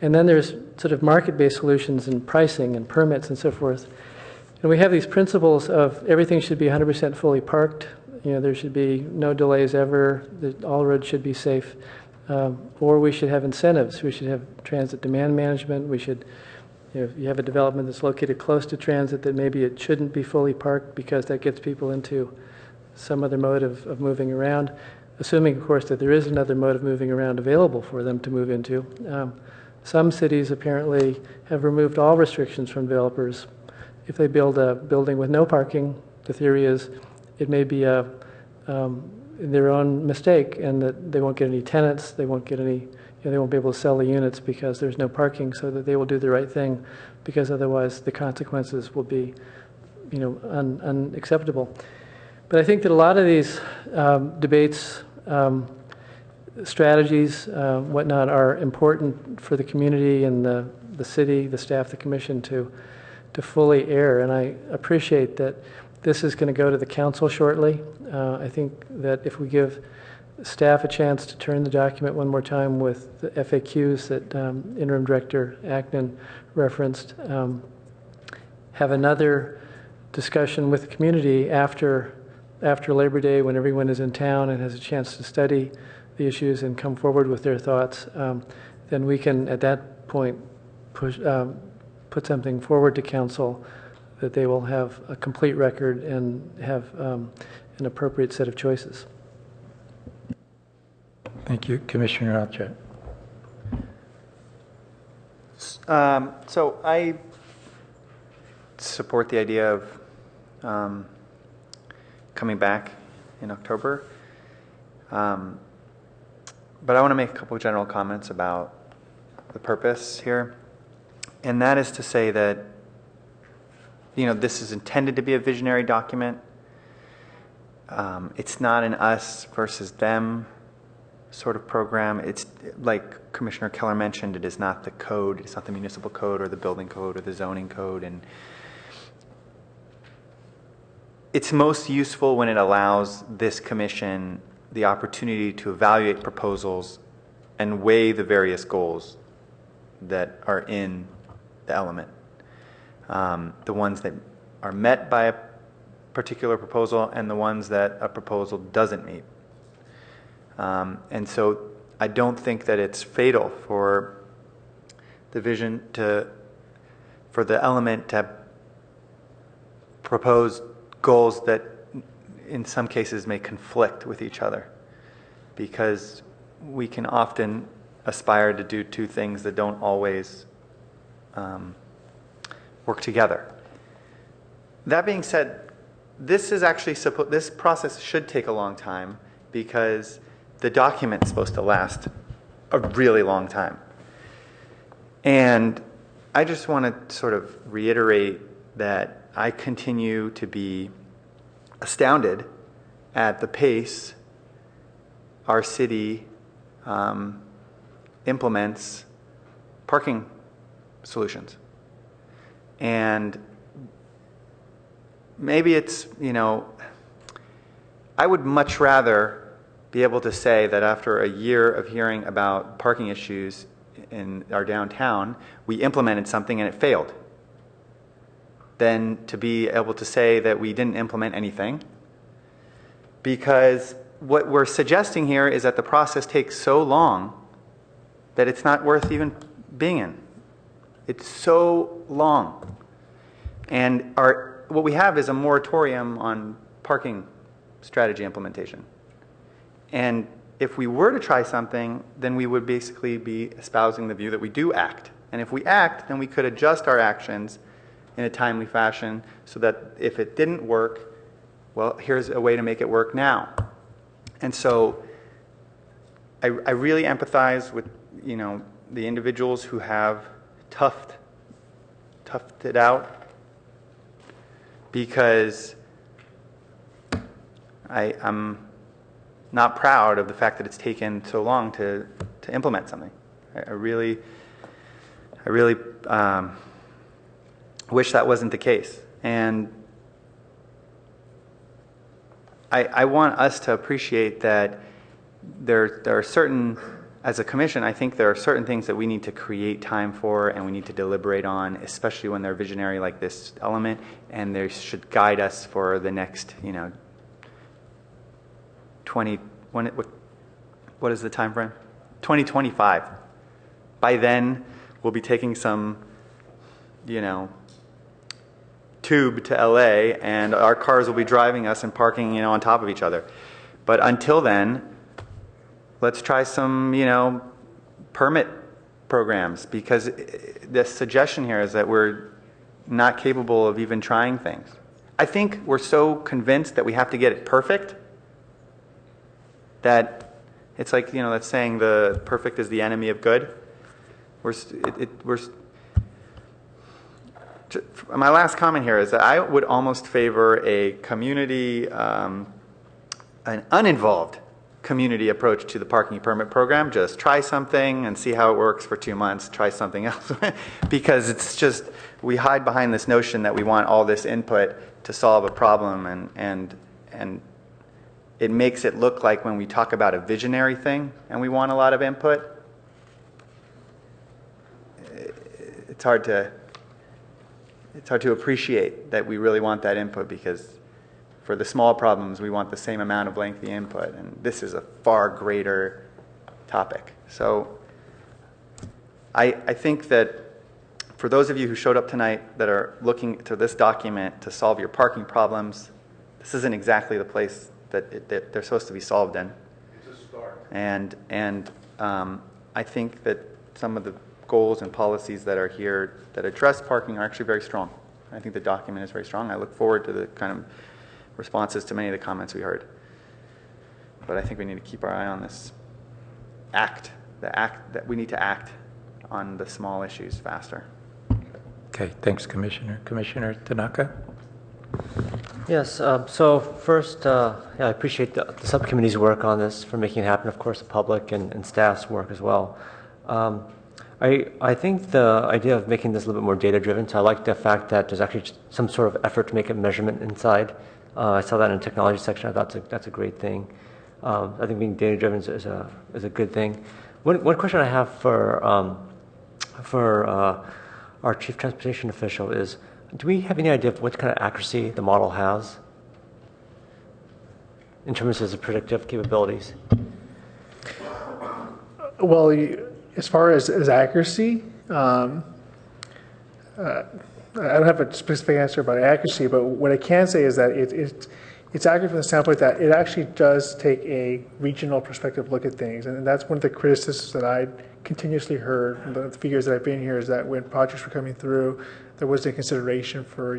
And then there's sort of market-based solutions and pricing and permits and so forth. And we have these principles of everything should be 100% fully parked. There should be no delays ever. All roads should be safe. Or we should have incentives. We should have transit demand management. We should, if you have a development that's located close to transit, that maybe it shouldn't be fully parked because that gets people into some other mode of moving around, assuming, of course, that there is another mode of moving around available for them to move into. Some cities apparently have removed all restrictions from developers. If they build a building with no parking, the theory is it may be their own mistake, and that they won't get any tenants, they won't get any, they won't be able to sell the units because there's no parking, so that they will do the right thing, because otherwise the consequences will be, unacceptable. But I think that a lot of these debates, strategies, whatnot, are important for the community and the city, the staff, the commission to fully air. And I appreciate that this is going to go to the council shortly. I think that if we give staff a chance to turn the document one more time with the FAQs that Interim Director Ackman referenced, have another discussion with the community after Labor Day, when everyone is in town and has a chance to study the issues and come forward with their thoughts, then we can at that point put something forward to council that they will have a complete record and have an appropriate set of choices. Thank you. Commissioner Alto. So I support the idea of coming back in October. But I want to make a couple of general comments about the purpose here. And that is to say that, this is intended to be a visionary document. It's not an us versus them sort of program. It's like Commissioner Keller mentioned, it is not the code. It's not the municipal code or the building code or the zoning code. And it's most useful when it allows this commission the opportunity to evaluate proposals and weigh the various goals that are in the element. The ones that are met by a particular proposal and the ones that a proposal doesn't meet. And so I don't think that it's fatal for the vision for the element to propose goals that in some cases may conflict with each other, because we can often aspire to do two things that don't always work together. That being said, this is actually this process should take a long time because the document is supposed to last a really long time. And I just want to sort of reiterate that I continue to be astounded at the pace our city implements parking solutions. And maybe it's, I would much rather be able to say that after a year of hearing about parking issues in our downtown, we implemented something and it failed, than to be able to say that we didn't implement anything. Because what we're suggesting here is that the process takes so long that it's not worth even being in. It's so long. And what we have is a moratorium on parking strategy implementation. And if we were to try something, then we would basically be espousing the view that we do act. And if we act, then we could adjust our actions in a timely fashion so that if it didn't work, well, here's a way to make it work now. And so I really empathize with, the individuals who have toughed it out, because I'm not proud of the fact that it's taken so long to implement something. I really wish that wasn't the case. And I want us to appreciate that there are certain, as a commission, I think there are certain things that we need to create time for and we need to deliberate on, especially when they're visionary like this element, and they should guide us for the next, what is the time frame? 2025. By then, we'll be taking some, tube to LA, and our cars will be driving us and parking, on top of each other. But until then, let's try some, permit programs, because the suggestion here is that we're not capable of even trying things. I think we're so convinced that we have to get it perfect that it's like, that saying, the perfect is the enemy of good. My last comment here is that I would almost favor a community, an uninvolved community approach to the parking permit program. Just try something and see how it works for 2 months, try something else. Because it's just, we hide behind this notion that we want all this input to solve a problem, and it makes it look like when we talk about a visionary thing and we want a lot of input, it's hard to appreciate that we really want that input, because for the small problems, we want the same amount of lengthy input, and this is a far greater topic. So I think that for those of you who showed up tonight that are looking to this document to solve your parking problems, this isn't exactly the place that they're supposed to be solved in. It's a start. And I think that some of the goals and policies that are here that address parking are actually very strong. I think the document is very strong. I look forward to the kind of responses to many of the comments we heard. but I think we need to keep our eye on this that we need to act on the small issues faster. Okay, thanks, Commissioner. Commissioner Tanaka? Yes, so first, I appreciate the subcommittee's work on this for making it happen, of course, the public and staff's work as well. I think the idea of making this a little bit more data-driven, so I like the fact that there's actually some sort of effort to make a measurement inside. I saw that in the technology section. I thought that's a great thing. I think being data-driven is a good thing. One question I have for our chief transportation official is, do we have any idea of what kind of accuracy the model has in terms of its predictive capabilities? Well, as far as accuracy, I don't have a specific answer about accuracy, but what I can say is that it's accurate from the standpoint that it actually does take a regional perspective look at things. And that's one of the criticisms that I continuously heard from the figures that I've been here, is that when projects were coming through, there was a consideration for,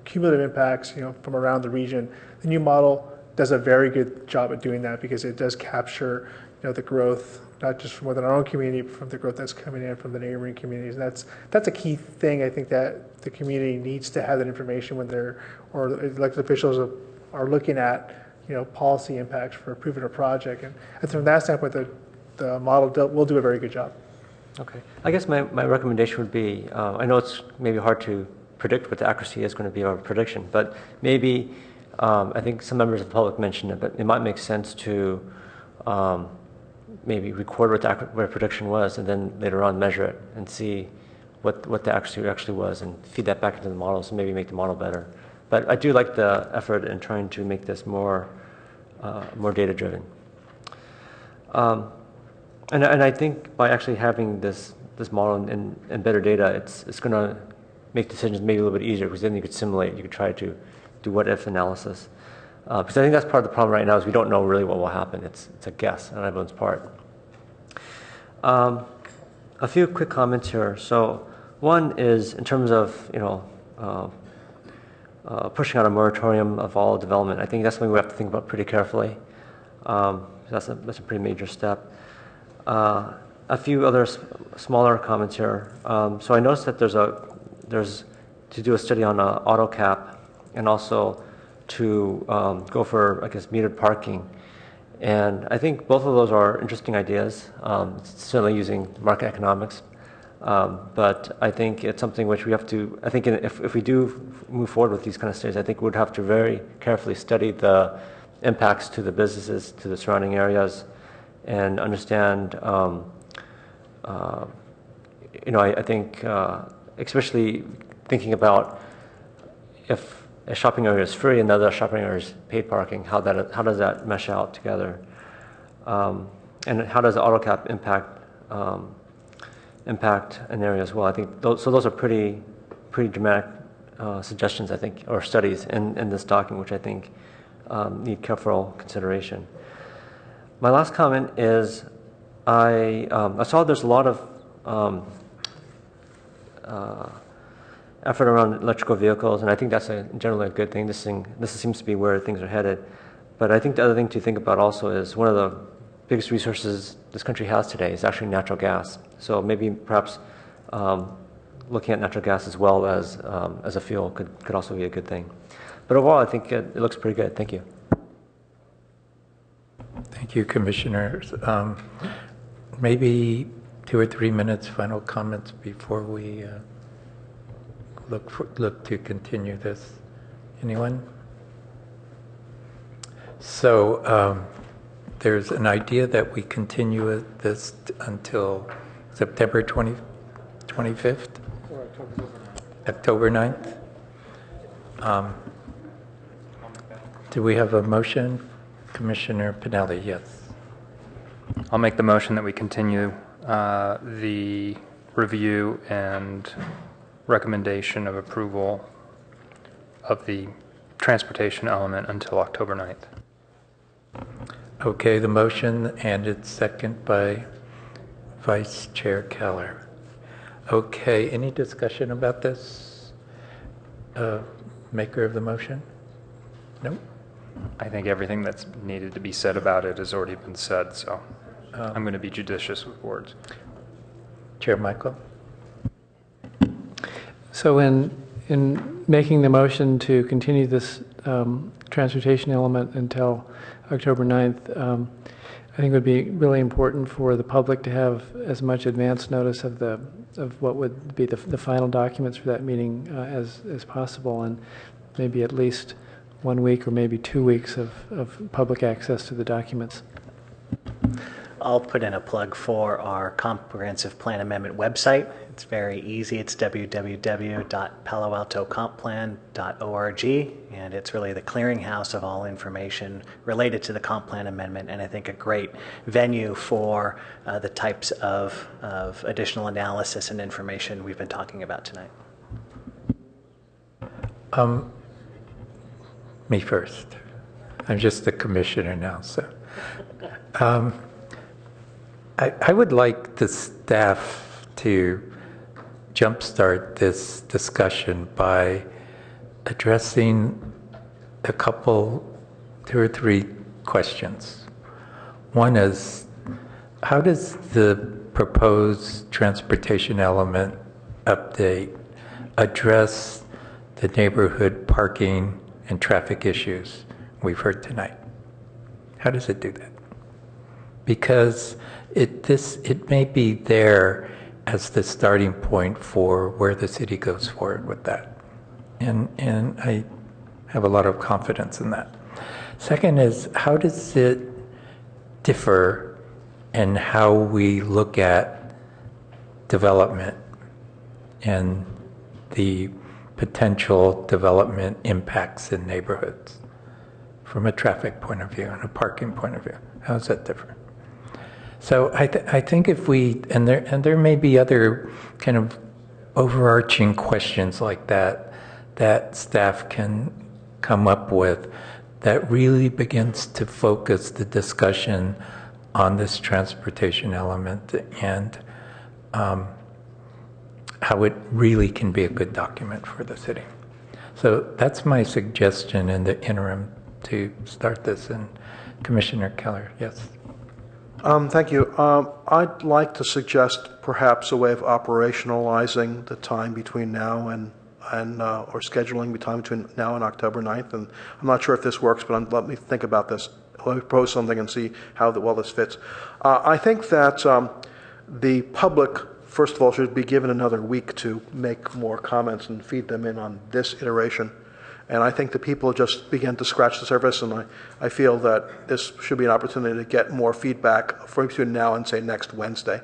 cumulative impacts, from around the region. The new model does a very good job at doing that, because it does capture, the growth, not just from within our own community, but from the growth that's coming in from the neighboring communities. And that's a key thing, I think, that the community needs to have that information when elected officials are looking at, policy impacts for approving a project. And from that standpoint, the model will do a very good job. Okay. I guess my recommendation would be, I know it's maybe hard to predict what the accuracy is going to be of our prediction, but maybe, I think some members of the public mentioned it, but it might make sense to maybe record what the prediction was, and then later on measure it and see what the accuracy actually was, and feed that back into the model, so maybe make the model better. But I do like the effort in trying to make this more data-driven. And I think by actually having this model and better data, it's going to make decisions maybe a little bit easier, because then you could simulate, you could try to do what-if analysis. Because I think that's part of the problem right now, is we don't know really what will happen. It's a guess on everyone's part. A few quick comments here. So one is in terms of pushing out a moratorium of all development. I think that's something we have to think about pretty carefully. That's a pretty major step. A few other smaller comments here. So I noticed that there's to do a study on auto cap, and also to go for, I guess, metered parking. And I think both of those are interesting ideas, certainly using market economics. But I think it's something which we have to, I think if we do move forward with these kind of studies, I think we'd have to very carefully study the impacts to the businesses, to the surrounding areas, and understand, I think, especially thinking about if a shopping area is free and another shopping area is paid parking, how does that mesh out together? And how does the auto cap impact an area as well? I think those are pretty dramatic suggestions, I think, or studies in this document, which I think need careful consideration. My last comment is I saw there's a lot of effort around electrical vehicles, and I think that's generally a good thing. This seems to be where things are headed. But I think the other thing to think about also is one of the biggest resources this country has today is actually natural gas. So maybe perhaps looking at natural gas as well as a fuel could also be a good thing. But overall, I think it looks pretty good. Thank you. Thank you, Commissioners. Maybe 2 or 3 minutes final comments before we look to continue this. Anyone? So there's an idea that we continue this until September 25th? Or October 9th? Do we have a motion? Commissioner Pinelli, yes. I'll make the motion that we continue the review and recommendation of approval of the transportation element until October 9th. Okay, the motion, and it's second by Vice Chair Keller. Okay, any discussion about this? Maker of the motion? No? I think everything that's needed to be said about it has already been said, so I'm going to be judicious with words. Chair Michael? So in making the motion to continue this transportation element until October 9th, I think it would be really important for the public to have as much advance notice of what would be the final documents for that meeting as possible, and maybe at least 1 week or maybe 2 weeks of public access to the documents. I'll put in a plug for our comprehensive plan amendment website. It's very easy. It's www.paloaltocompplan.org, and it's really the clearinghouse of all information related to the comp plan amendment, and I think a great venue for the types of additional analysis and information we've been talking about tonight. Me first. I'm just the commissioner now, so. I would like the staff to jumpstart this discussion by addressing a couple, 2 or 3 questions. One is, how does the proposed transportation element update address the neighborhood parking and traffic issues we've heard tonight? How does it do that? Because it may be there as the starting point for where the city goes forward with that. And I have a lot of confidence in that. Second is, how does it differ in how we look at development and the potential development impacts in neighborhoods from a traffic point of view and a parking point of view? How is that different? So I think if we, and there may be other kind of overarching questions like that staff can come up with that really begins to focus the discussion on this transportation element and how it really can be a good document for the city. So that's my suggestion in the interim to start this. And Commissioner Keller, yes. Thank you. I'd like to suggest perhaps a way of operationalizing the time between now and or scheduling the time between now and October 9th. And I'm not sure if this works, but let me think about this. Let me propose something and see how well this fits. I think that the public, first of all, should be given another week to make more comments and feed them in on this iteration. And I think the people just begin to scratch the surface, and I feel that this should be an opportunity to get more feedback for between now and, say, next Wednesday.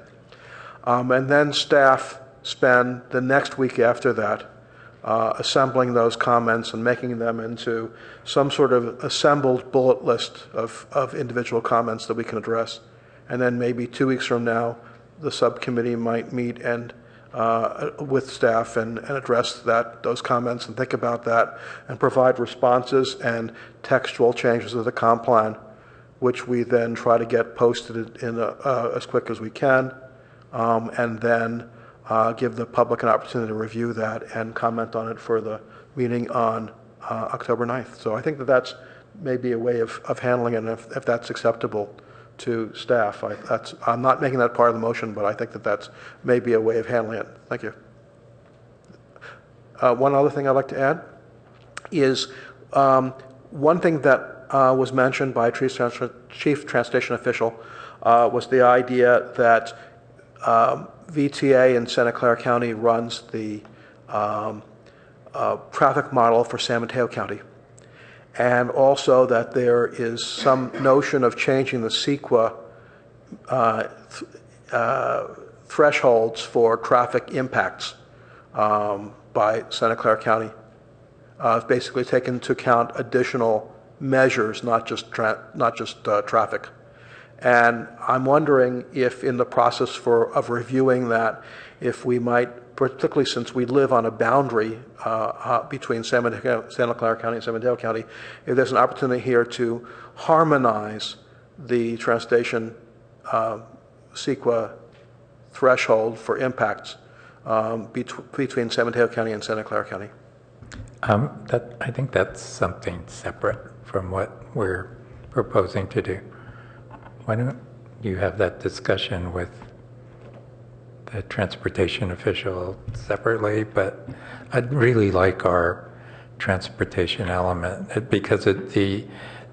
And then staff spend the next week after that assembling those comments and making them into some sort of assembled bullet list of individual comments that we can address. And then maybe 2 weeks from now, the subcommittee might meet and with staff and address those comments and think about that and provide responses and textual changes to the comp plan, which we then try to get posted in as quick as we can, and then give the public an opportunity to review that and comment on it for the meeting on October 9th. So I think that's maybe a way of handling it, and if that's acceptable to staff. I'm not making that part of the motion, but I think that's maybe a way of handling it. Thank you. One other thing I'd like to add is one thing that was mentioned by a chief transportation official was the idea that VTA in Santa Clara County runs the traffic model for San Mateo County. And also that there is some notion of changing the CEQA thresholds for traffic impacts by Santa Clara County. Basically taken into account additional measures, not just traffic. And I'm wondering if in the process of reviewing that, if we might, particularly since we live on a boundary between Santa Clara County and San Mateo County, if there's an opportunity here to harmonize the transportation CEQA threshold for impacts between San Mateo County and Santa Clara County. I think that's something separate from what we're proposing to do. Why don't you have that discussion with the transportation official separately? But I'd really like our transportation element because the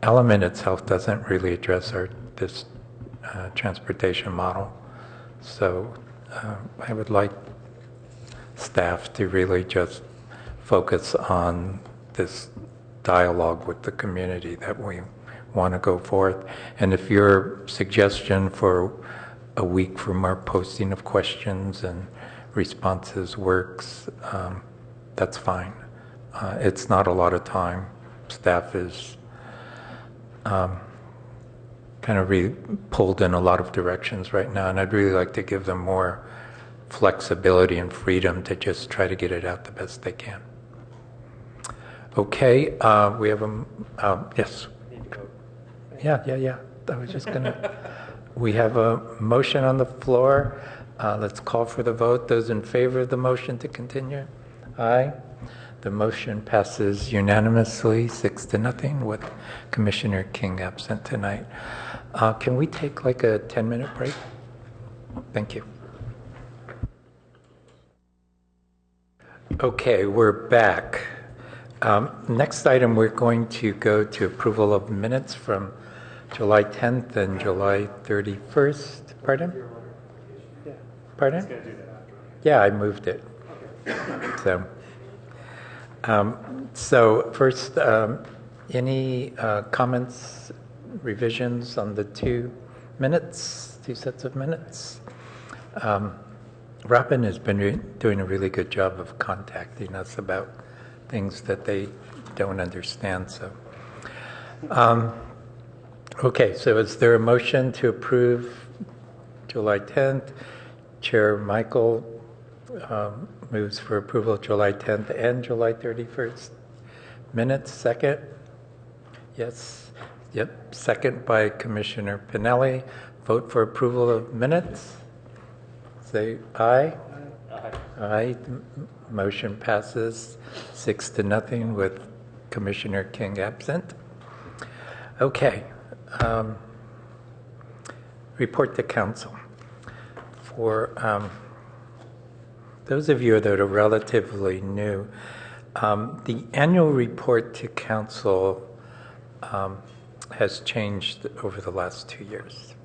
element itself doesn't really address this transportation model. So I would like staff to really just focus on this dialogue with the community that we want to go forth. And if your suggestion for a week from our posting of questions and responses works, that's fine. It's not a lot of time. Staff is kind of pulled in a lot of directions right now, and I'd really like to give them more flexibility and freedom to just try to get it out the best they can. Okay, we have yes. Yeah. I was just gonna. We have a motion on the floor. Let's call for the vote. Those in favor of the motion to continue? Aye. The motion passes unanimously, 6-0, with Commissioner King absent tonight. Can we take like a 10-minute break? Thank you. Okay, we're back. Next item, we're going to go to approval of minutes from July 10th and July 31st. Pardon? Pardon? Yeah, I moved it. So first, any comments, revisions on the two sets of minutes? Robin has been doing a really good job of contacting us about things that they don't understand. So, okay, so is there a motion to approve July 10th? Chair Michael moves for approval of July 10th and July 31st minutes. Second? Yes. Yep. Second by Commissioner Pinelli. Vote for approval of minutes. Say aye. Aye. Aye. Motion passes 6-0 with Commissioner King absent. Okay. Report to council. For those of you that are relatively new, the annual report to council has changed over the last 2 years.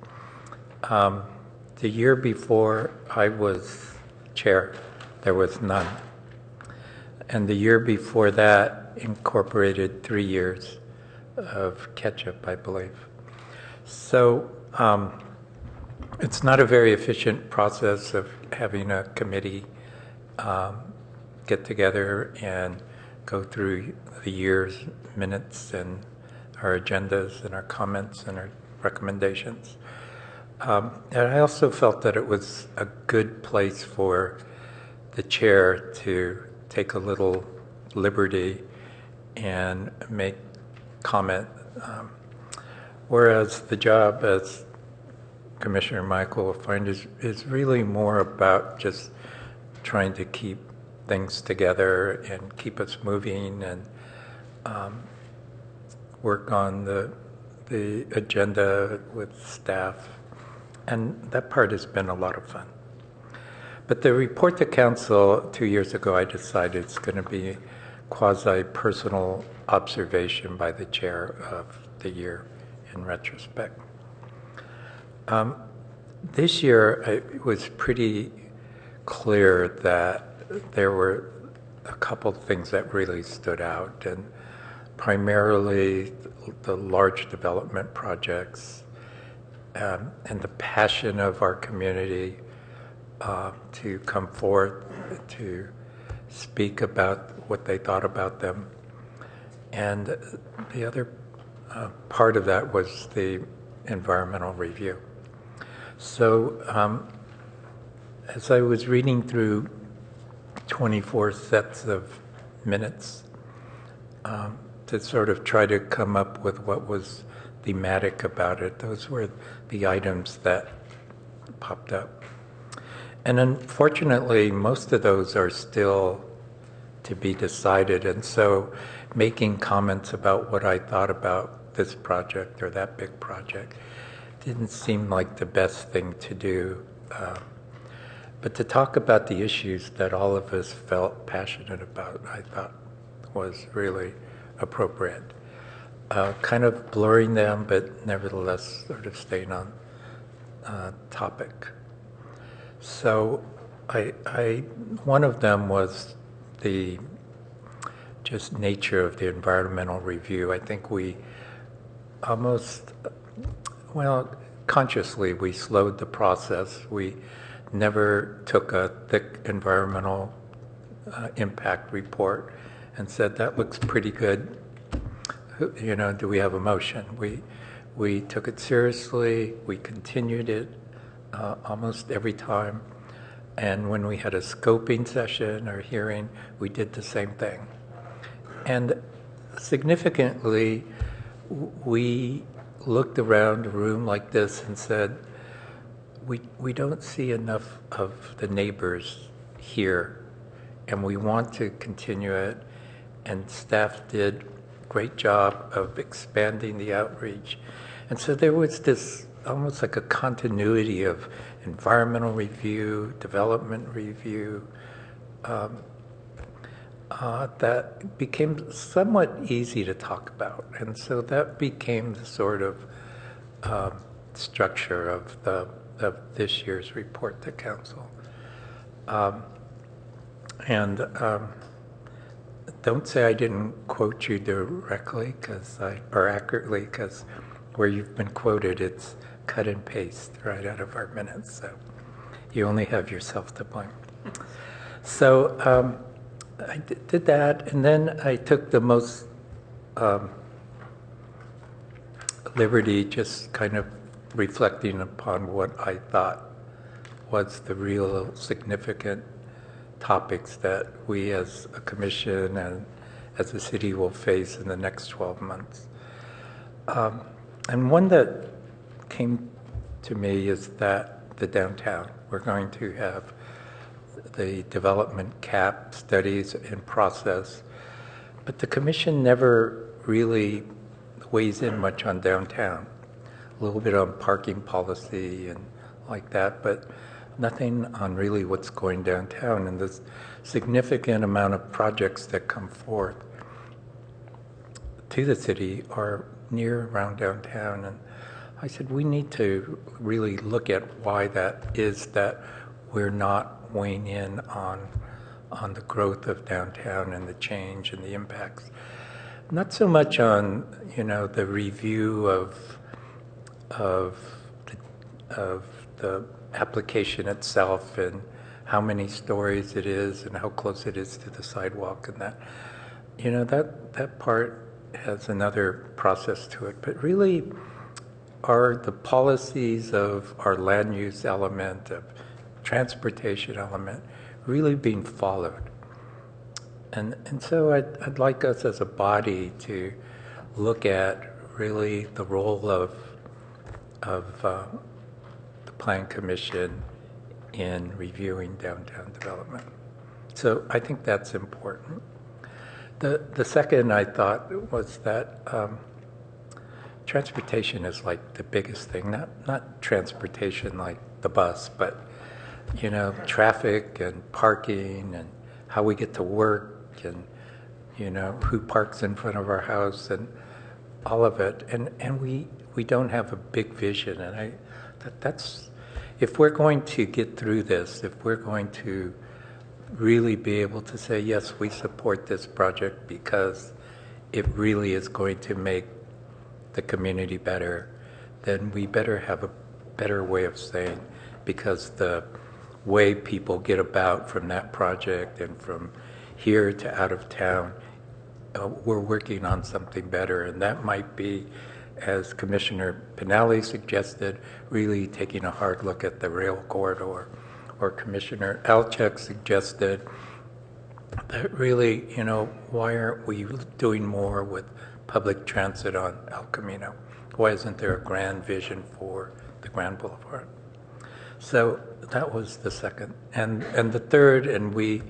The year before I was chair, there was none. And the year before that incorporated 3 years of catch-up, I believe. So it's not a very efficient process of having a committee get together and go through the year's minutes and our agendas and our comments and our recommendations. And I also felt that it was a good place for the chair to take a little liberty and make comment. Whereas the job, as Commissioner Michael will find, is really more about just trying to keep things together and keep us moving and work on the agenda with staff. And that part has been a lot of fun. But the report to council 2 years ago, I decided it's going to be quasi-personal observation by the chair of the year in retrospect. This year, it was pretty clear that there were a couple of things that really stood out, and primarily the large development projects and the passion of our community to come forth to speak about what they thought about them. And the other part of that was the environmental review. So as I was reading through 24 sets of minutes to sort of try to come up with what was thematic about it, those were the items that popped up. And unfortunately, most of those are still to be decided. And so making comments about what I thought about this project or that big project didn't seem like the best thing to do. But to talk about the issues that all of us felt passionate about, I thought was really appropriate. Kind of blurring them, but nevertheless sort of staying on topic. So one of them was the just nature of the environmental review. I think we almost, well, consciously we slowed the process. We never took a thick environmental impact report and said, that looks pretty good. You know, do we have a motion? We took it seriously. We continued it almost every time. And when we had a scoping session or hearing, we did the same thing. And significantly, we looked around a room like this and said, we don't see enough of the neighbors here, and we want to continue it. And staff did a great job of expanding the outreach. And so there was this almost like a continuity of environmental review, development review, that became somewhat easy to talk about. And so that became the sort of structure of this year's report to council. Don't say I didn't quote you directly or accurately, because where you've been quoted, it's cut and paste right out of our minutes. So you only have yourself to blame. So I did that, and then I took the most liberty just kind of reflecting upon what I thought was the real significant topics that we as a commission and as a city will face in the next 12 months. And one that came to me is that the downtown. We're going to have the development cap studies in process, but the commission never really weighs in much on downtown. A little bit on parking policy and like that, but nothing on really what's going downtown and the significant amount of projects that come forth to the city are near around downtown. And I said, we need to really look at why that is that we're not weighing in on the growth of downtown and the change and the impacts. Not so much on, you know, the review of the application itself and how many stories it is and how close it is to the sidewalk, and that, you know, that part has another process to it. But really, are the policies of our land use element, of transportation element, really being followed? And so I'd like us as a body to look at really the role of the Plan Commission in reviewing downtown development. So I think that's important. The second I thought was that transportation is like the biggest thing, not transportation like the bus, but, you know, traffic and parking and how we get to work and, you know, who parks in front of our house and all of it. And we don't have a big vision. And that's, if we're going to get through this, if we're going to really be able to say, yes, we support this project because it really is going to make the community better, then we better have a better way of saying, because the way people get about from that project and from here to out of town, we're working on something better. And that might be, as Commissioner Pinelli suggested, really taking a hard look at the rail corridor, or Commissioner Alchek suggested that really, you know, why aren't we doing more with public transit on El Camino? Why isn't there a grand vision for the Grand Boulevard? So that was the second. And the third, and we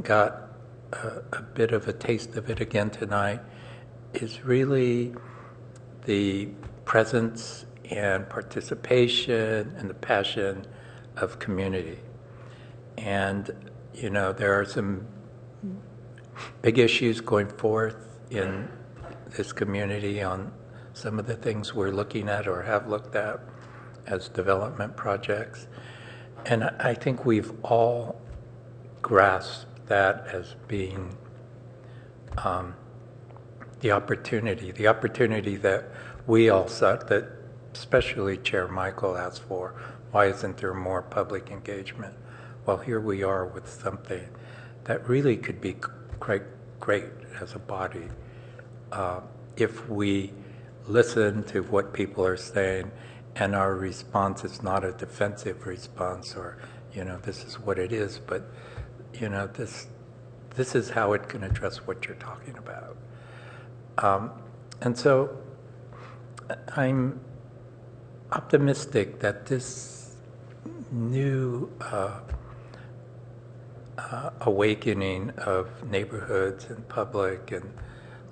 got a bit of a taste of it again tonight, is really the presence and participation and the passion of community. And, you know, there are some big issues going forth in this community on some of the things we're looking at or have looked at as development projects. And I think we've all grasped that as being the opportunity that we all sought, that especially Chair Michael asked for. Why isn't there more public engagement? Well, here we are with something that really could be quite great as a body if we listen to what people are saying and our response is not a defensive response or, you know, this is what it is, but, you know, this is how it can address what you're talking about. And so I'm optimistic that this new awakening of neighborhoods and public and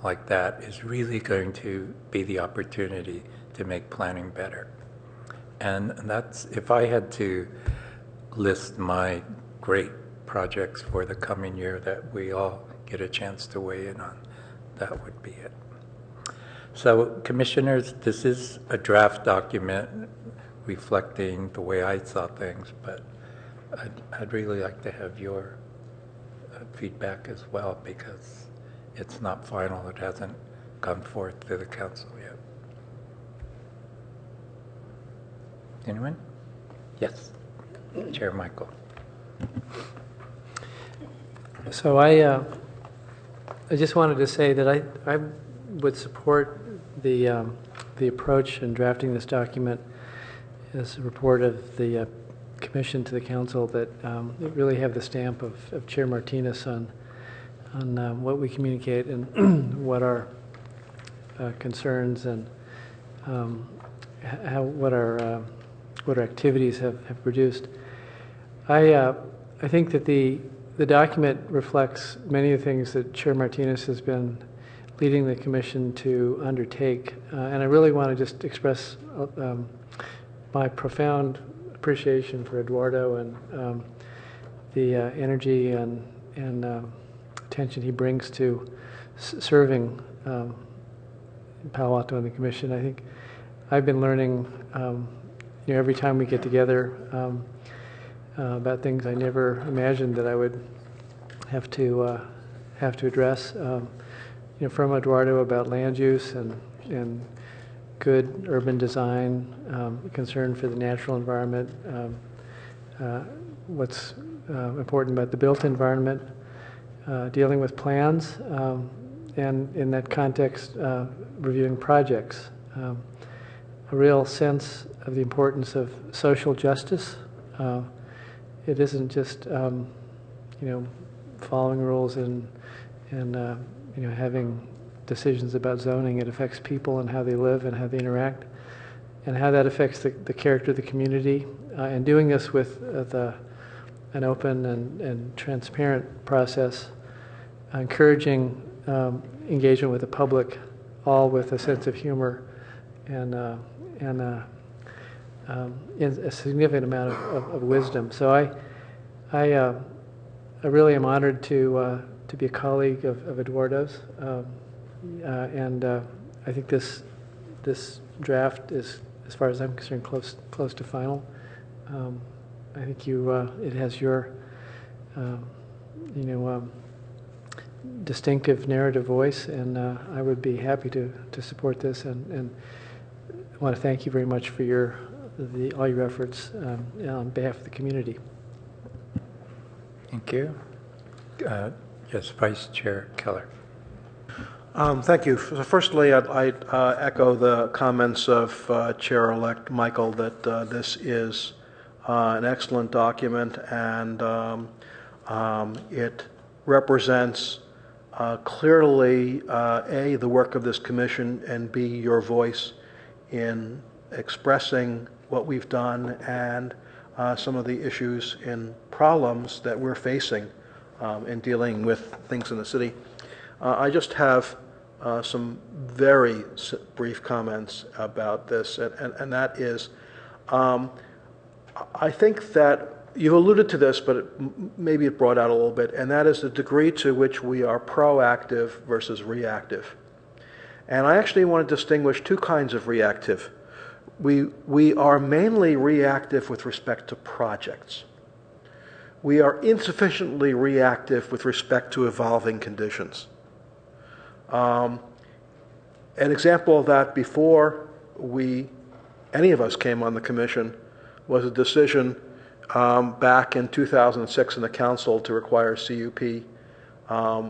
like that is really going to be the opportunity to make planning better. And that's, if I had to list my great projects for the coming year that we all get a chance to weigh in on, that would be it. So, Commissioners, this is a draft document reflecting the way I saw things, but I'd really like to have your feedback as well, because it's not final. It hasn't gone forth to the council yet. Anyone? Yes, Chair Michael. So I just wanted to say that I would support the approach in drafting this document as a report of the Commission to the Council, that it really have the stamp of Chair Martinez on what we communicate and what our concerns and what our activities have produced. I think that the document reflects many of the things that Chair Martinez has been leading the Commission to undertake, and I really want to just express my profound appreciation for Eduardo and the energy and attention he brings to serving Palo Alto and the Commission. I think I've been learning, you know, every time we get together about things I never imagined that I would have to address. You know, from Eduardo about land use and good urban design, concern for the natural environment, what's important about the built environment, dealing with plans, and in that context, reviewing projects. A real sense of the importance of social justice. It isn't just, you know, following rules and you know, having decisions about zoning. It affects people and how they live and how they interact, and how that affects the character of the community. And doing this with an open and transparent process, encouraging engagement with the public, all with a sense of humor and a significant amount of wisdom. So I really am honored to be a colleague of Eduardo's, and I think this draft is, as far as I'm concerned, close to final. I think it has your you know, distinctive narrative voice, and I would be happy to support this, and I want to thank you very much for all your efforts on behalf of the community. Thank you. Yes, Vice Chair Keller. Thank you. So firstly, I'd echo the comments of Chair-elect Michael that this is an excellent document, and it represents clearly, A, the work of this commission, and B, your voice in expressing what we've done and some of the issues and problems that we're facing in dealing with things in the city. I just have some very brief comments about this, and that is, I think that you alluded to this, but maybe it brought out a little bit, and that is the degree to which we are proactive versus reactive. And I actually want to distinguish two kinds of reactive. We are mainly reactive with respect to projects. We are insufficiently reactive with respect to evolving conditions. An example of that before any of us came on the commission was a decision back in 2006 in the council to require CUP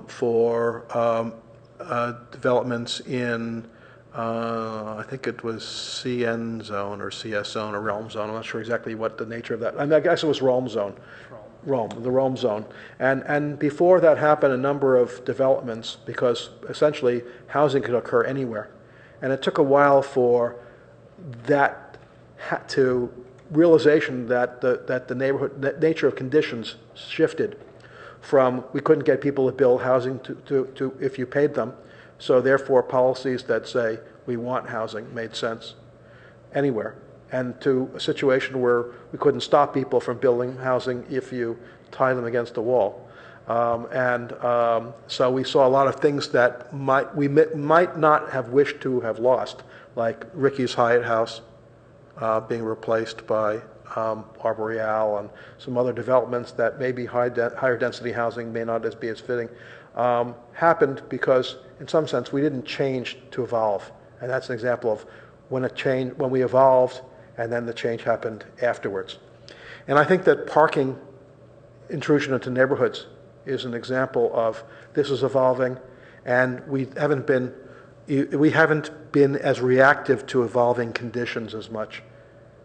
for developments in, I think it was CN zone or CS zone or realm zone. I'm not sure exactly what the nature of that. I guess it was realm zone. The realm zone. And before that happened, a number of developments, because essentially housing could occur anywhere. And it took a while for that realization that the neighborhood nature of conditions shifted from we couldn't get people to build housing to if you paid them. So therefore policies that say we want housing made sense anywhere. And to a situation where we couldn't stop people from building housing if you tie them against the wall. So we saw a lot of things that we might not have wished to have lost, like Ricky's Hyatt House being replaced by Arbor Real and some other developments that maybe higher density housing may not be as fitting, happened because in some sense we didn't change to evolve. And that's an example of when we evolved and then the change happened afterwards. And I think that parking intrusion into neighborhoods is an example of this is evolving, and we haven't been as reactive to evolving conditions as much.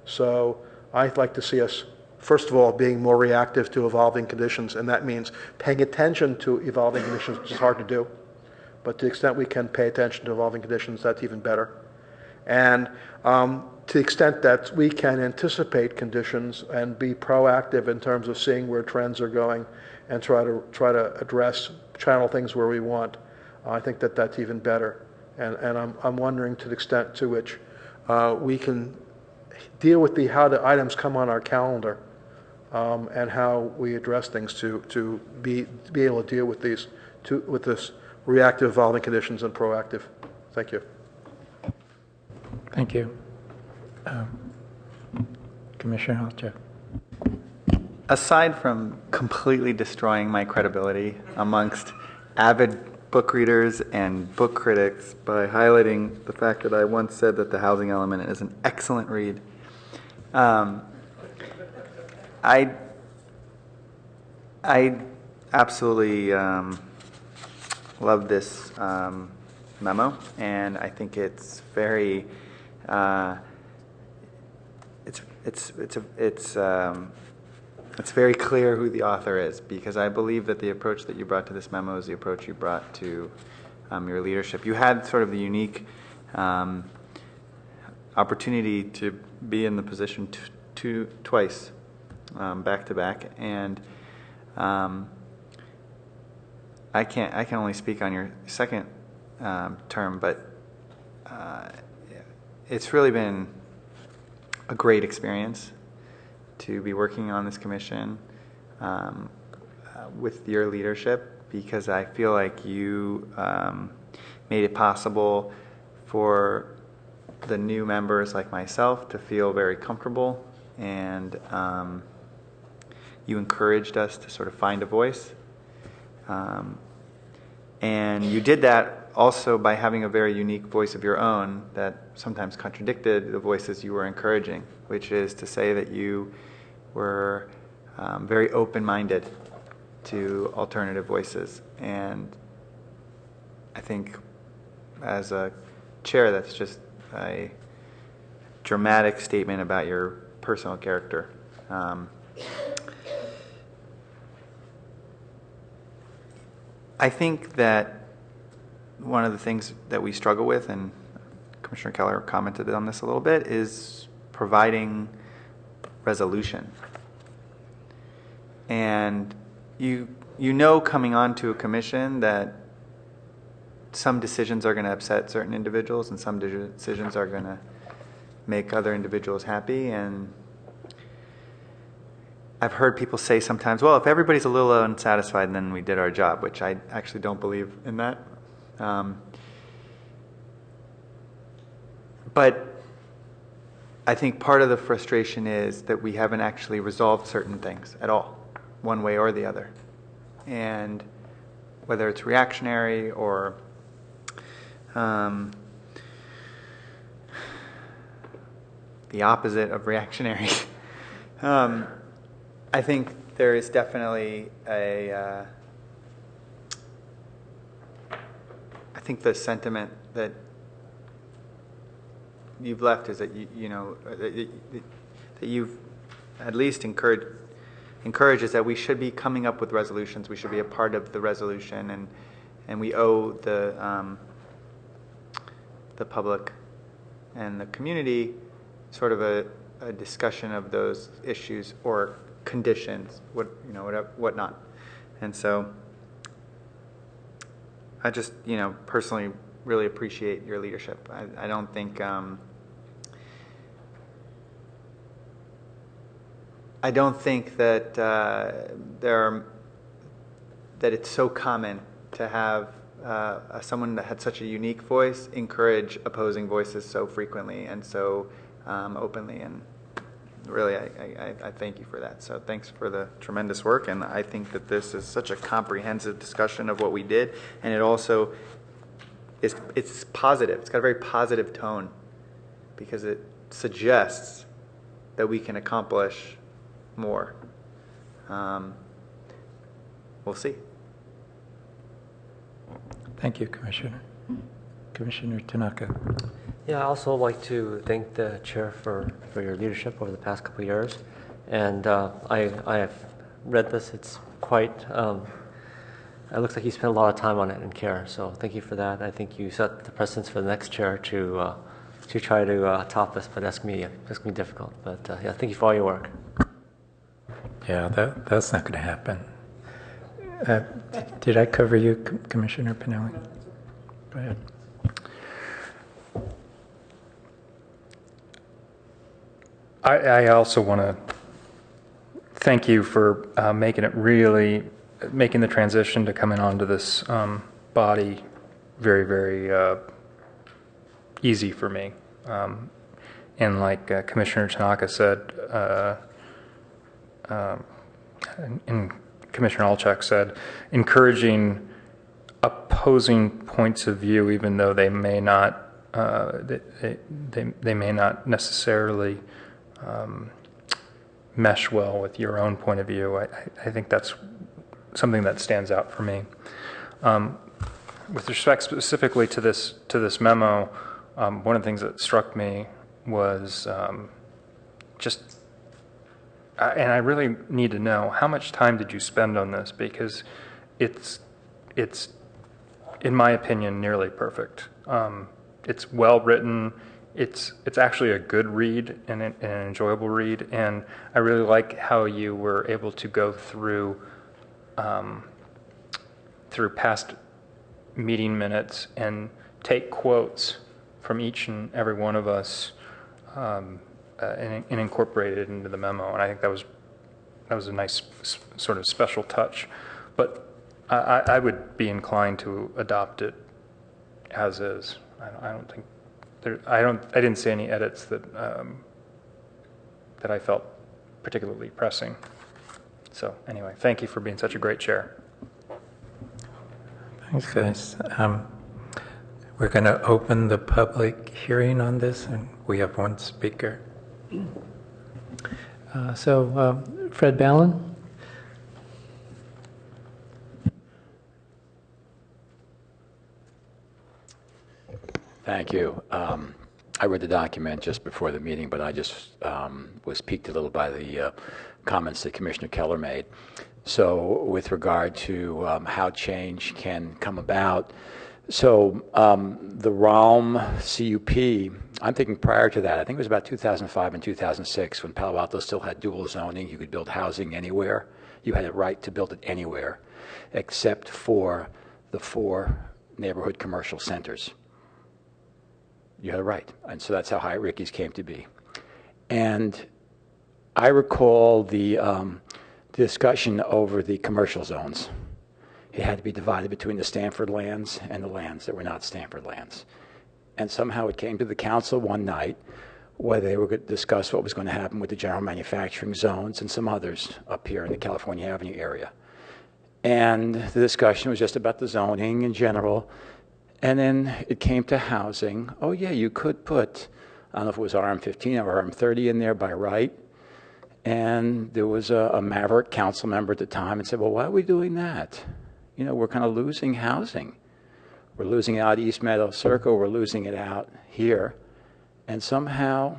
So I'd like to see us, first of all, being more reactive to evolving conditions, and that means paying attention to evolving conditions, which is hard to do. But to the extent we can pay attention to evolving conditions, that's even better. And to the extent that we can anticipate conditions and be proactive in terms of seeing where trends are going and try to channel things where we want, I think that that's even better. And I'm wondering to the extent to which we can deal with how the items come on our calendar and how we address things to be able to deal with this reactive evolving conditions and proactive. Thank you. Thank you. Commissioner Alto. Aside from completely destroying my credibility amongst avid book readers and book critics by highlighting the fact that I once said that The Housing Element is an excellent read, I absolutely love this memo, and I think it's very it's very clear who the author is, because I believe that the approach that you brought to this memo is the approach you brought to your leadership. You had sort of the unique opportunity to be in the position twice, back to back, and I can only speak on your second term, but it's really been a great experience to be working on this commission with your leadership, because I feel like you made it possible for the new members like myself to feel very comfortable, and you encouraged us to sort of find a voice. And you did that also by having a very unique voice of your own that sometimes contradicted the voices you were encouraging, which is to say that you were very open-minded to alternative voices. And I think as a chair, that's just a dramatic statement about your personal character. I think that one of the things that we struggle with, and Commissioner Keller commented on this a little bit, is providing resolution. And you you know coming onto a commission that some decisions are going to upset certain individuals and some decisions are going to make other individuals happy. And I've heard people say sometimes, well, if everybody's a little unsatisfied, then we did our job, which I actually don't believe in that. But I think part of the frustration is that we haven't actually resolved certain things at all, one way or the other. And whether it's reactionary or the opposite of reactionary, I think there is definitely I think the sentiment that you've left is that that you've at least encourages that we should be coming up with resolutions. We should be a part of the resolution, and we owe the public and the community sort of a discussion of those issues or conditions, whatnot. And so I just personally really appreciate your leadership. I don't think that that it's so common to have someone that had such a unique voice encourage opposing voices so frequently and so openly. And really, I thank you for that. So thanks for the tremendous work. And I think that this is such a comprehensive discussion of what we did, and it also it's positive. It's got a very positive tone because it suggests that we can accomplish more. We'll see. Thank you, Commissioner. Commissioner Tanaka. Yeah, I also like to thank the chair for your leadership over the past couple of years. And I have read this. It's quite, it looks like you spent a lot of time on it and care. So thank you for that. I think you set the precedence for the next chair to try to top us, but that's going to be difficult. But yeah, thank you for all your work. Yeah, that's not going to happen. Did I cover you, Commissioner Pinelli? Go ahead. I also want to thank you for making the transition to coming onto this body very, very easy for me. And like Commissioner Tanaka said, and Commissioner Alchak said, encouraging opposing points of view, even though they may not they may not necessarily mesh well with your own point of view. I think that's something that stands out for me. With respect specifically to this memo, one of the things that struck me was and I really need to know, how much time did you spend on this? Because it's in my opinion, nearly perfect. It's well written. It's actually a good read and an enjoyable read, and I really like how you were able to go through past meeting minutes and take quotes from each and every one of us and incorporate it into the memo. And I think that was a nice sort of special touch. But I would be inclined to adopt it as is. I don't think. I didn't see any edits that I felt particularly pressing. So anyway, thank you for being such a great chair. Thanks, guys. We're going to open the public hearing on this, and we have one speaker. Fred Ballin. Thank you. I read the document just before the meeting, but I just was piqued a little by the comments that Commissioner Keller made. So with regard to how change can come about, so the RALM CUP, I'm thinking prior to that, I think it was about 2005 and 2006 when Palo Alto still had dual zoning. You could build housing anywhere. You had a right to build it anywhere. except for the 4 neighborhood commercial centers. You had it right. And so that's how Hyatt Ricky's came to be. And I recall the discussion over the commercial zones. It had to be divided between the Stanford lands and the lands that were not Stanford lands. And somehow it came to the council one night where they were going to discuss what was going to happen with the general manufacturing zones and some others up here in the California Avenue area. And the discussion was just about the zoning in general. And then it came to housing. Oh yeah, you could put, I don't know if it was RM15 or RM30 in there by right. And there was a maverick council member at the time and said, well, why are we doing that? You know, we're kind of losing housing. We're losing it out East Meadow Circle, we're losing it out here. And somehow,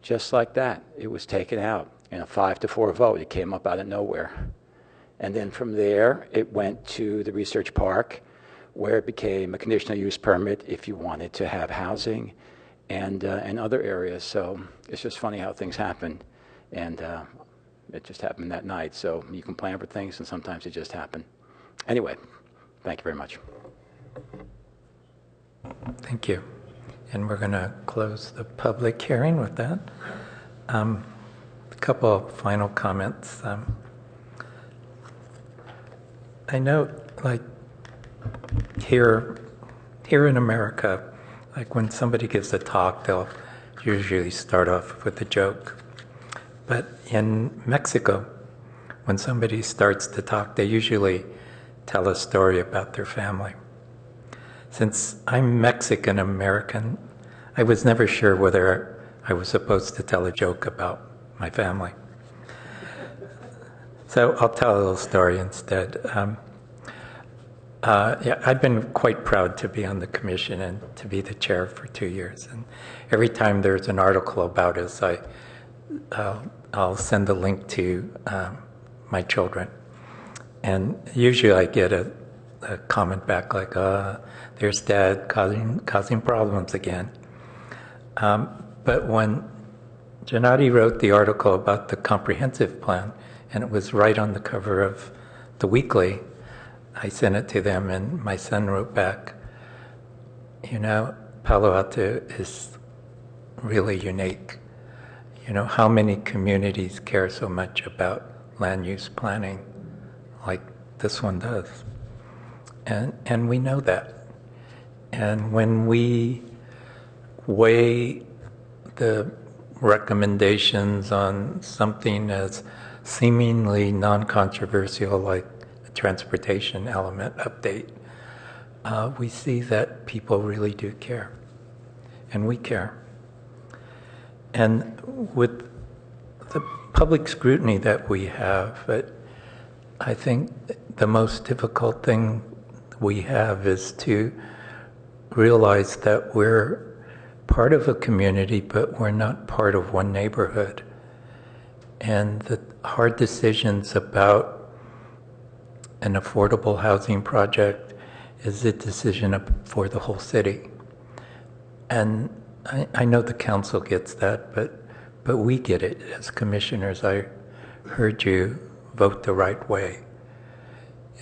just like that, it was taken out in a 5-4 vote. It came up out of nowhere. And then from there, it went to the research park, where it became a conditional use permit if you wanted to have housing and other areas. So it's just funny how things happen. And it just happened that night. So you can plan for things, and sometimes it just happen. Anyway, thank you very much. Thank you. And we're going to close the public hearing with that. A couple of final comments. I know, like, here in America, like when somebody gives a talk, they'll usually start off with a joke. But in Mexico, when somebody starts to talk, they usually tell a story about their family. Since I'm Mexican-American, I was never sure whether I was supposed to tell a joke about my family. So I'll tell a little story instead. Yeah, I've been quite proud to be on the commission and to be the chair for 2 years. And every time there's an article about us, I'll send a link to my children. And usually I get a comment back like, there's Dad causing problems again. But when Gennady wrote the article about the comprehensive plan, and it was right on the cover of the weekly, I sent it to them, and my son wrote back, you know, Palo Alto is really unique. You know, how many communities care so much about land use planning like this one does? And we know that. And when we weigh the recommendations on something as seemingly non-controversial like a transportation element update, we see that people really do care. And we care. And with the public scrutiny that we have, I think the most difficult thing we have is to realize that we're part of a community, but we're not part of one neighborhood. And the hard decisions about an affordable housing project is a decision for the whole city. And I know the council gets that, but we get it as commissioners. I heard you vote the right way.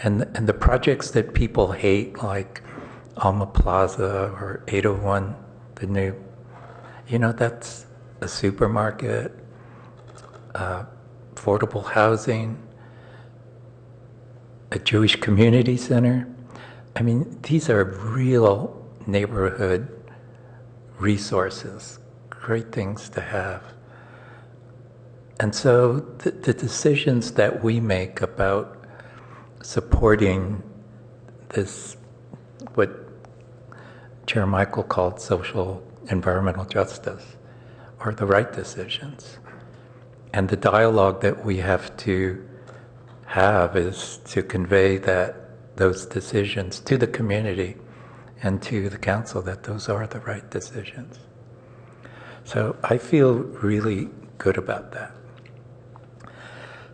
And the projects that people hate, like Alma Plaza or 801, the new, you know, that's a supermarket, affordable housing, a Jewish community center. I mean, these are real neighborhood resources, great things to have. And so the decisions that we make about supporting this, what Chair Michael called social environmental justice, are the right decisions. And the dialogue that we have to have is to convey those decisions to the community and to the council, that those are the right decisions. So I feel really good about that.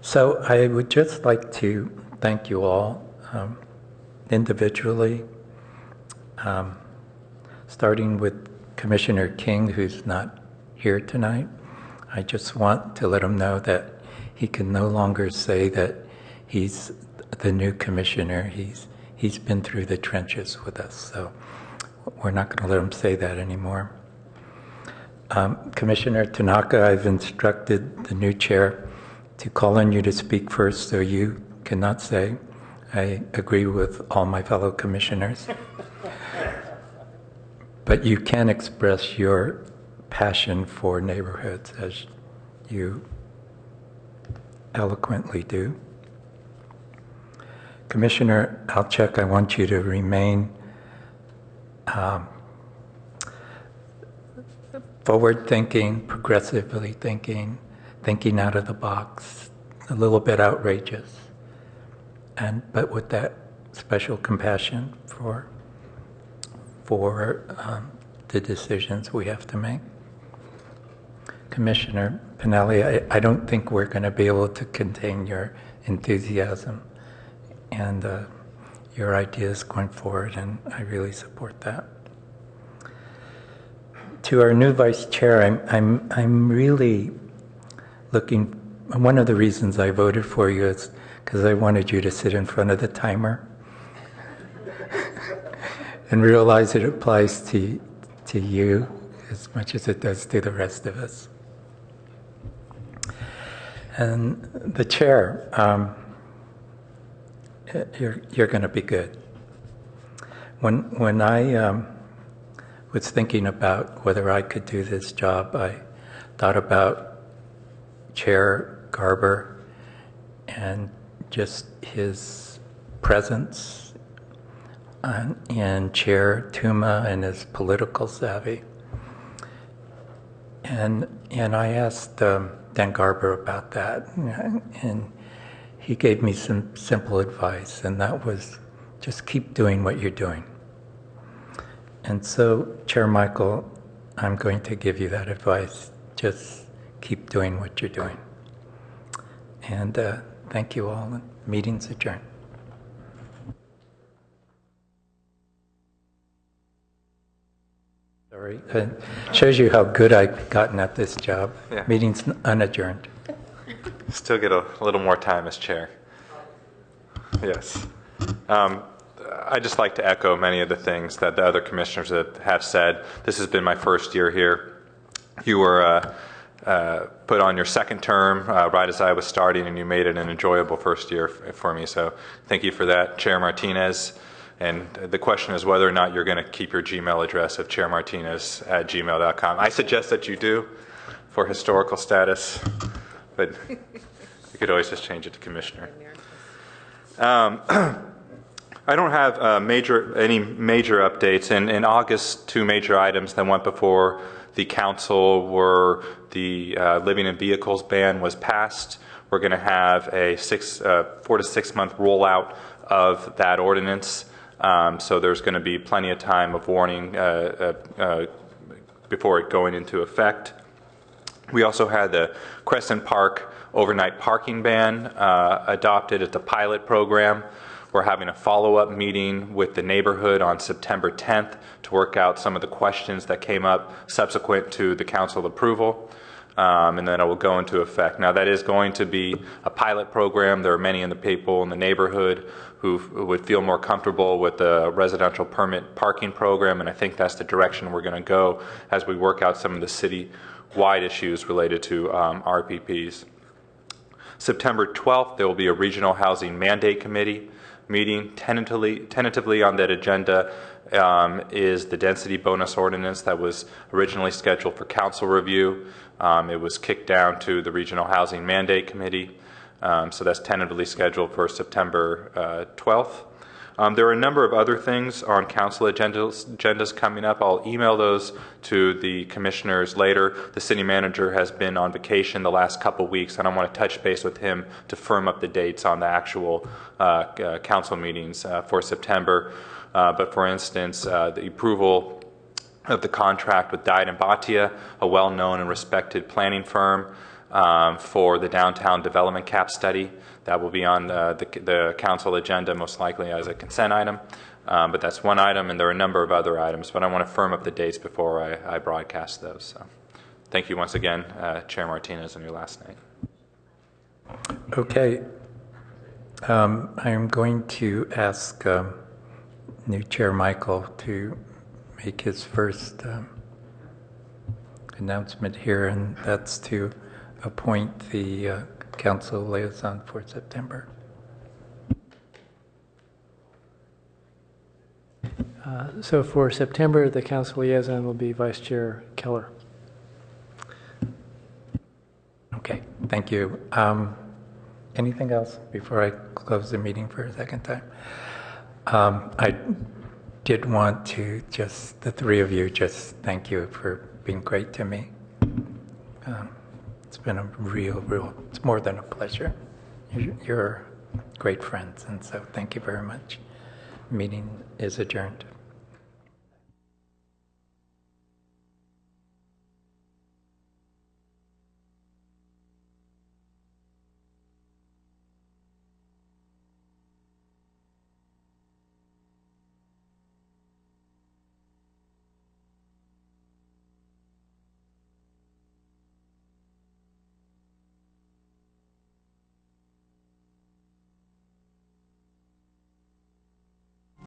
So I would just like to thank you all individually, starting with Commissioner King, who's not here tonight. I just want to let him know that he can no longer say that he's the new commissioner. He's been through the trenches with us, so we're not going to let him say that anymore. Commissioner Tanaka, I've instructed the new chair to call on you to speak first, so you cannot say, I agree with all my fellow commissioners. But you can express your passion for neighborhoods as you eloquently do. Commissioner Alchek, I want you to remain forward-thinking, progressively thinking, thinking out of the box, a little bit outrageous, but with that special compassion for the decisions we have to make. Commissioner Pinelli, I don't think we're going to be able to contain your enthusiasm and your ideas going forward, and I really support that. To our new vice chair, I'm really looking. One of the reasons I voted for you is because I wanted you to sit in front of the timer and realize it applies to you as much as it does to the rest of us. And the chair, you're going to be good. When I was thinking about whether I could do this job, I thought about Chair Garber and just his presence, and Chair Tuma and his political savvy. And I asked Dan Garber about that, and he gave me some simple advice, and that was just keep doing what you're doing. And so, Chair Michael, I'm going to give you that advice. Just keep doing what you're doing. And thank you all, and meeting's adjourned. Sorry, it shows you how good I've gotten at this job. Yeah. Meeting's unadjourned. Still get a little more time as chair. Yes. I'd just like to echo many of the things that the other commissioners have said. This has been my first year here. You were put on your second term right as I was starting, and you made it an enjoyable first year for me. So thank you for that, Chair Martinez. And the question is whether or not you're going to keep your Gmail address of chairmartinez@gmail.com. I suggest that you do for historical status, but you could always just change it to Commissioner. I don't have any major updates. In August, two major items that went before the council were the living in vehicles ban was passed. We're going to have a 4 to 6 month rollout of that ordinance. So there's going to be plenty of time of warning before it going into effect. We also had the Crescent Park overnight parking ban adopted. It's a pilot program. We're having a follow-up meeting with the neighborhood on September 10th to work out some of the questions that came up subsequent to the council approval. And then it will go into effect. Now, that is going to be a pilot program. There are many in the people in the neighborhood who would feel more comfortable with the residential permit parking program, and I think that's the direction we're going to go as we work out some of the city-wide issues related to RPPs. September 12th, there will be a Regional Housing Mandate Committee meeting. Tentatively on that agenda is the density bonus ordinance that was originally scheduled for council review. It was kicked down to the Regional Housing Mandate Committee, so that's tentatively scheduled for September 12th. There are a number of other things on council agendas coming up. I'll email those to the commissioners later. The city manager has been on vacation the last couple weeks, and I want to touch base with him to firm up the dates on the actual council meetings for September. But for instance, the approval of the contract with Diet and Bhatia, a well-known and respected planning firm, for the downtown development cap study. That will be on the council agenda most likely as a consent item. But that's one item, and there are a number of other items, but I want to firm up the dates before I broadcast those. So, thank you once again, Chair Martinez, on your last night. Okay. I'm going to ask new Chair Michael to make his first announcement here, and that's to appoint the council liaison for September. So for September, the council liaison will be Vice Chair Keller. Okay, thank you. Anything else before I close the meeting for a second time? I did want to just, the three of you, just thank you for being great to me. It's been a real, it's more than a pleasure. You're great friends, and so thank you very much. Meeting is adjourned.